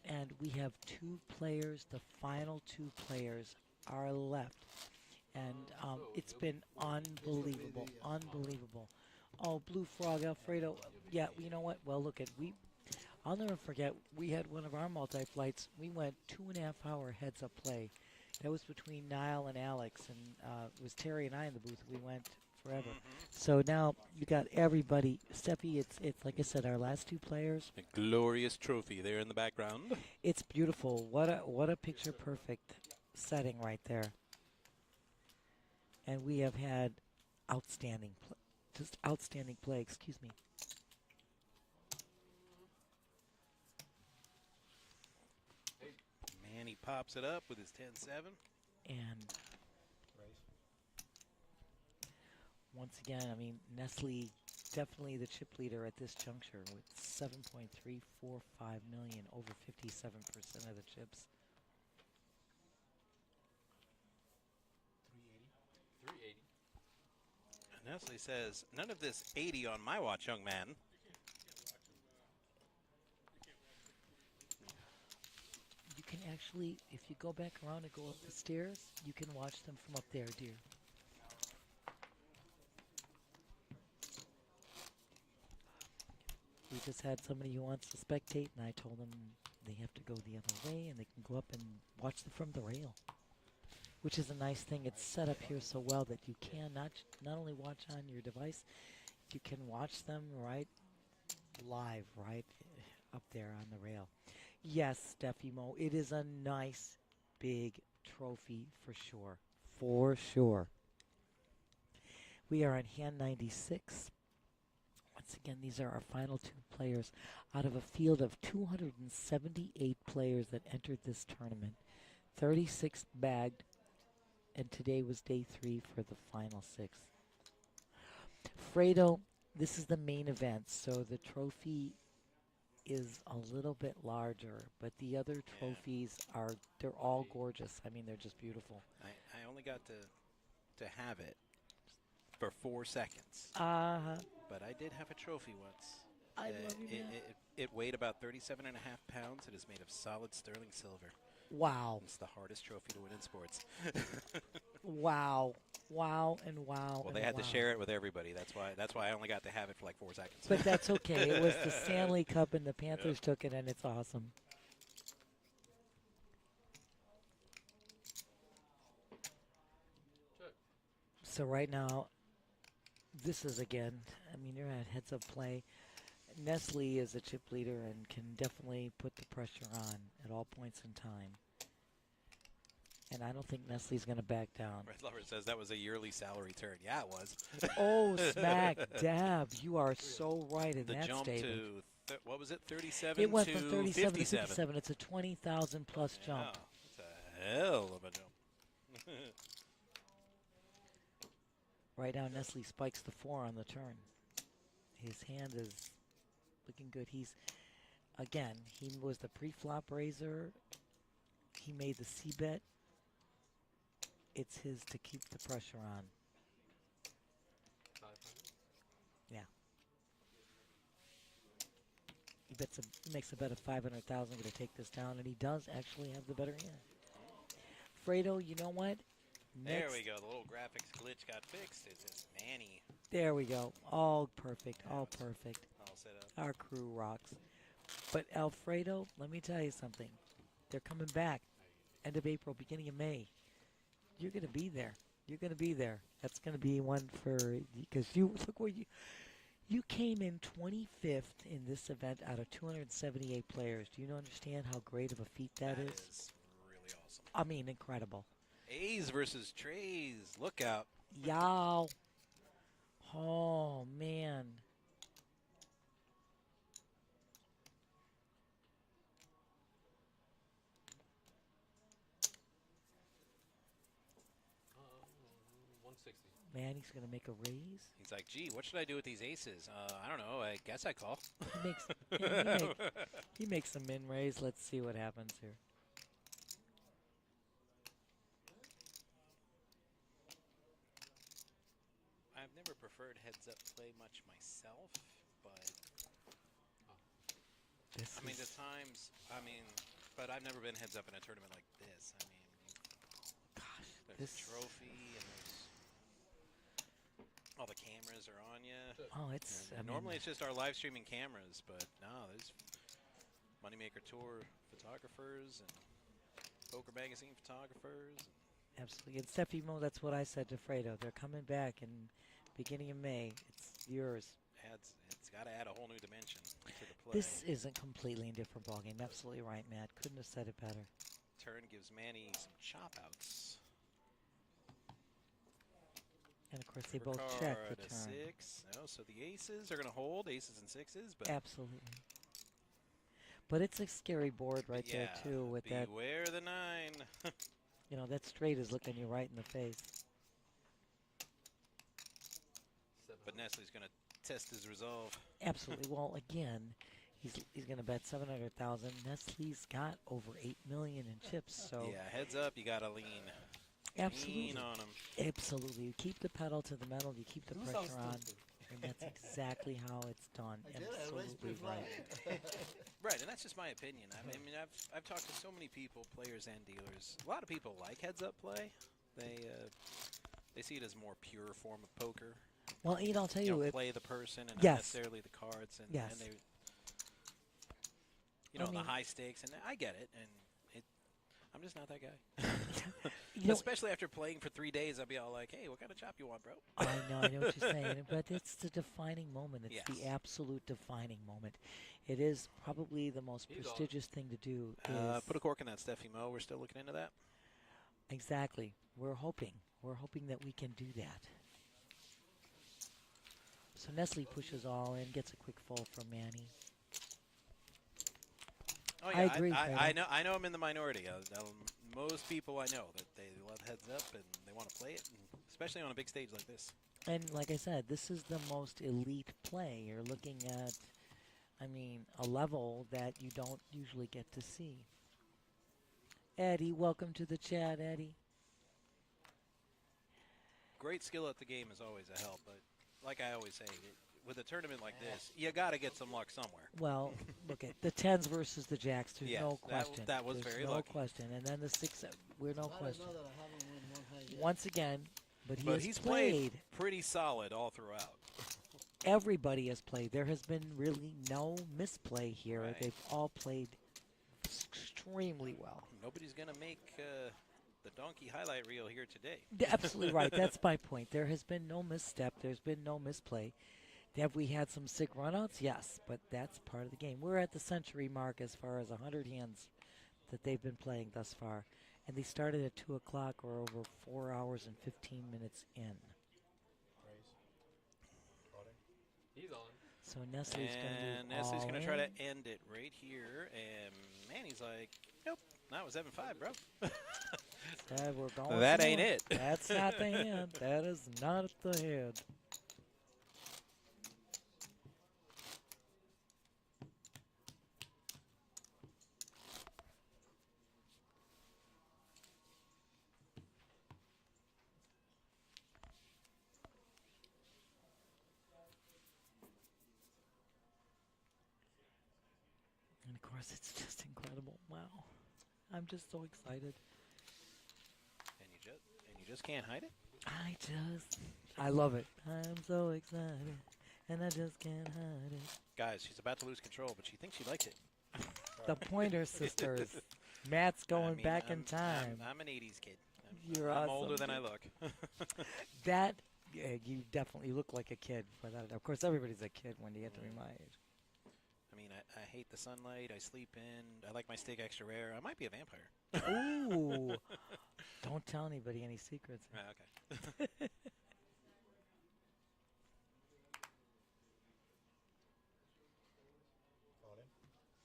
And we have two players. The final two players are left. And it's been unbelievable, unbelievable. Oh, Blue Frog, Alfredo. Yeah, you know what? Well, look I'll never forget, we had one of our multi-flights. We went 2.5-hour heads-up play. That was between Niall and Alex, and it was Terry and I in the booth. We went forever. So now you got everybody. Steffi, it's like I said, our last two players. A glorious trophy there in the background. It's beautiful. What a picture-perfect setting right there. And we have had outstanding play, excuse me. Manny pops it up with his 10-7. And once again, I mean, Nestle definitely the chip leader at this juncture with 7.345 million, over 57% of the chips. 380. Nestle says, none of this 80 on my watch, young man. You can actually, if you go back around and go up the stairs, you can watch them from up there, dear. We just had somebody who wants to spectate, and I told them they have to go the other way, and they can go up and watch them from the rail, which is a nice thing. It's set up here so well that you can not only watch on your device, you can watch them right live, right up there on the rail. Yes, Steffi Mo, it is a nice big trophy for sure. For sure. We are on hand 96. Once again, these are our final two players out of a field of 278 players that entered this tournament. 36 bagged, and today was day 3 for the final 6. Fredo, this is the main event, so the trophy is a little bit larger, but the other trophies they're all gorgeous. I mean, they're just beautiful. I only got to have it for 4 seconds. But I did have a trophy once. I love you, man. It weighed about 37.5 pounds. It is made of solid sterling silver. Wow. It's the hardest trophy to win in sports. Wow. Wow and wow. Well, they had to share it with everybody. That's why I only got to have it for like 4 seconds. But that's okay. It was the Stanley Cup, and the Panthers took it, and it's awesome. So right now, this is again, I mean, you're at heads-up play. Nestle is a chip leader and can definitely put the pressure on at all points in time. And I don't think Nestle's going to back down. Red Lover says that was a yearly salary turn. Yeah, it was. Oh, smack dab. You are so right in the that jump statement. to, what was it, 37 it went to from 37 to 57. 57. It's a 20,000 plus jump. Yeah, it's a hell of a jump. Right now, Nestle spikes the 4 on the turn. His hand is looking good. He was the pre-flop raiser. He made the C-bet. It's his to keep the pressure on. 500. Yeah. He makes a bet of 500,000 to take this down, and he does actually have the better hand. Fredo, you know what? There we go. The little graphics glitch got fixed. It's just Manny. There we go. All perfect. All perfect. All set up. Our crew rocks. But Alfredo, let me tell you something. They're coming back. End of April, beginning of May. You're going to be there. You're going to be there. That's going to be one for, because look where You came in 25th in this event out of 278 players. Do you understand how great of a feat that is? That is really awesome. I mean, incredible. A's versus Trays. Look out. Yow. Oh, man. Uh, 160. Manny's going to make a raise. He's like, gee, what should I do with these aces? I don't know. I guess I call. He makes, he makes a min raise. Let's see what happens here. I've never preferred heads-up play much myself, but This I mean, is, the times, but I've never been heads-up in a tournament like this. I mean, gosh, there's this. a trophy, and there's all the cameras are on you. Oh, it's. I mean, Normally it's just our live streaming cameras, but no, there's Moneymaker Tour photographers and Poker Magazine photographers. absolutely. And Steffi, that's what I said to Fredo. They're coming back in beginning of May. It's yours. It's got to add a whole new dimension to the play. This is a completely different ballgame. Absolutely right, Matt. Couldn't have said it better. Turn gives Manny some chop outs. And of course, they both check the Card a turn. 6. No, so the aces are going to hold, aces and sixes, but Absolutely. But it's a scary board right there yeah, too. With that, beware the 9. you know, that straight is looking you right in the face. But Nestle's going to test his resolve. Absolutely. Well, again, he's going to bet 700,000. Nestle's got over 8 million in chips, so Yeah, heads up, you got to lean. absolutely, Lean on him. absolutely. You keep the pedal to the metal. You keep the You sound pressure on, stupid. and that's exactly how it's done. I did. I raised Absolutely pre-flop. right. Right, and that's just my opinion. I mean, I've talked to so many people, players and dealers. A lot of people like heads-up play. They see it as a more pure form of poker. Well, Ian, I'll tell You you, know, it, play the person and not Yes. necessarily the cards. And, Yes. and they, I the mean- high stakes, and I get it. And I'm just not that guy. you know, Especially after playing for 3 days, I'll be all like, "Hey, what kind of chop you want, bro?" I know what you're saying, but it's the defining moment. It's the Yes. absolute defining moment. It is probably the most He's on. prestigious thing to do. Put a cork in that, Steffi Mo. We're still looking into that. Exactly. We're hoping that we can do that. So Nestle pushes all in, gets a quick fold from Manny. Oh, I yeah, agree, I Fredo. know I'm in the minority. Most people I know that they love heads up and they want to play it, and especially on a big stage like this. And like I said, this is the most elite play. You're looking at, I mean, a level that you don't usually get to see. Eddie, welcome to the chat, Eddie. Great skill at the game is always a help, but like I always say, with a tournament like this, you got to get some luck somewhere. Well, look at the 10s versus the jacks. There's Yes, no that- question. that was There's very no lucky. question. And then the 6, we're no I don't question. know that I haven't won one high yet. Once again, but But has he's played. played pretty solid all throughout. Everybody has played. There has been really no misplay here. Right. They've all played extremely well. Nobody's going to make the donkey highlight reel here today. Absolutely right. That's my point. There has been no misstep. There's been no misplay. Have we had some sick runouts? Yes, but that's part of the game. We're at the century mark as far as 100 hands that they've been playing thus far. And they started at 2 o'clock or over 4 hours and 15 minutes in. He's on. So Nestle's going to And do Nestle's all going to try to in. end it right here. And Manny's like, nope, that was 7-5, bro. Said we're going That for ain't it. That's not the hand. That is not the head. And of course, it's just incredible. Wow. I'm just so excited. And you just can't hide it? I love it. I'm so excited, and I just can't hide it. Guys, she's about to lose control, but she thinks she likes it. The Pointer Sisters. Matt's going I mean, back in I'm- time. I'm an 80s kid. You're I'm awesome, older than I dude. look. That, hey, You definitely look like a kid. Without, of course, everybody's a kid when you get to be my age. I mean, I hate the sunlight. I sleep in. I like my steak extra rare. I might be a vampire. Ooh. Don't tell anybody any secrets. Okay. On him.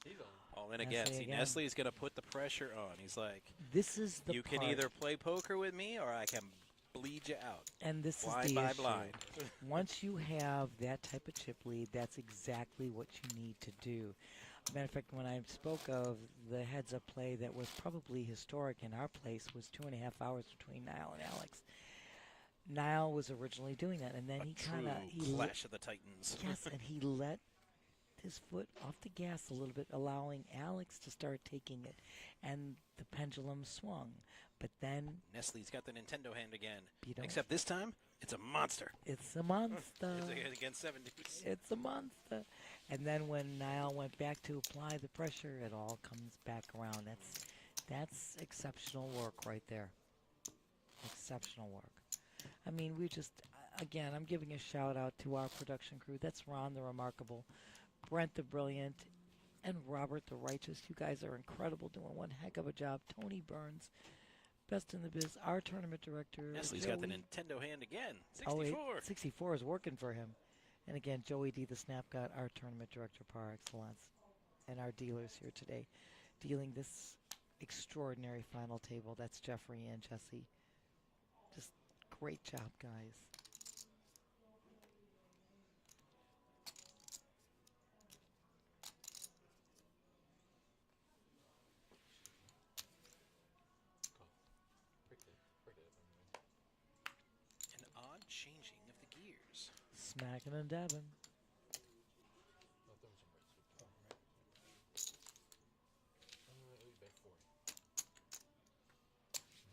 He's on. All in again. Nestle See, again. Nestle's going to put the pressure on. He's like, This is the you part, can either play poker with me or I can bleed you out. and this blind is the by issue. blind. Once you have that type of chip lead, that's exactly what you need to do. Matter of fact, when I spoke of the heads-up play that was probably historic in our place was 2.5 hours between Niall and Alex. Niall was originally doing that, and then he kind of Clash of the Titans. yes, and he let his foot off the gas a little bit, allowing Alex to start taking it, and the pendulum swung. But then Nestle's got the Nintendo hand again. You don't- Except this time, it's a monster. it's a monster. It's against 7 deuce. It's a monster. And then when Niall went back to apply the pressure, it all comes back around. That's exceptional work right there. Exceptional work. I mean, we just, again, I'm giving a shout out to our production crew. That's Ron the Remarkable, Brent the Brilliant, and Robert the Righteous. You guys are incredible, doing one heck of a job. Tony Burns, best in the biz. Our tournament director. Nestle's got the Joey. Nintendo hand again. Oh, 64. 64 is working for him. And again, Joey D, the Snap God, our tournament director par excellence, and our dealers here today, dealing this extraordinary final table. That's Jeffrey and Jesse. Just great job, guys. An odd changing of the gears. Smacking and dabbing.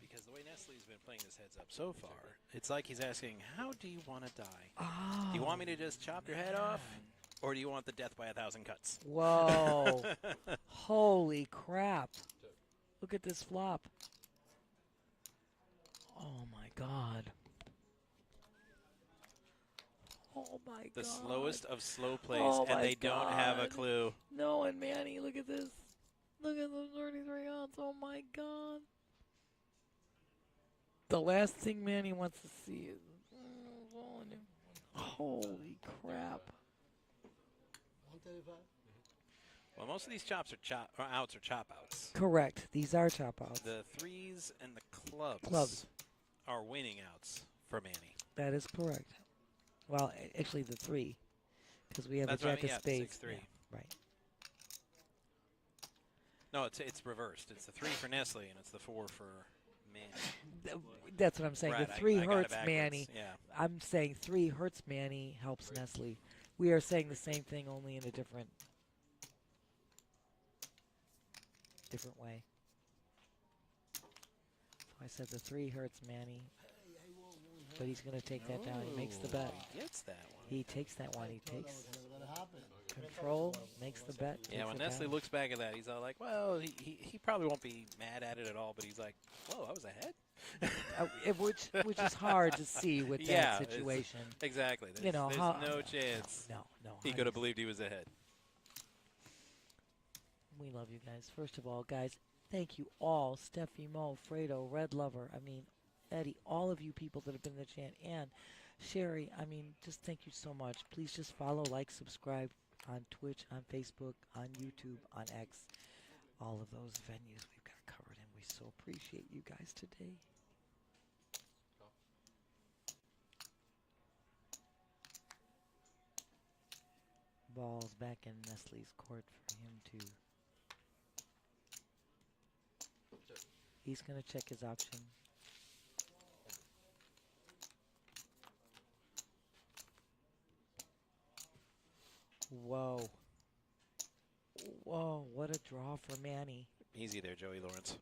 Because the way Nestle's been playing this heads up so far, it's like he's asking, how do you want to die? Oh, Do you want me to just chop your head off? Or do you want the death by 1,000 cuts? whoa. Holy crap. Look at this flop. Oh, my God. Oh, my God. The slowest of slow plays, Oh and my they don't have a God. clue. No, and Manny, look at this. Look at those 33 odds. Oh, my God. The last thing Manny wants to see is... Holy crap. 135. Well, most of these chops are outs or chop outs. Correct. These are chop outs. The threes and the clubs, Clubs. are winning outs for Manny. That is correct. Well, actually, the three. Because we have That's a what I jack mean, of yeah, the spades. 6-3. Yeah, right. No, it's reversed. It's the 3 for Nestle, and it's the 4 for Manny. That's what I'm saying. Right, the 3 I got it hurts backwards. Manny. Yeah. I'm saying 3 hurts Manny, helps Nestle. We are saying the same thing, only in a different way. So I said the 3 hurts Manny, but he's going to take that down. He makes the bet. He gets that one. He takes that one. He That was takes never gonna happen. control, makes the bet. Yeah, takes when it Nestle down. looks back at that, he's all like, well, he probably won't be mad at it at all, but he's like, whoa, I was ahead? Which is hard to see with Yeah, that it's- situation. Exactly. There's, You know, there's how- no chance No. he could have believed he was ahead. We love you guys. First of all, guys, thank you all. Steffi, Mo, Fredo, Red Lover, Eddie, all of you people that have been in the chat, and Sherry, just thank you so much. Please just follow, like, subscribe on Twitch, on Facebook, on YouTube, on X. All of those venues we've got covered, and we so appreciate you guys today. Ball's back in Nestle's court for him to... He's going to check his option. Whoa. Whoa, what a draw for Manny. Easy there, Joey Lawrence.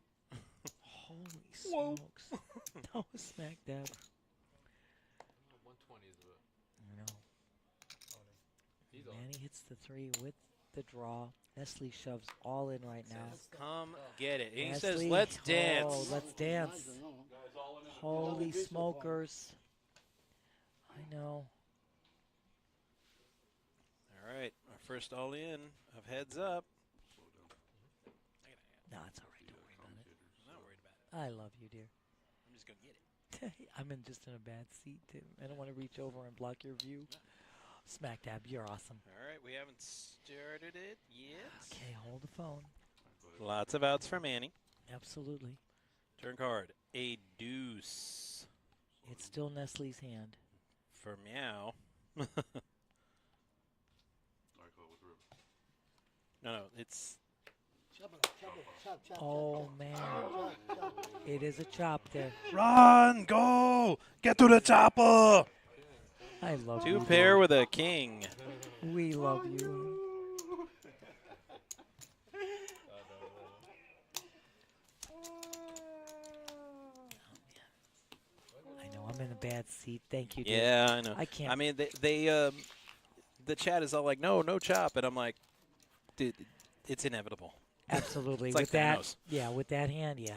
Holy smokes. No smack dab. 120 is what. I know. He's on. Manny hits the 3 with the draw. Nestle shoves all in right now. Come get it. He Nestle, says, let's dance. Oh, let's dance. Guys, all in it. Holy smokers. I know. All right, our first all in of heads up. No, it's all right. Don't worry about it. I'm not worried about it. I love you, dear. I'm just gonna get it. I'm just in a bad seat, Tim. I don't want to reach over and block your view. Smack dab, you're awesome. All right, we haven't started it yet. Okay, hold the phone. Lots of outs for Manny. Absolutely. Turn card, a deuce It's still Nestle's hand. for Meow. I call it with river. No, it's Chop it, chop. Oh, man. It is a chop there. run, go, get to the chopper. I love Two you. pair with a king. We love you. I know I'm in a bad seat. Thank you, dear. Yeah, I know. I can't. I mean, the chat is all like, no chop, and I'm like, dude, it's inevitable. Absolutely. It's like with that, Thanos. yeah, with that hand, yeah.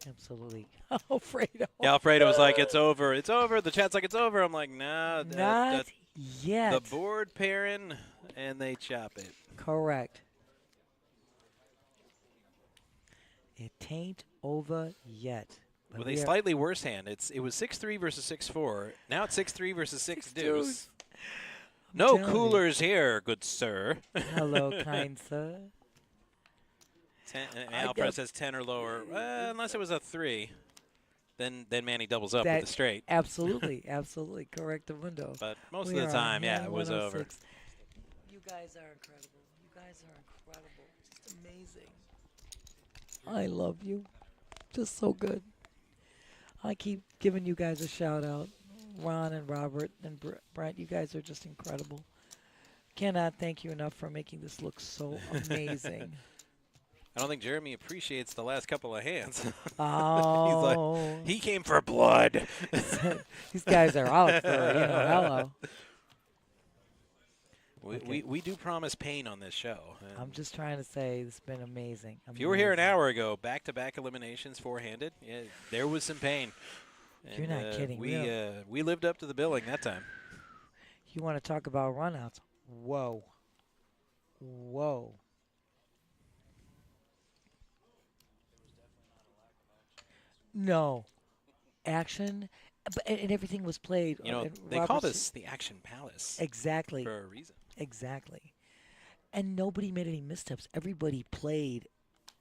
Absolutely. Oh, Fredo. Yeah, Alfredo was like, it's over. It's over. The chat's like, it's over. I'm like, nah. Not yet. The board pairing, and they chop it. Correct. It tain't over yet. But With we a are- slightly worse hand. It was 6-3 versus 6-4. Now it's 6-3 versus 6 deuce. No telling you. coolers here, good sir. Hello, kind sir. Alfred got- says 10 or lower, unless it was a 3. Then Manny doubles up That- with a straight. Absolutely, absolutely. Correct the window. But most We of are the time, yeah, on it was over. 106. You guys are incredible. You guys are incredible. Just amazing. I love you. Just so good. I keep giving you guys a shout out. Ron and Robert and Brent, you guys are just incredible. Cannot thank you enough for making this look so amazing. I don't think Jeremy appreciates the last couple of hands. Oh. He came for blood. These guys are out for, hello. We do promise pain on this show. and I'm just trying to say it's been amazing. if you were here an hour ago, back-to-back eliminations, four-handed, yeah, there was some pain. You're And, not kidding, We really. we lived up to the billing that time. You want to talk about runouts? Whoa. Whoa. No. Action, and everything was played. You know, and they call Robert's- this the Action Palace Exactly. for a reason. Exactly. And nobody made any missteps. Everybody played,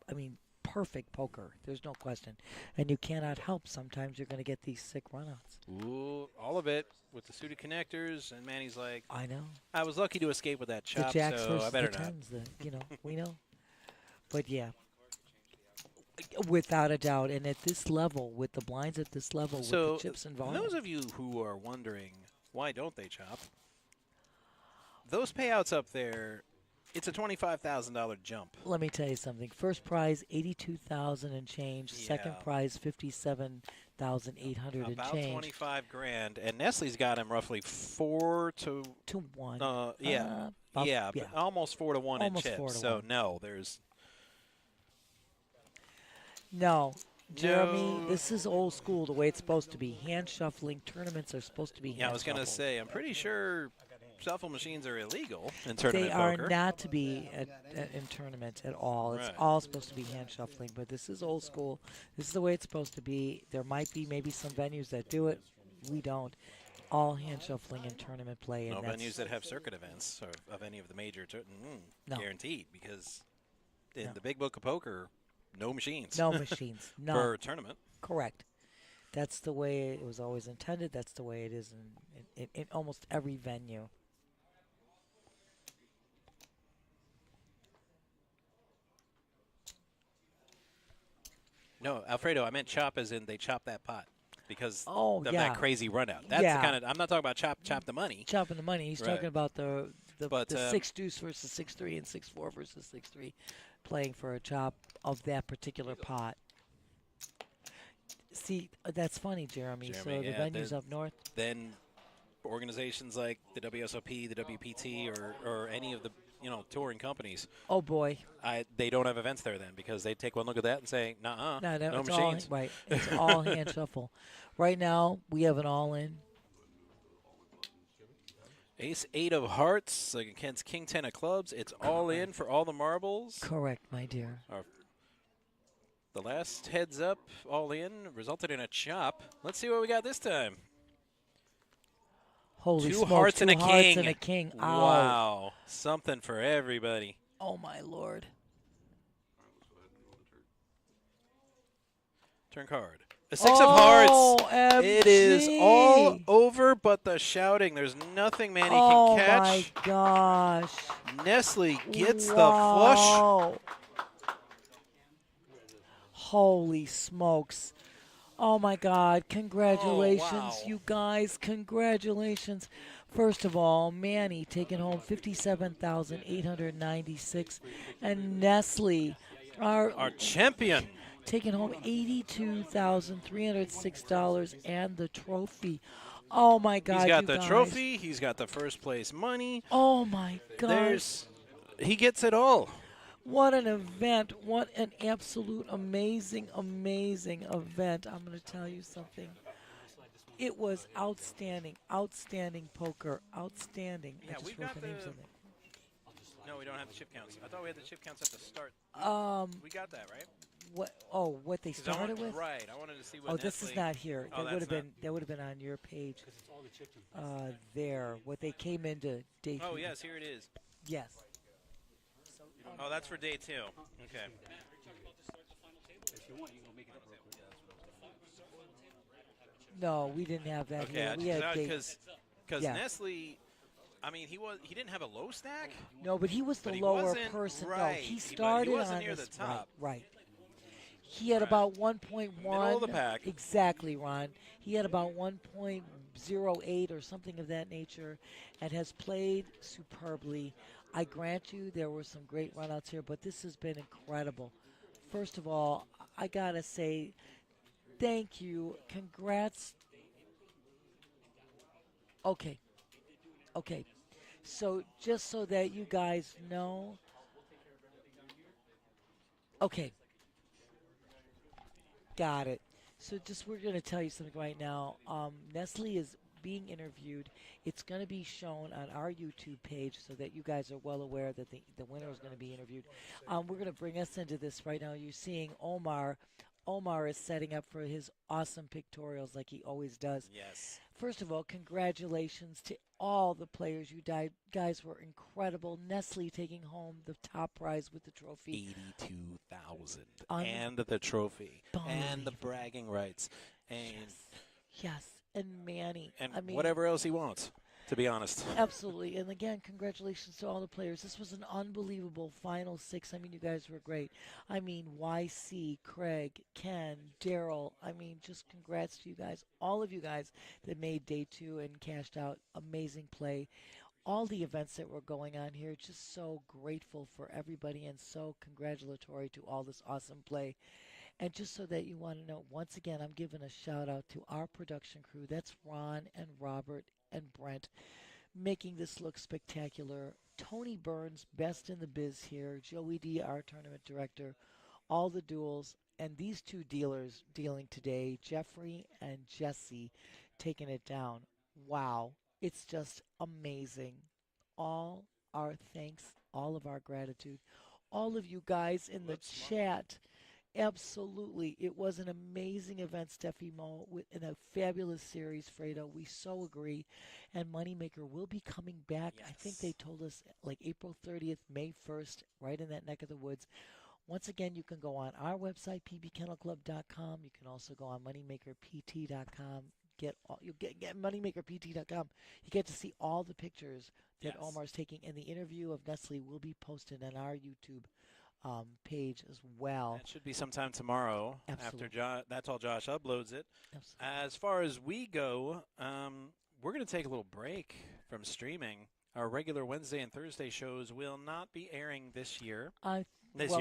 I mean, perfect poker. There's no question. And you cannot help. Sometimes you're going to get these sick runouts. Ooh, all of it with the suited connectors, and Manny's like, I know. I was lucky to escape with that The chop, jacks so versus I better the not. tens, we know. But yeah, without a doubt. And at this level, with the blinds at this level, So, with the chips involved. those of you who are wondering why don't they chop, those payouts up there, it's a $25,000 jump. Let me tell you something. First prize, 82,000 and change. Second Yeah. prize, 57,800 and About change. 25 grand, and Nestle's got him roughly 4 to To 1. but yeah. almost 4 to 1 Almost in chips. 4 to so 1. no, there's No. Jeremy, No. this is old school the way it's supposed to be. Hand shuffling tournaments are supposed to be hand yeah. I was gonna shuffled. say I'm pretty sure shuffle machines are illegal in tournament They are poker. not to be in tournaments at all. It's Right. all supposed to be hand shuffling, but this is old school. This is the way it's supposed to be. There might be maybe some venues that do it. We don't. All hand shuffling in tournament play. No And that's, venues that have circuit events or of any of the major No. guaranteed, because in No. the big book of poker, no machines. No machines. No. For a tournament. Correct. That's the way it was always intended. That's the way it is in almost every venue. No, Alfredo, I meant chop as in they chop that pot because Oh, of yeah. that crazy run out. That's Yeah. the kind of, I'm not talking about chop the money. Chopping the money. He's Right. talking about the But, 6 deuce versus 6-3 and 6-4 versus 6-3, playing for a chop of that particular pot. See, that's funny, Jeremy. So Jeremy, the yeah, venues the- up north. Then organizations like the WSOP, the WPT, or any of the touring companies, Oh boy, they don't have events there then because they take one look at that and say, no, no it's machines. all right. It's all hand shuffle. Right now, we have an all-in Ace-8 of hearts against King-10 of clubs. It's all in for all the marbles. Correct, my dear. The last heads up, all in, resulted in a chop. Let's see what we got this time. Holy Two smokes, hearts and a hearts king. and a king. Ow. Wow. Something for everybody. Oh, my Lord. Turn card. A 6 of hearts. MG. It is all over but the shouting. There's nothing Manny can catch. Oh, my gosh. Nestle gets the flush. Wow. Holy smokes. Oh, my God. Congratulations, you guys. Congratulations. First of all, Manny taking home $57,896. And Nestle, Our champion. taking home $82,306 and the trophy. Oh, my God, He's got you the guys. trophy. He's got the first place money. Oh, my God. He gets it all. What an event. What an absolute amazing, amazing event. I'm going to tell you something. It was outstanding, outstanding poker, outstanding. Yeah, I we just wrote got the names the- on there. No, we don't have the chip counts. I thought we had the chip counts at the start. We got that, right? What? Oh, what they 'Cause started with? Right. I wanted to see what Oh, this is Nestle- not here. Oh, That would have that's been. That would have been on your page. There, what they came into day. Oh, two. yes, here it is. Yes. Oh, that's for day 2. Okay. If you want, you can make it up real quick. No, we didn't have that Okay, here. We had day. because Yeah. Nestle, I mean, he didn't have a low stack. No, but he was the But he lower wasn't person. No, right. he But started he wasn't on near this. the top. Right. He had Right. about 1.1. Middle of the pack. Exactly, Ron. He had about 1.08 or something of that nature, and has played superbly. I grant you, there were some great runouts here, but this has been incredible. First of all, I gotta say, thank you. Congrats. Okay. Okay. So just so that you guys know. Okay. Got it. So just we're going to tell you something right now. Nestle is being interviewed. It's going to be shown on our YouTube page so that you guys are well aware that the winner is going to be interviewed. We're going to bring us into this right now. You're seeing Omar. Omar is setting up for his awesome pictorials like he always does. Yes. First of all, congratulations to all the players. You guys were incredible. Nestle taking home the top prize with the trophy. 82,000 and the trophy and the bragging rights and Yes, and Manny. and I mean, whatever else he wants. To be honest. Absolutely. And again, congratulations to all the players. This was an unbelievable final 6. I mean, you guys were great. I mean, YC, Craig, Ken, Daryl. I mean, just congrats to you guys. All of you guys that made day 2 and cashed out. Amazing play. All the events that were going on here. Just so grateful for everybody and so congratulatory to all this awesome play. And just so that you want to know, once again, I'm giving a shout out to our production crew. That's Ron and Robert and Brent, making this look spectacular. Tony Burns, best in the biz here. Joey D, our tournament director. All the duels. And these two dealers dealing today, Jeffrey and Jesse, taking it down. Wow. It's just amazing. All our thanks, all of our gratitude. All of you guys in the chat. Absolutely. It was an amazing event, Steffi Mo, in a fabulous series, Fredo. We so agree. And Moneymaker will be coming back. I think they told us like April 30th, May 1st, right in that neck of the woods. Once again, you can go on our website, pbkennelclub.com. You can also go on moneymakerpt.com. You'll get moneymakerpt.com. You get to see all the pictures that Omar's taking, and the interview of Nestle will be posted on our YouTube page as well. That should be sometime tomorrow. Absolutely. After That's All Josh uploads it. Absolutely. As far as we go, we're going to take a little break from streaming. Our regular Wednesday and Thursday shows will not be airing this year. This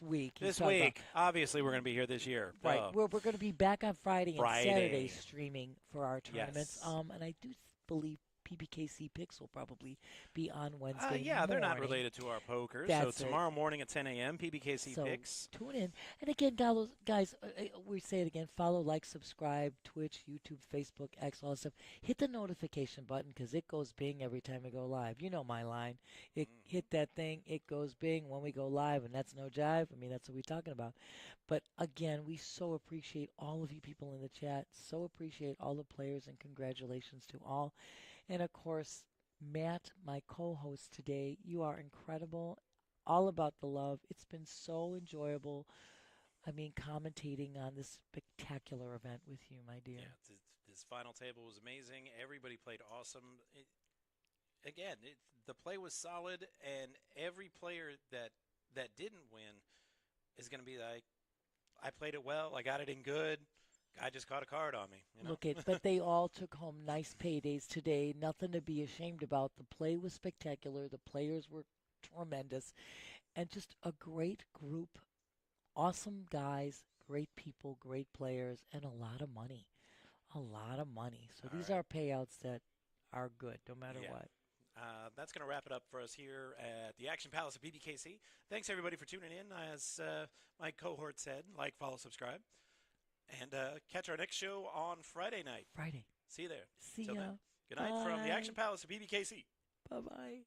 week. This week. Obviously, we're going to be here this year. Right. We're going to be back on Friday and Friday. Saturday streaming for our tournaments. Yes. And I do believe PBKC picks will probably be on Wednesday Yeah, they're not morning. related to our poker. That's so it. tomorrow morning at 10 a.m., PBKC So picks. tune in. And again, guys, we say it again, follow, like, subscribe, Twitch, YouTube, Facebook, X, all that stuff. Hit the notification button because it goes bing every time we go live. You know my line. Hit that thing, it goes bing when we go live, and that's no jive. I mean, that's what we're talking about. But again, we so appreciate all of you people in the chat. So appreciate all the players, and congratulations to all. And of course, Matt, my co-host today, you are incredible. All about the love. It's been so enjoyable. I mean, commentating on this spectacular event with you, my dear. Yeah, this final table was amazing. Everybody played awesome. The play was solid, and every player that didn't win is going to be like, I played it well, I got it in good, I just caught a card on me. You know? But they all took home nice paydays today. Nothing to be ashamed about. The play was spectacular. The players were tremendous, and just a great group. Awesome guys, great people, great players, and a lot of money. A lot of money. So these are payouts that are good no matter what. That's going to wrap it up for us here at the Action Palace of PBKC. Thanks, everybody, for tuning in. As my cohort said, like, follow, subscribe. And catch our next show on Friday night. Friday. See you there. See Till ya. then, good night from the Action Palace of PBKC. Bye-bye.